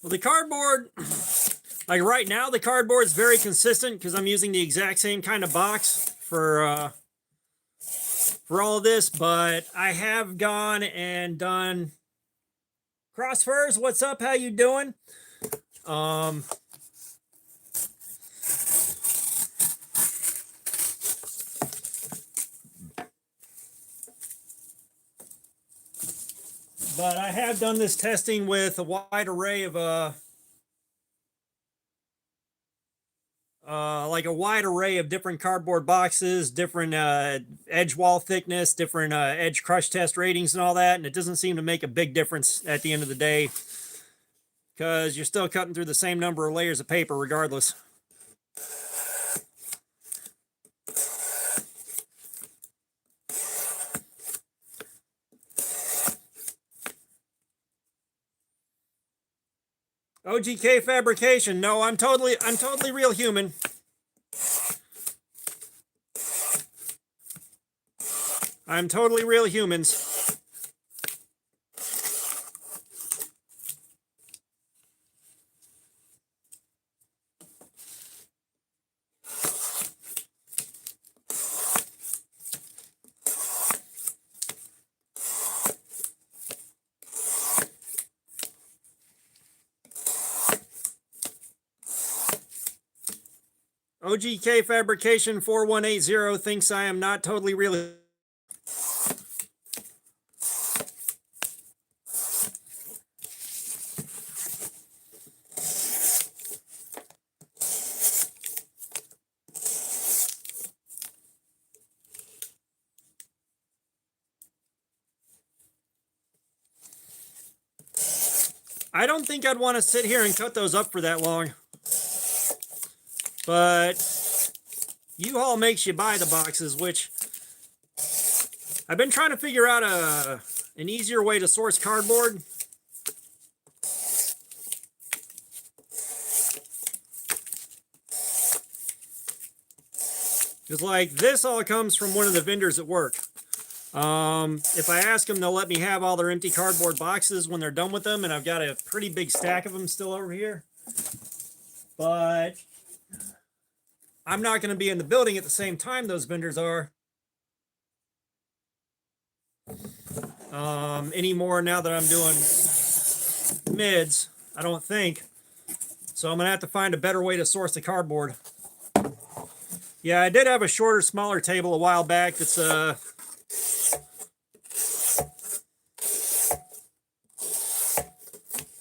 S1: Well, the cardboard, like right now, the cardboard is very consistent because I'm using the exact same kind of box for all of this, but I have gone and done Crossfurs. What's up? How you doing? But I have done this testing with a wide array of like a wide array of different cardboard boxes, different edge wall thickness, different edge crush test ratings and all that, and it doesn't seem to make a big difference at the end of the day because you're still cutting through the same number of layers of paper regardless. OGK fabrication. No, I'm totally real human. I'm totally real humans. OGK Fabrication 4180 thinks I am not totally real. I don't think I'd want to sit here and cut those up for that long. But U-Haul makes you buy the boxes, which I've been trying to figure out an easier way to source cardboard. Because like this all comes from one of the vendors at work. If I ask them, they'll let me have all their empty cardboard boxes when they're done with them, and I've got a pretty big stack of them still over here. But I'm not going to be in the building at the same time those vendors are anymore now that I'm doing mids, I don't think. So I'm going to have to find a better way to source the cardboard. Yeah, I did have a shorter, smaller table a while back that's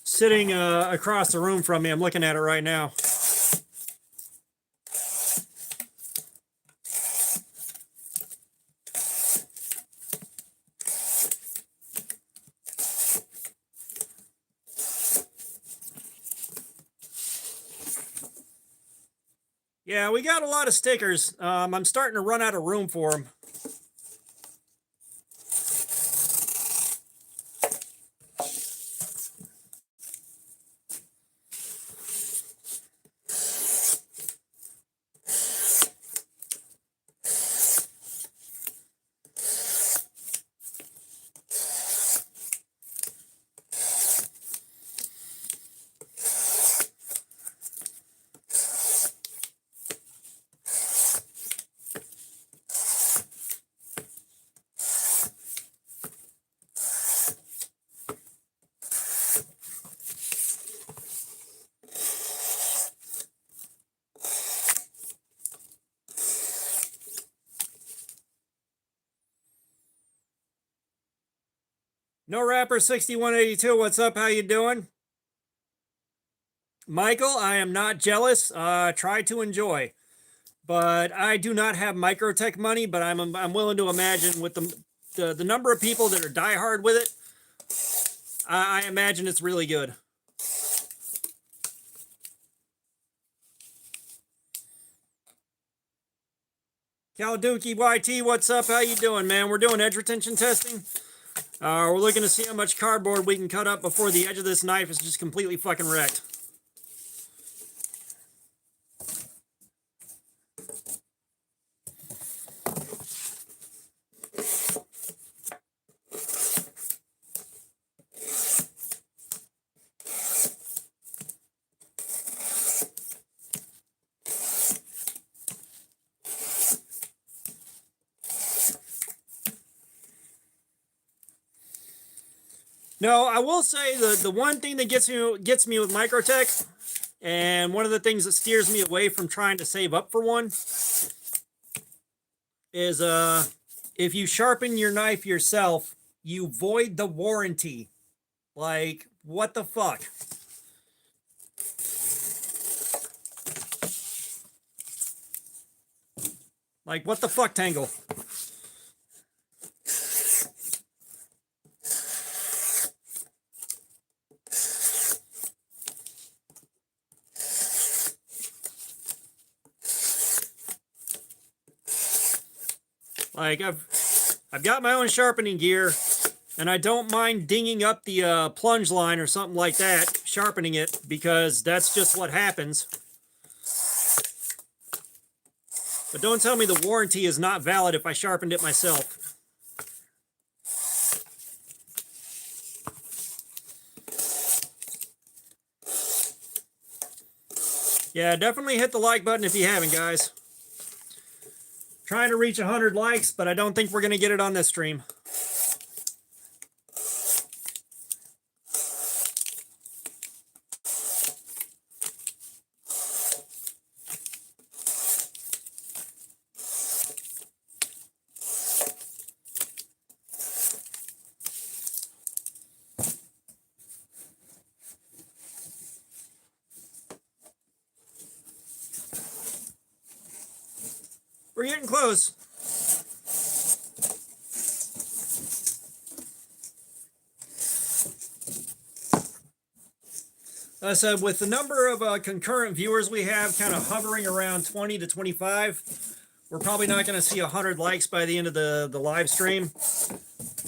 S1: sitting across the room from me. I'm looking at it right now. Yeah, we got a lot of stickers. I'm starting to run out of room for them. No Rapper 6182, what's up? How you doing? Michael, I am not jealous. Try to enjoy. But I do not have Microtech money, but I'm willing to imagine with the number of people that are diehard with it, I imagine it's really good. Calduki YT, what's up? How you doing, man? We're doing edge retention testing. We're looking to see how much cardboard we can cut up before the edge of this knife is just completely fucking wrecked. No, I will say the one thing that gets me with Microtech, and one of the things that steers me away from trying to save up for one, is if you sharpen your knife yourself, you void the warranty. Like, what the fuck? Like, what the fuck, Tangle? Like, I've got my own sharpening gear, and I don't mind dinging up the plunge line or something like that, sharpening it, because that's just what happens. But don't tell me the warranty is not valid if I sharpened it myself. Yeah, definitely hit the like button if you haven't, guys. Trying to reach 100 likes, but I don't think we're going to get it on this stream. We're getting close. I said, with the number of concurrent viewers we have kind of hovering around 20 to 25, we're probably not going to see 100 likes by the end of the live stream.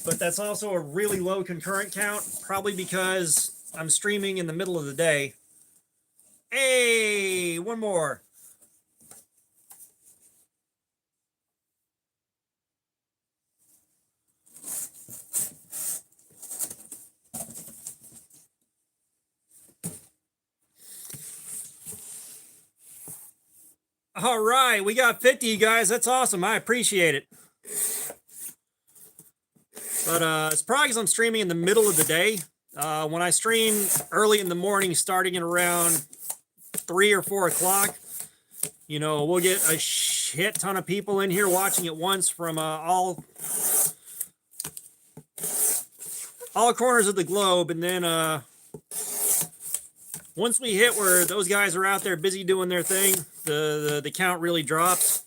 S1: But that's also a really low concurrent count, probably because I'm streaming in the middle of the day. Hey, one more. All right, we got 50, guys. That's awesome. I appreciate it. But it's probably because I'm streaming in the middle of the day. When I stream early in the morning, starting at around 3 or 4 o'clock, you know, we'll get a shit ton of people in here watching at once from all corners of the globe. And then once we hit where those guys are out there busy doing their thing, the count really drops.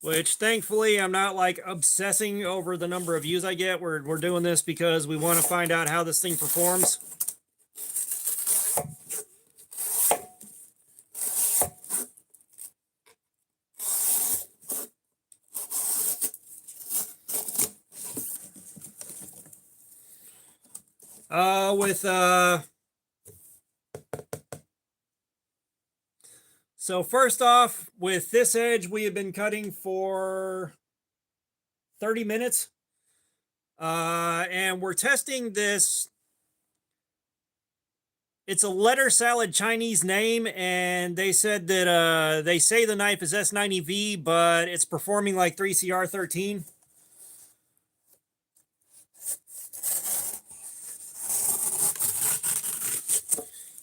S1: Which, thankfully, I'm not like obsessing over the number of views I get. We're doing this because we want to find out how this thing performs. So first off, with this edge, we have been cutting for 30 minutes. And we're testing this. It's a letter salad Chinese name, and they said that they say the knife is S90V, but it's performing like 3CR13.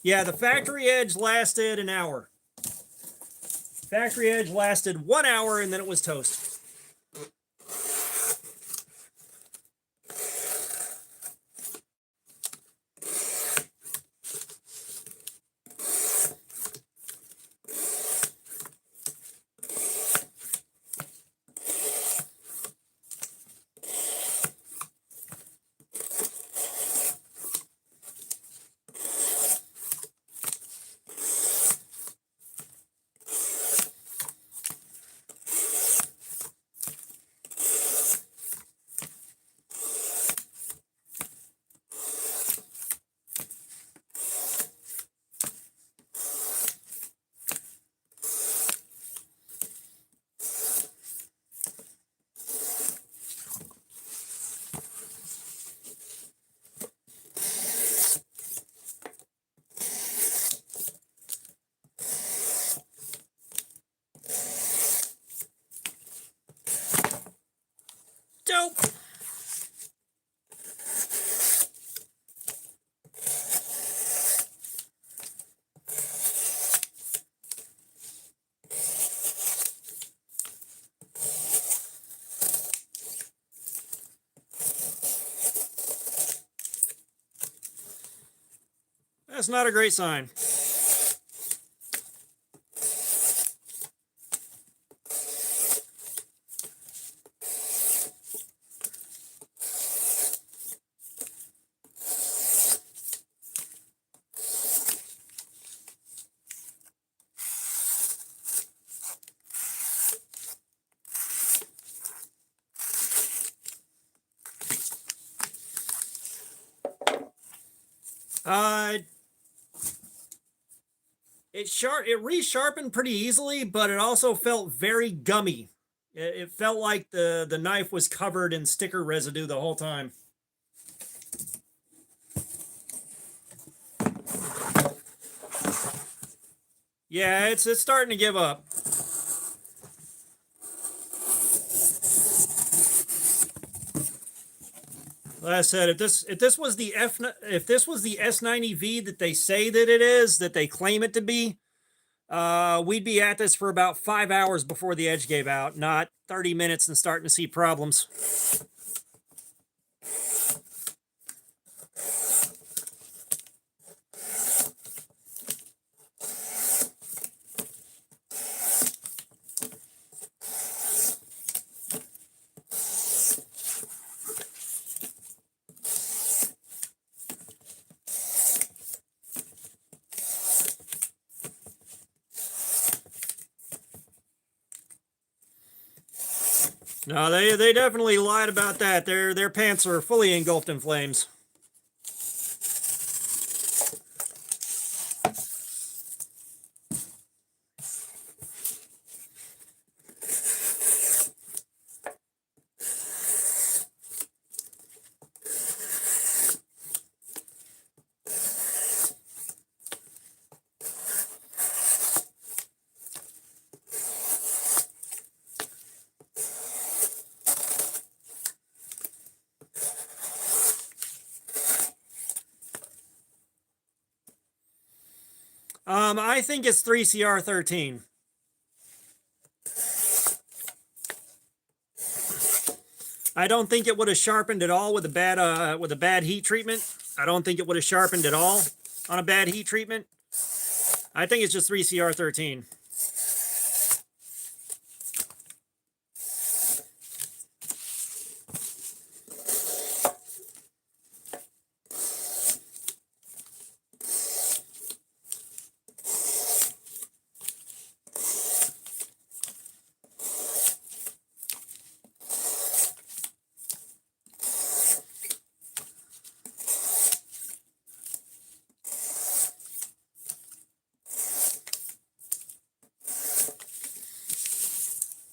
S1: Yeah, the factory edge lasted an hour. Factory edge lasted 1 hour, and then it was toast. go. That's not a great sign. It re-sharpened pretty easily, but it also felt very gummy. It felt like the knife was covered in sticker residue the whole time. Yeah, it's starting to give up. Like I said, if this was the S90V that they say that it is, that they claim it to be, we'd be at this for about 5 hours before the edge gave out, not 30 minutes and starting to see problems. No, they definitely lied about that. Their pants are fully engulfed in flames. I think it's 3CR13. I don't think it would have sharpened at all with a bad heat treatment. I don't think it would have sharpened at all on a bad heat treatment. I think it's just 3CR13.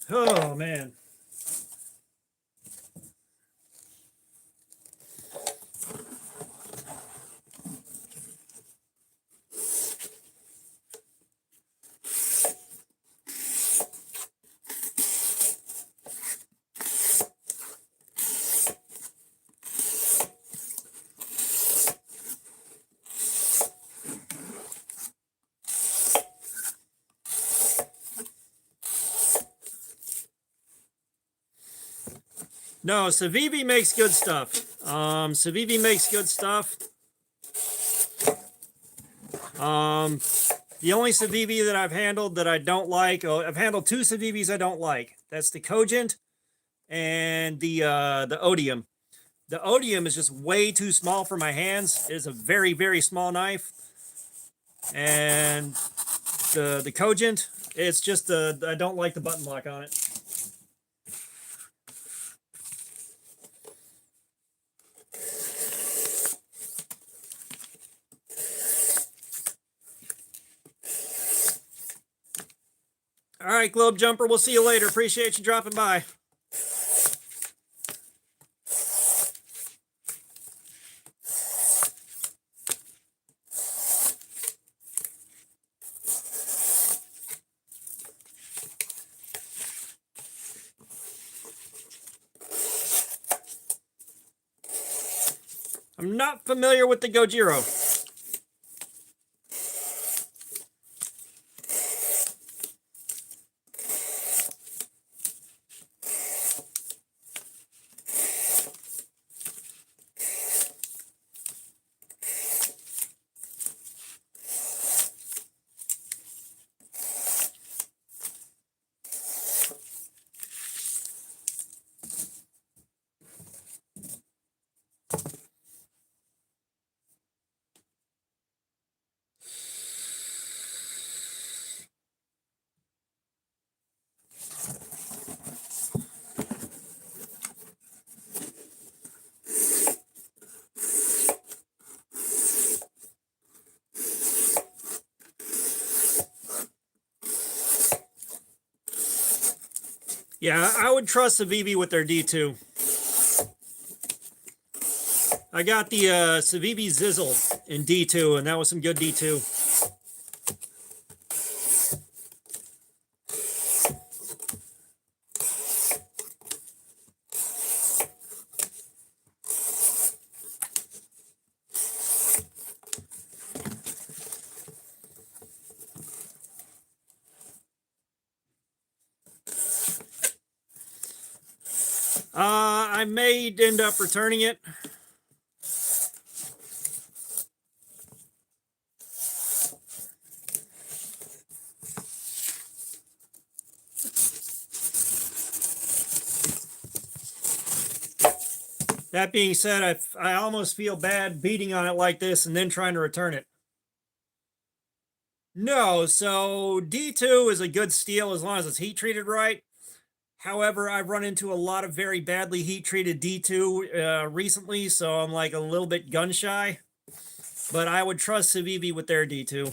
S1: Oh, man. No, Civivi makes good stuff. Civivi makes good stuff. The only Civivi that I've handled that I don't like, I've handled 2 Civivis I don't like. That's the Cogent and the Odium. The Odium is just way too small for my hands. It is a very, very small knife. And the Cogent, it's just I don't like the button lock on it. All right, Globe Jumper, we'll see you later. Appreciate you dropping by. I'm not familiar with the Gojira. Yeah, I would trust Civivi with their D2. I got the Civivi Zizzle in D2, and that was some good D2. I may end up returning it. That being said, I almost feel bad beating on it like this and then trying to return it. No, so D2 is a good steel as long as it's heat treated right. However, I've run into a lot of very badly heat treated D2 recently, so I'm like a little bit gun shy. But I would trust Civivi with their D2.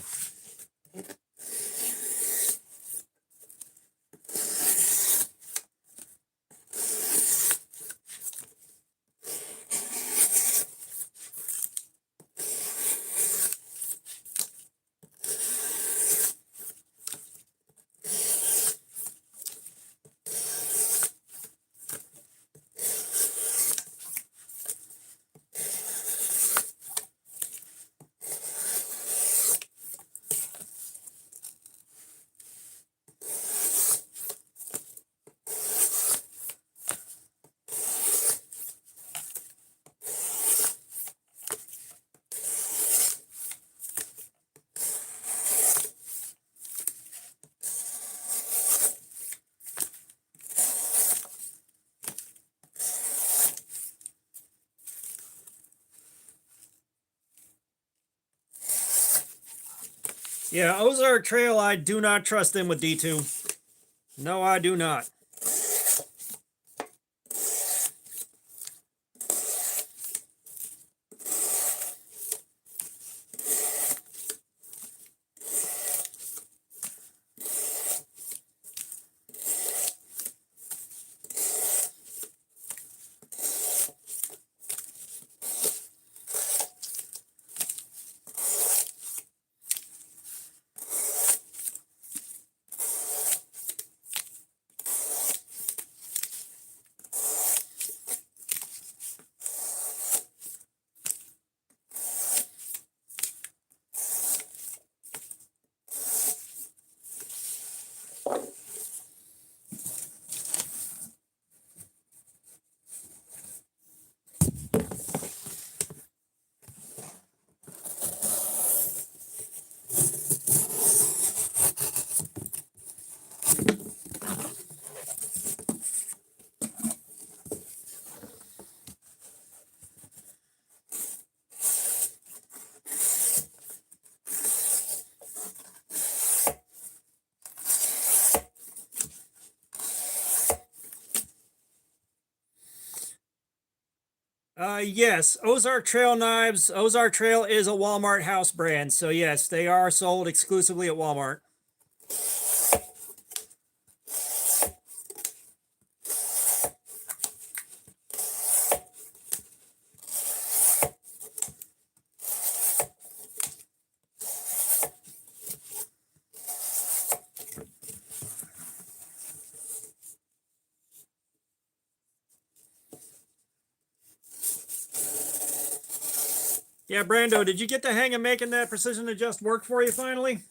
S1: Yeah, Ozark Trail, I do not trust them with D2. No, I do not. Yes, Ozark Trail knives. Ozark Trail is a Walmart house brand, so yes, they are sold exclusively at Walmart. Yeah, Brando, did you get the hang of making that precision adjust work for you finally?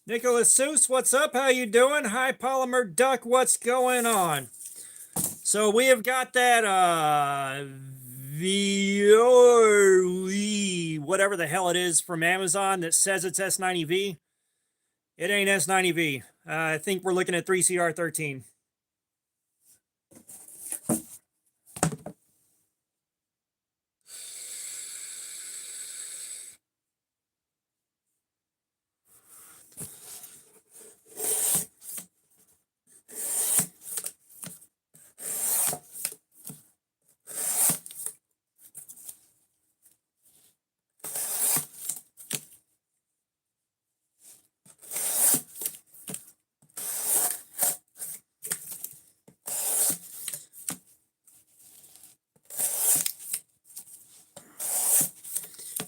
S1: Nicholas Seuss, what's up? How you doing? Hi, Polymer Duck, what's going on? So we have got that whatever the hell it is from Amazon that says it's S90V. It ain't S90V. I think we're looking at 3CR13.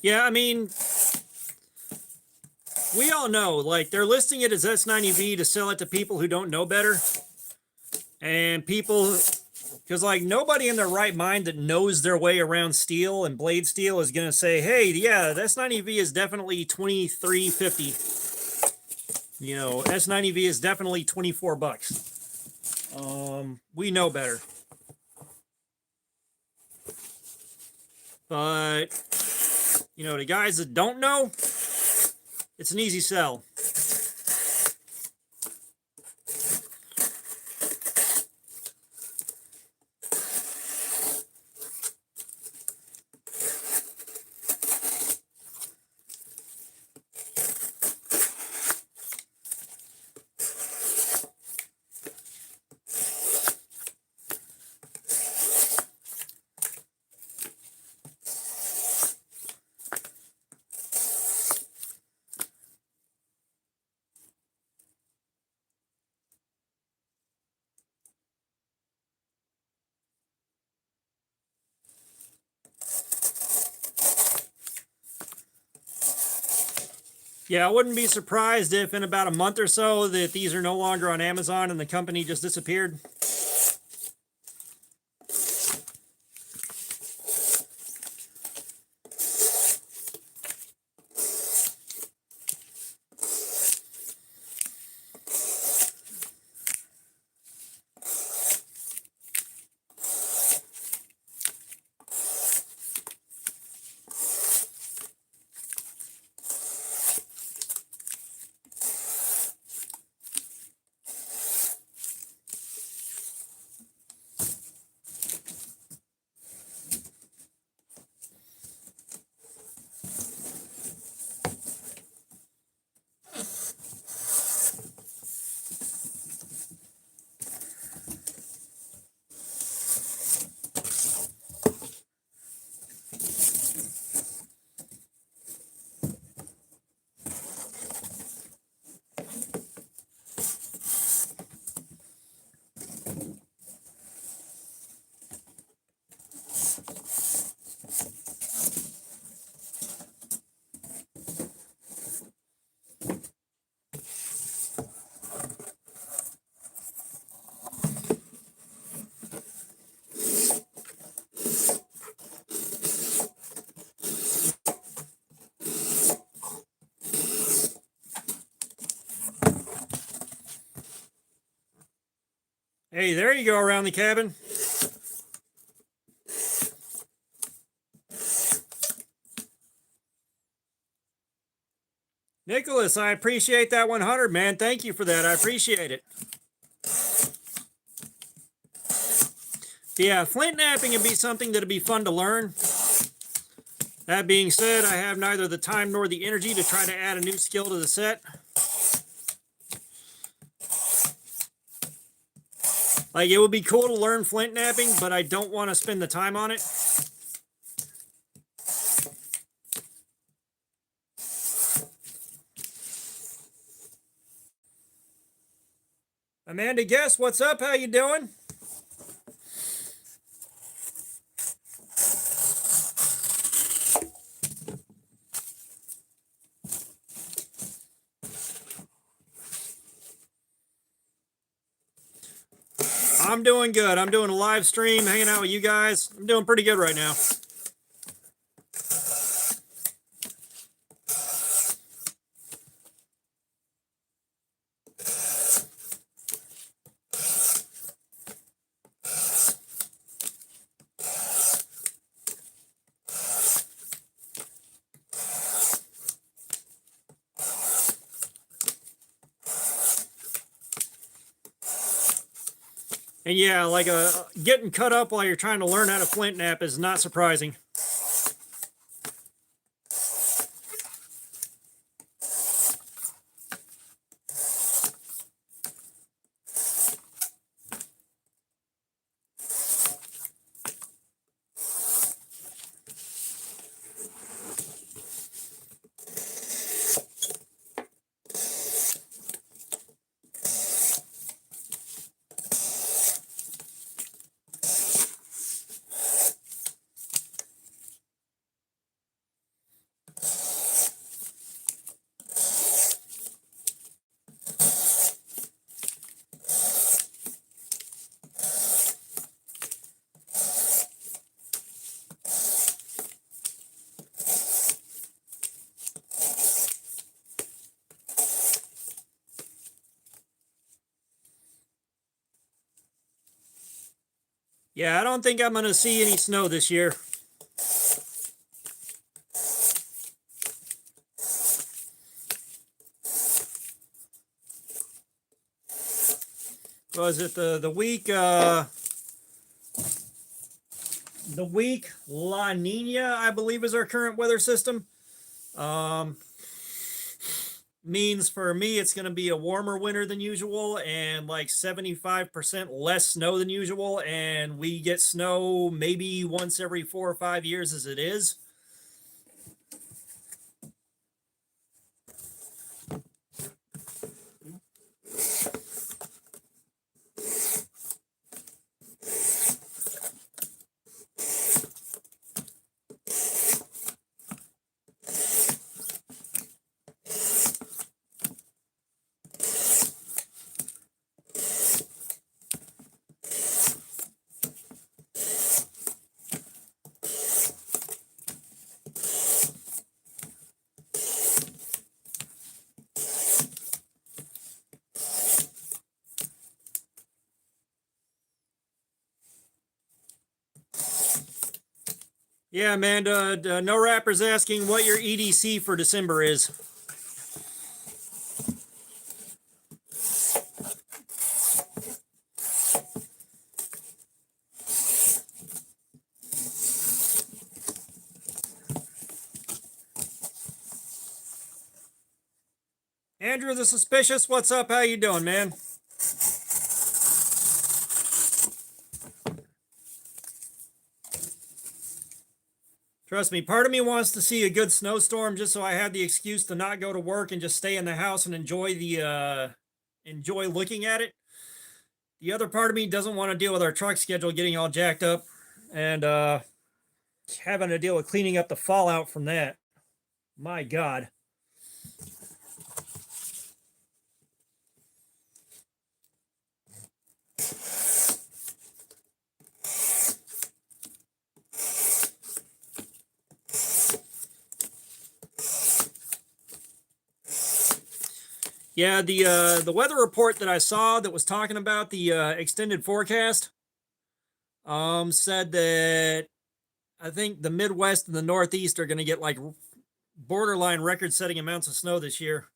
S1: Yeah, I mean, we all know, like, they're listing it as S90V to sell it to people who don't know better. And people, because, like, nobody in their right mind that knows their way around steel and blade steel is going to say, hey, yeah, the S90V is definitely $23.50. You know, S90V is definitely $24. We know better. But, you know, the guys that don't know, it's an easy sell. Yeah, I wouldn't be surprised if in about a month or so that these are no longer on Amazon and the company just disappeared. Hey, there you go around the cabin. Nicholas, I appreciate that 100, man. Thank you for that. I appreciate it. Yeah, flint knapping would be something that'd be fun to learn. That being said, I have neither the time nor the energy to try to add a new skill to the set. Like, it would be cool to learn flint knapping, but I don't want to spend the time on it. Amanda Guess, what's up? How you doing? I'm doing good. I'm doing a live stream, hanging out with you guys. I'm doing pretty good right now. And yeah, like getting cut up while you're trying to learn how to flint knap is not surprising. Yeah, I don't think I'm going to see any snow this year. Was it the week La Nina, I believe, is our current weather system. Means for me it's going to be a warmer winter than usual and like 75% less snow than usual, and we get snow maybe once every 4 or 5 years as it is. Yeah, Amanda, no rappers asking what your EDC for December is. Andrew the Suspicious, what's up? How you doing, man? Trust me, part of me wants to see a good snowstorm just so I have the excuse to not go to work and just stay in the house and enjoy looking at it. The other part of me doesn't want to deal with our truck schedule getting all jacked up and having to deal with cleaning up the fallout from that. My God. Yeah, the weather report that I saw that was talking about the extended forecast said that I think the Midwest and the Northeast are going to get like borderline record-setting amounts of snow this year.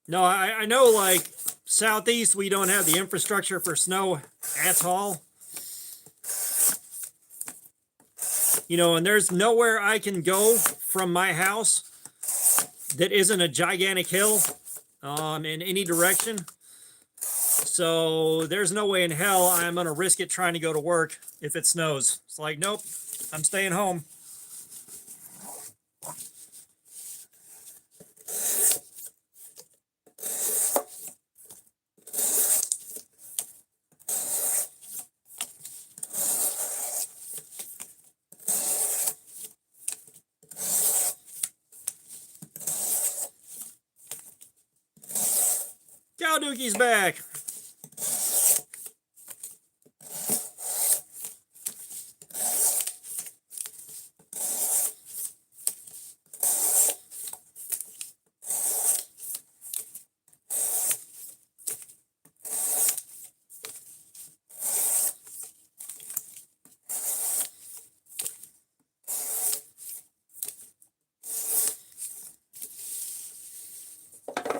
S1: No, I know like Southeast, we don't have the infrastructure for snow at all. You know, and there's nowhere I can go from my house that isn't a gigantic hill in any direction. So there's no way in hell I'm going to risk it trying to go to work if it snows. It's like, nope, I'm staying home. Cow Dookie's back.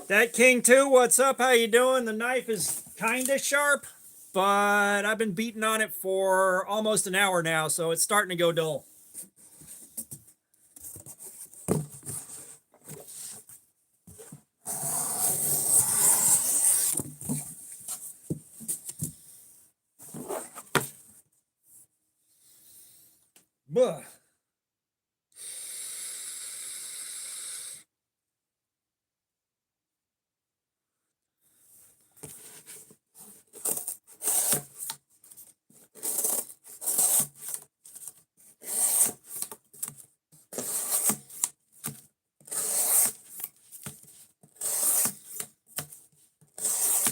S1: That King 2, what's up? How you doing? The knife is kind of sharp, but I've been beating on it for almost an hour now, so it's starting to go dull. Buh.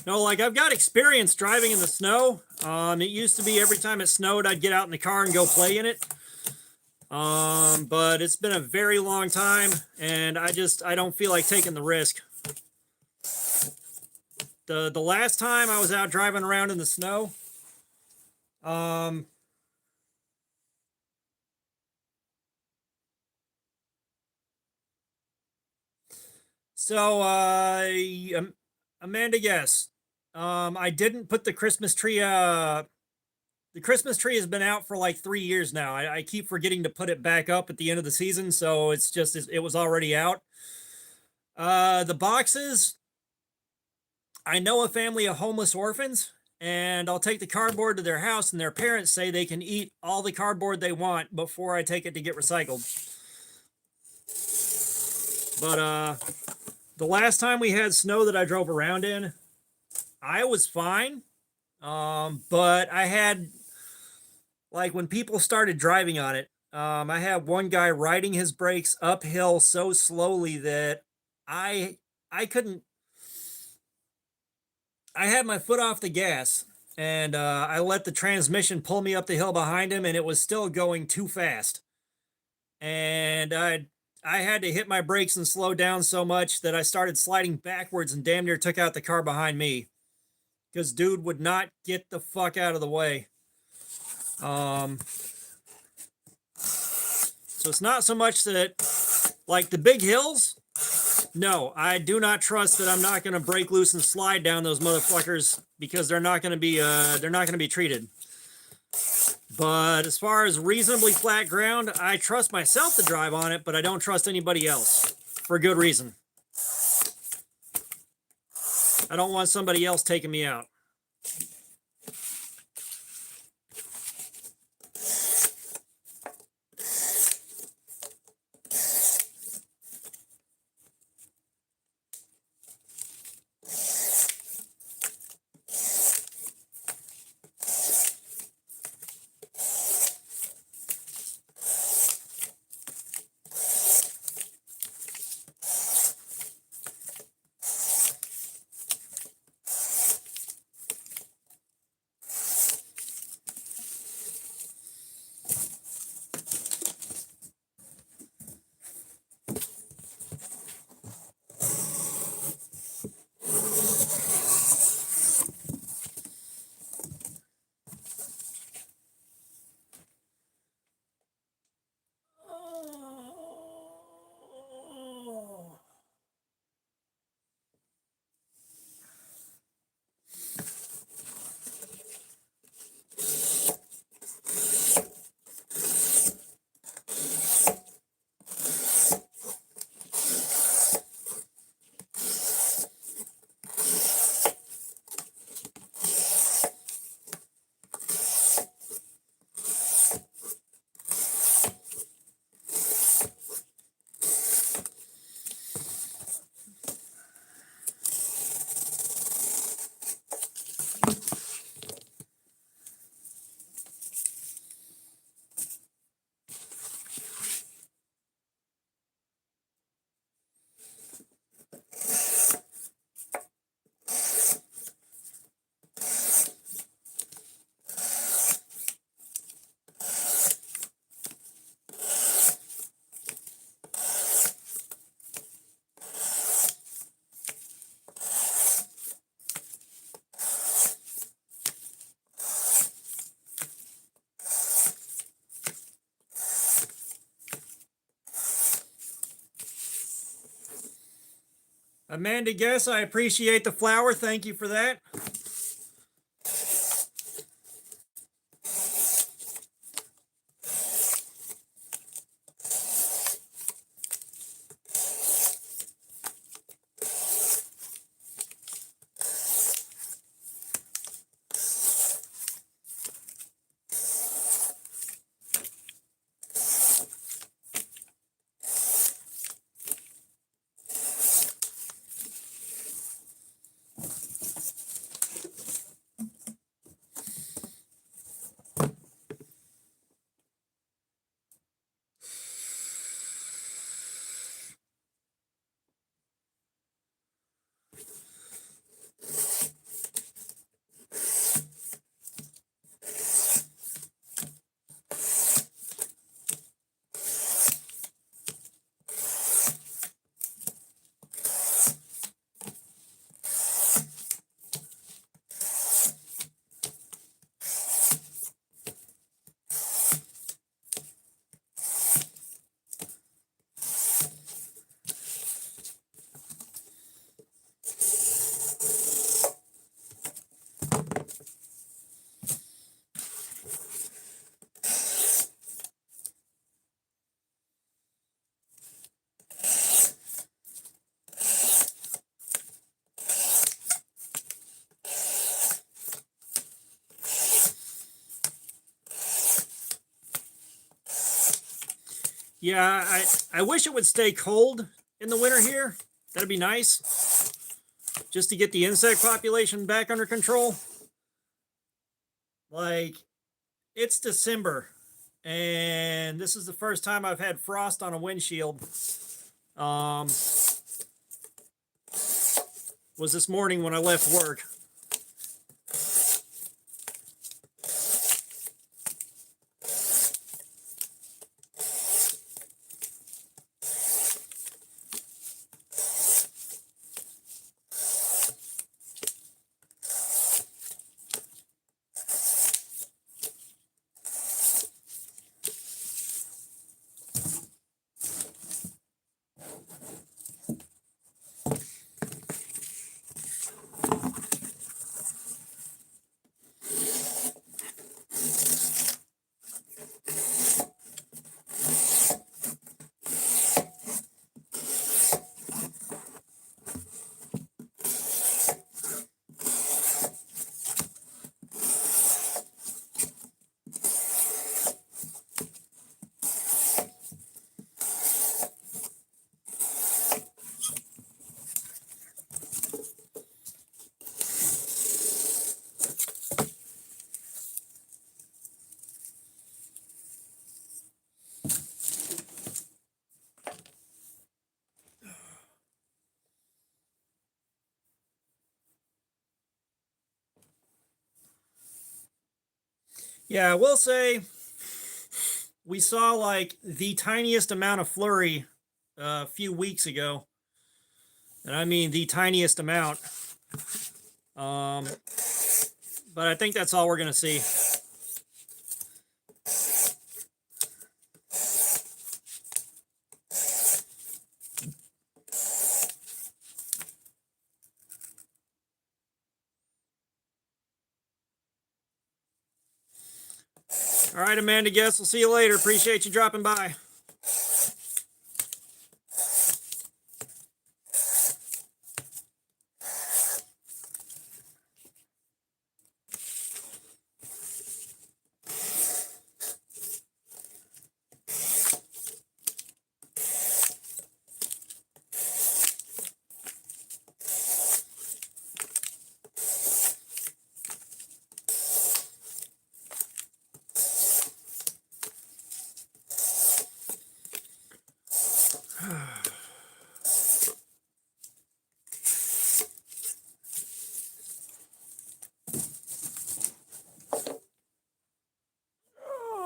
S1: No, like I've got experience driving in the snow. It used to be every time it snowed, I'd get out in the car and go play in it. But it's been a very long time, and I don't feel like taking the risk. The last time I was out driving around in the snow, so Amanda, yes. I didn't put the Christmas tree. The Christmas tree has been out for like 3 years now. I keep forgetting to put it back up at the end of the season, so it's just it was already out. The boxes. I know a family of homeless orphans, and I'll take the cardboard to their house, and their parents say they can eat all the cardboard they want before I take it to get recycled. But the last time we had snow that I drove around in, I was fine. But I had, like, when people started driving on it, I had one guy riding his brakes uphill so slowly that I couldn't. I had my foot off the gas, and I let the transmission pull me up the hill behind him, and it was still going too fast. And I had to hit my brakes and slow down so much that I started sliding backwards and damn near took out the car behind me. Because dude would not get the fuck out of the way. So it's not so much that, like, the big hills. No, I do not trust that I'm not going to break loose and slide down those motherfuckers, because they're not going to be treated. But as far as reasonably flat ground, I trust myself to drive on it, but I don't trust anybody else for good reason. I don't want somebody else taking me out. Amanda Guess, I appreciate the flower. Thank you for that. Yeah, I wish it would stay cold in the winter here. That'd be nice. Just to get the insect population back under control. Like, it's December, and this is the first time I've had frost on a windshield. Was this morning when I left work. Yeah, I will say we saw like the tiniest amount of flurry a few weeks ago. And I mean the tiniest amount. But I think that's all we're going to see. All right, Amanda Guess, we'll see you later. Appreciate you dropping by.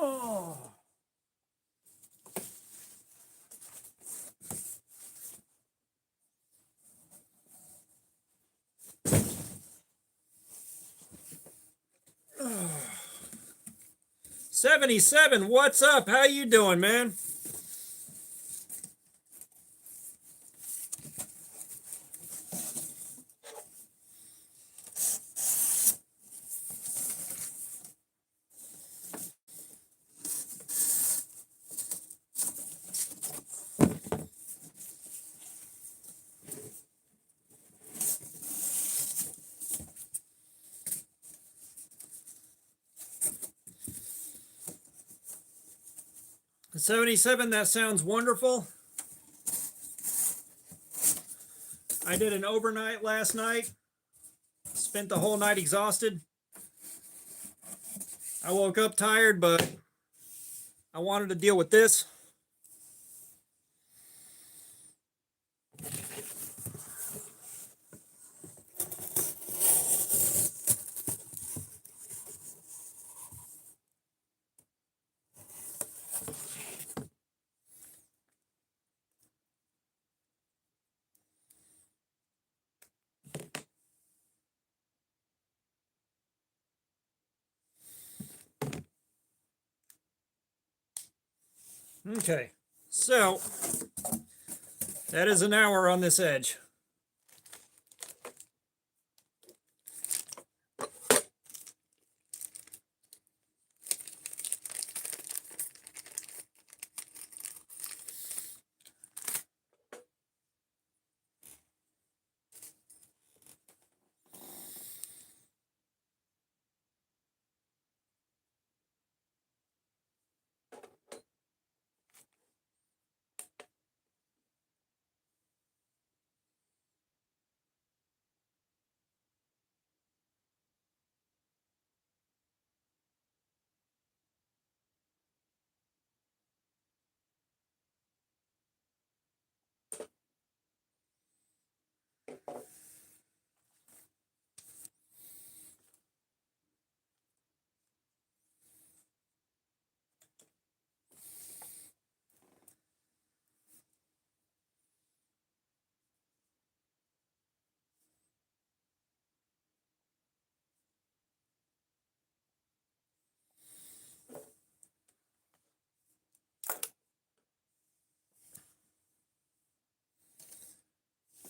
S1: Oh. 77, what's up? How you doing, man? 77, that sounds wonderful. I did an overnight last night. Spent the whole night exhausted. I woke up tired, but I wanted to deal with this. Okay, so that is an hour on this edge.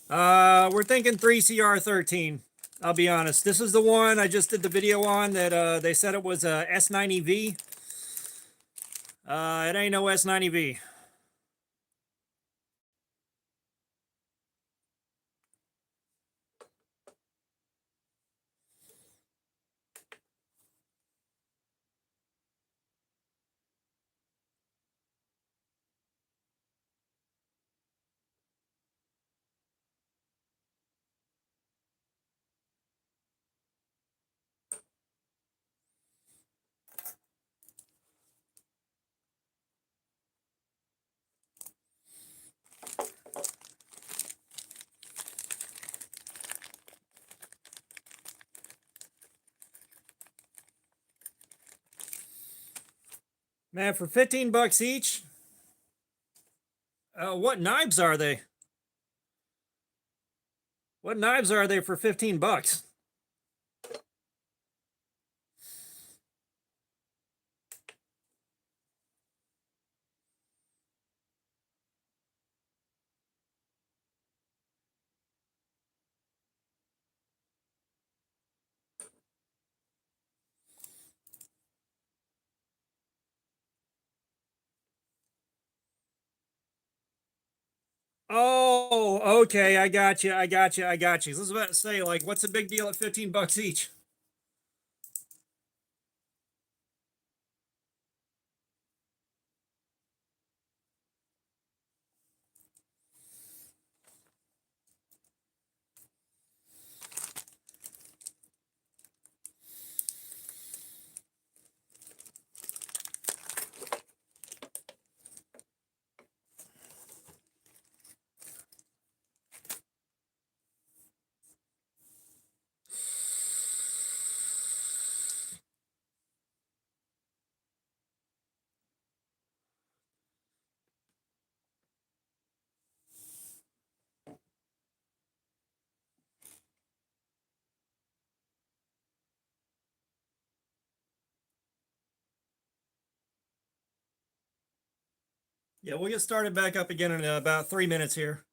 S1: We're thinking 3CR13. I'll be honest. This is the one I just did the video on that they said it was a S90V. It ain't no S90V. Man, for 15 bucks each, what knives are they? What knives are they for 15 bucks? Oh, okay. I got you. I got you. I got you. I was about to say, like, what's the big deal at 15 bucks each? Yeah, we'll get started back up again in about 3 minutes here.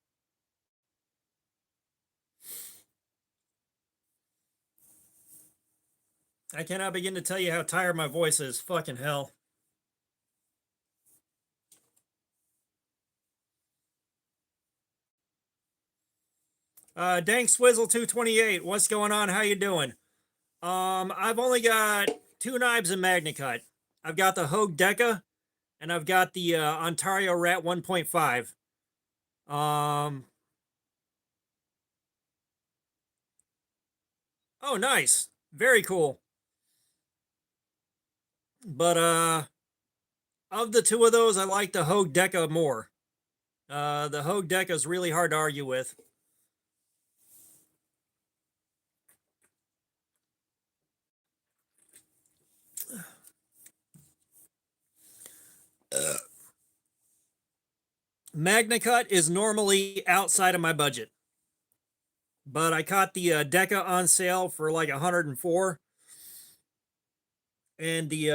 S1: I cannot begin to tell you how tired my voice is. Fucking hell. Dank Swizzle 228. What's going on? How you doing? I've only got 2 knives in MagnaCut. I've got the Hogue Deca and I've got the Ontario Rat 1.5. Oh, nice. Very cool. But of the two of those, I like the Hogue Deca more. The Hogue Deca is really hard to argue with. MagnaCut is normally outside of my budget, but I caught the Deca on sale for like 104, and the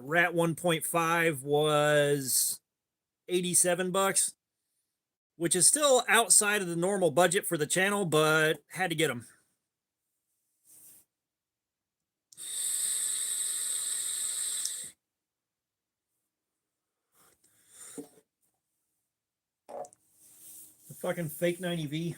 S1: Rat 1.5 was 87 bucks, which is still outside of the normal budget for the channel, but had to get them. The fucking fake 90V.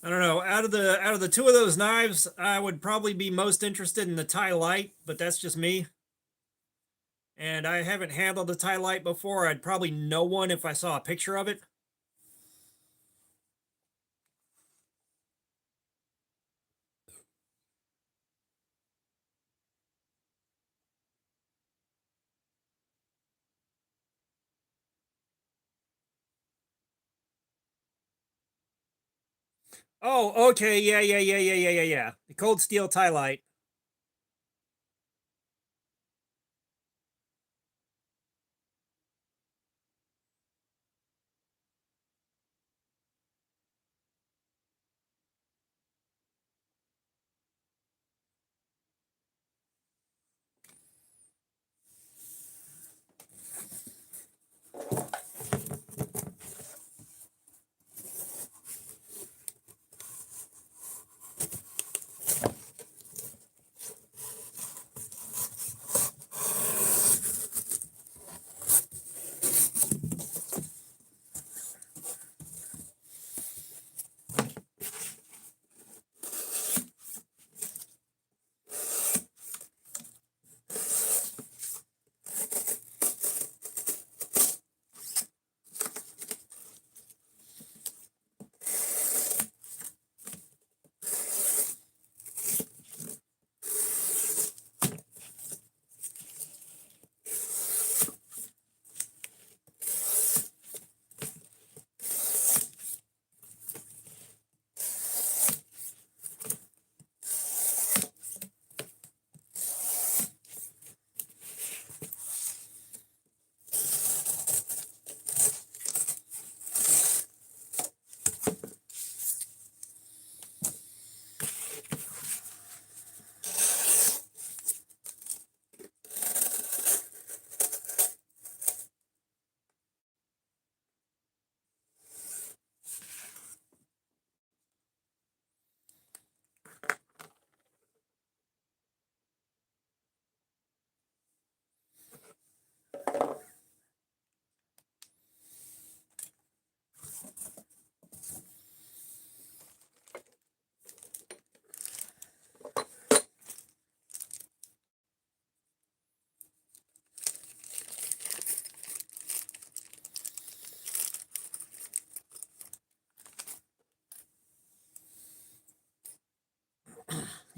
S1: I don't know. Out of the two of those knives, I would probably be most interested in the Thai Light, but that's just me. And I haven't handled the Thai Light before. I'd probably know one if I saw a picture of it. Oh, okay. Yeah. The cold steel Thai Light.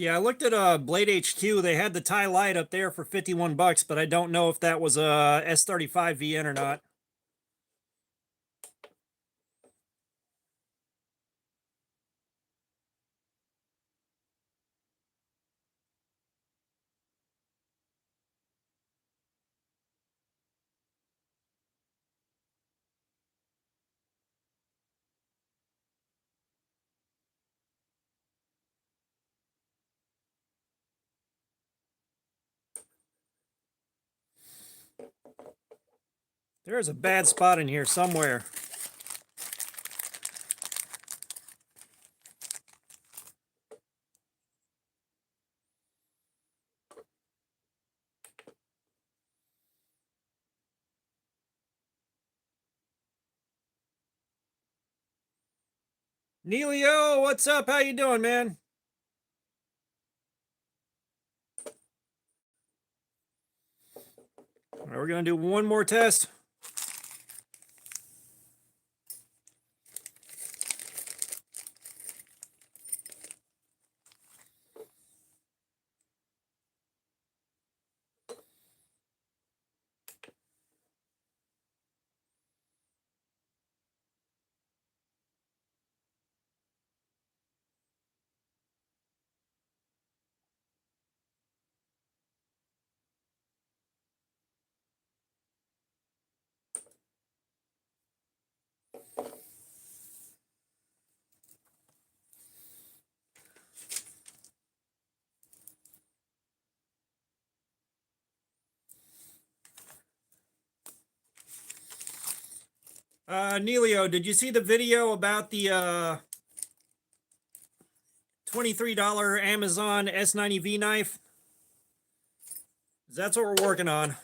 S1: Yeah, I looked at Blade HQ. They had the Thai Light up there for 51 bucks, but I don't know if that was a S35 VN or not. There's a bad spot in here somewhere. Neilio, what's up? How you doing, man? All right, we're gonna do one more test. Neilio, did you see the video about the $23 Amazon S90V knife? That's what we're working on.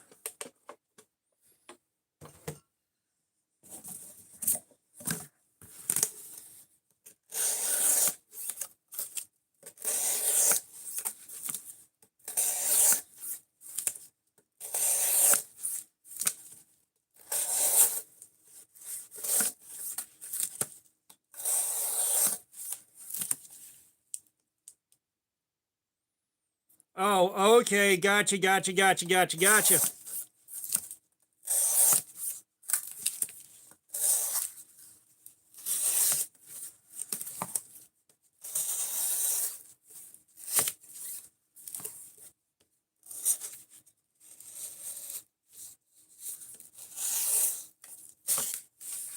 S1: Oh, okay. Gotcha.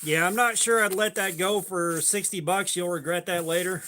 S1: Yeah, I'm not sure I'd let that go for 60 bucks. You'll regret that later.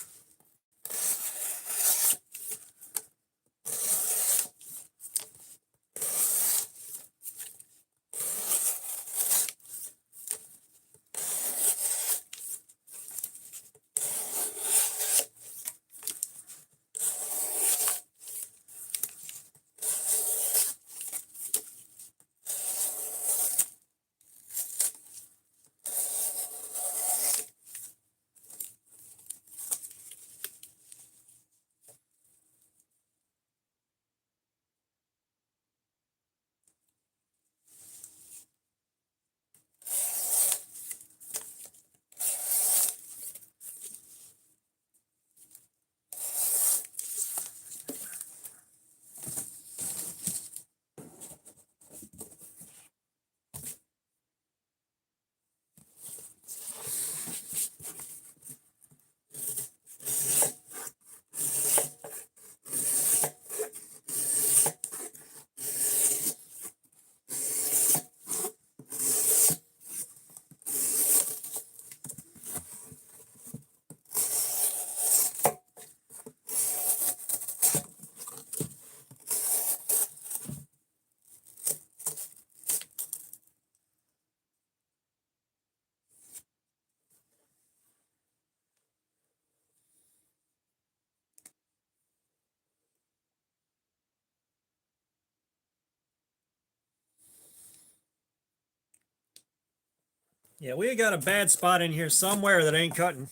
S1: Yeah, we got a bad spot in here somewhere that ain't cutting.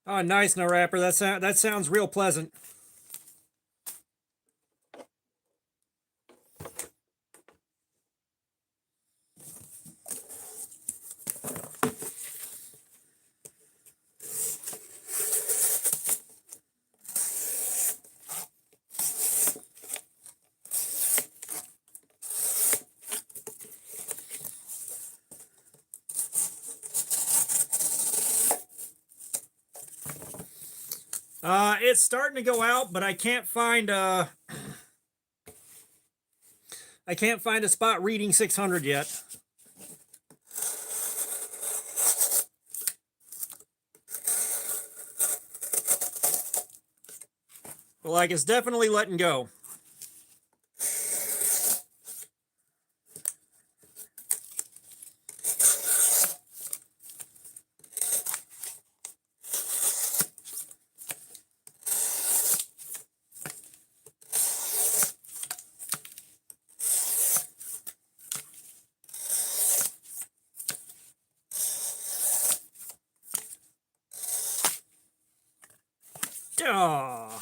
S1: Oh, nice, no wrapper. That sounds real pleasant. It's starting to go out, but I can't find a spot reading 600 yet. But like, it's definitely letting go. Oh.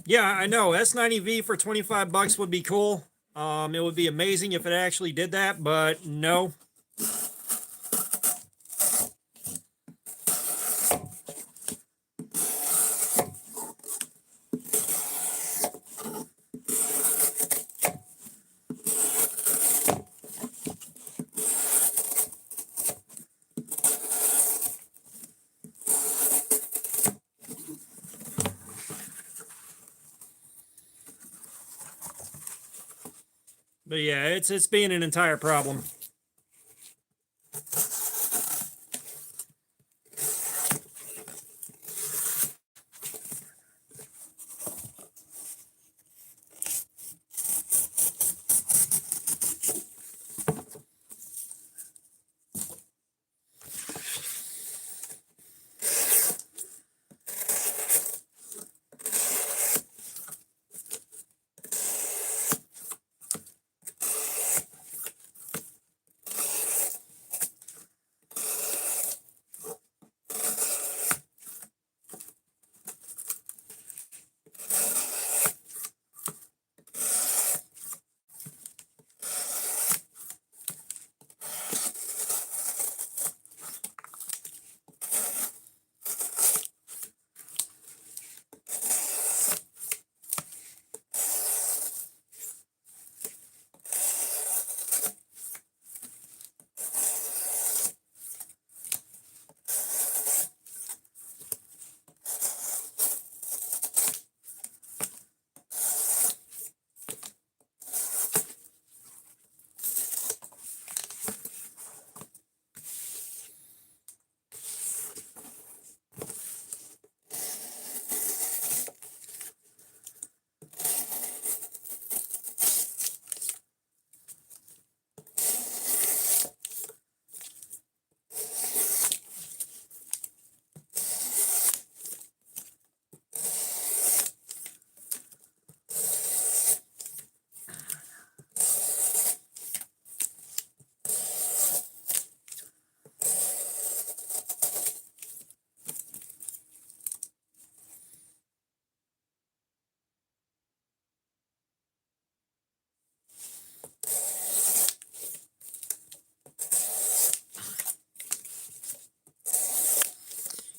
S1: Yeah, I know. S90V for 25 bucks would be cool. It would be amazing if it actually did that, but no. But yeah, it's being an entire problem.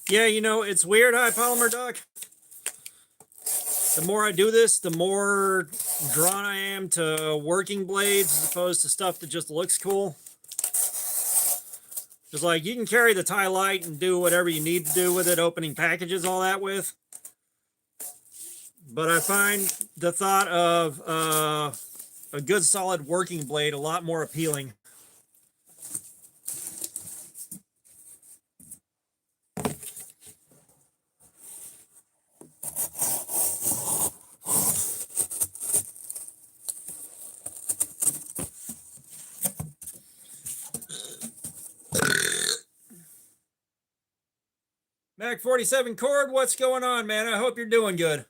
S1: Yeah, you know, it's weird, High Polymer Duck. The more I do this, the more drawn I am to working blades as opposed to stuff that just looks cool. It's like you can carry the tie light and do whatever you need to do with it, opening packages, all that with. But I find the thought of a good solid working blade a lot more appealing. Mac 47 Cord, what's going on, man? I hope you're doing good.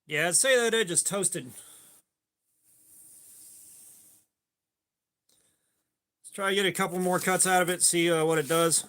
S1: Yeah, I'd say that edge is toasted. Let's try to get a couple more cuts out of it, see what it does.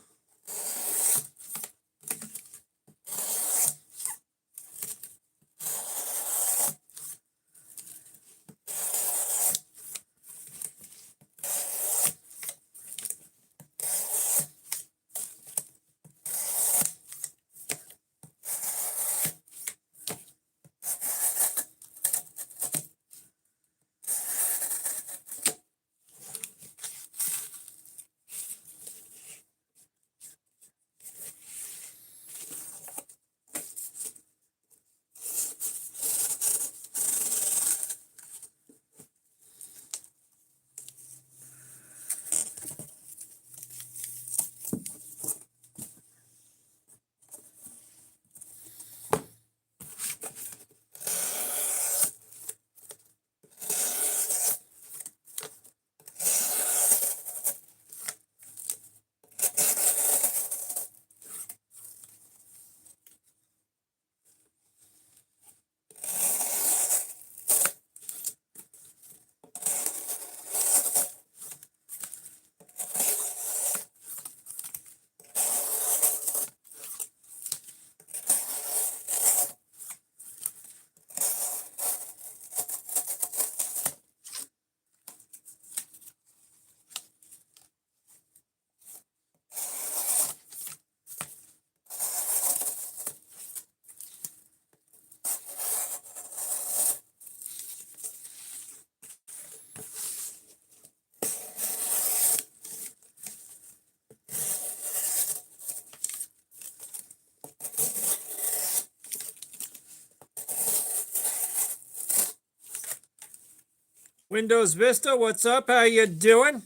S1: Windows Vista, what's up? How you doing?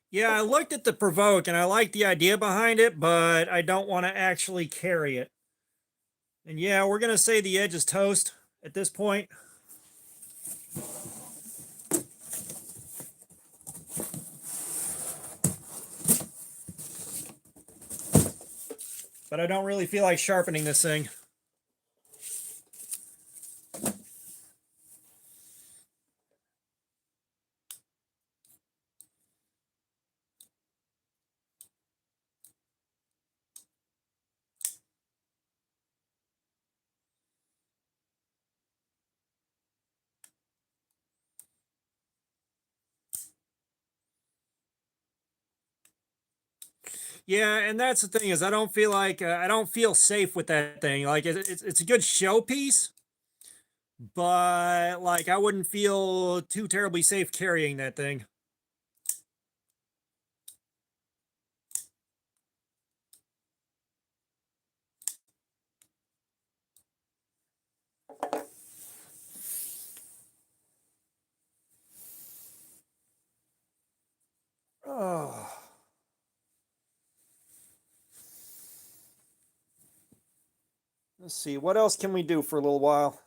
S1: Yeah, I looked at the Provoke and I like the idea behind it, but I don't want to actually carry it. And yeah, we're going to say the edge is toast at this point. But I don't really feel like sharpening this thing. Yeah, and that's the thing is I don't feel like I don't feel safe with that thing. Like it's a good showpiece, but like I wouldn't feel too terribly safe carrying that thing. Let's see, what else can we do for a little while?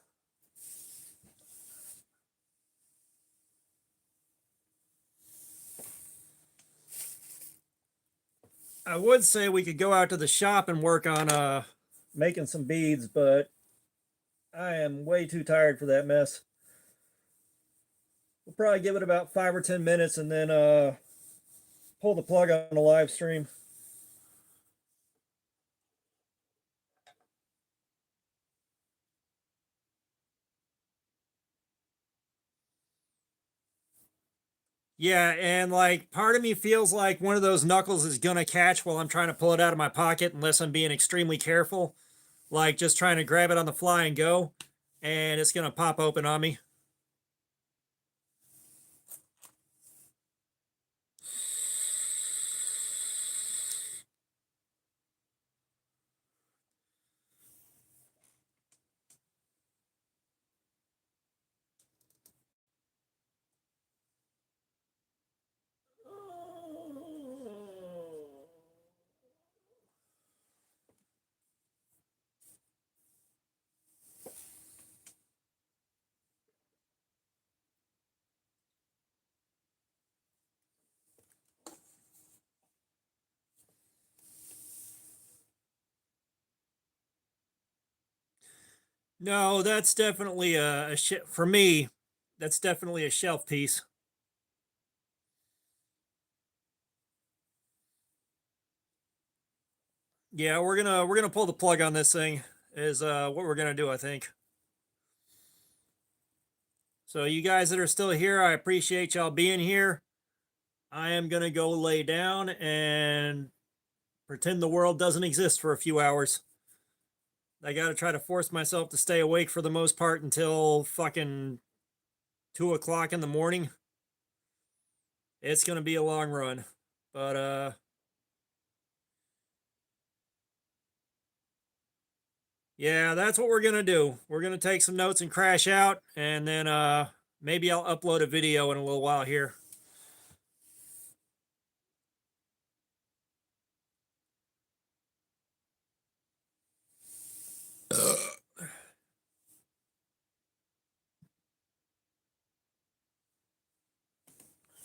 S1: I would say we could go out to the shop and work on making some beads, but I am way too tired for that mess. We'll probably give it about 5 or 10 minutes and then pull the plug on the live stream. Yeah, and like part of me feels like one of those knuckles is gonna catch while I'm trying to pull it out of my pocket unless I'm being extremely careful. Like just trying to grab it on the fly and go, and it's gonna pop open on me. No, that's definitely for me. That's definitely a shelf piece. Yeah, we're gonna pull the plug on this thing. Is what we're gonna do, I think. So you guys that are still here, I appreciate y'all being here. I am gonna go lay down and pretend the world doesn't exist for a few hours. I gotta try to force myself to stay awake for the most part until fucking 2 o'clock in the morning. It's gonna be a long run, but yeah, that's what we're gonna do. We're gonna take some notes and crash out, and then maybe I'll upload a video in a little while here.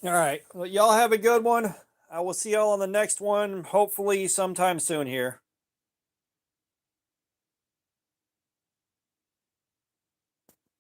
S1: All right. Well, y'all have a good one. I will see y'all on the next one, hopefully sometime soon here.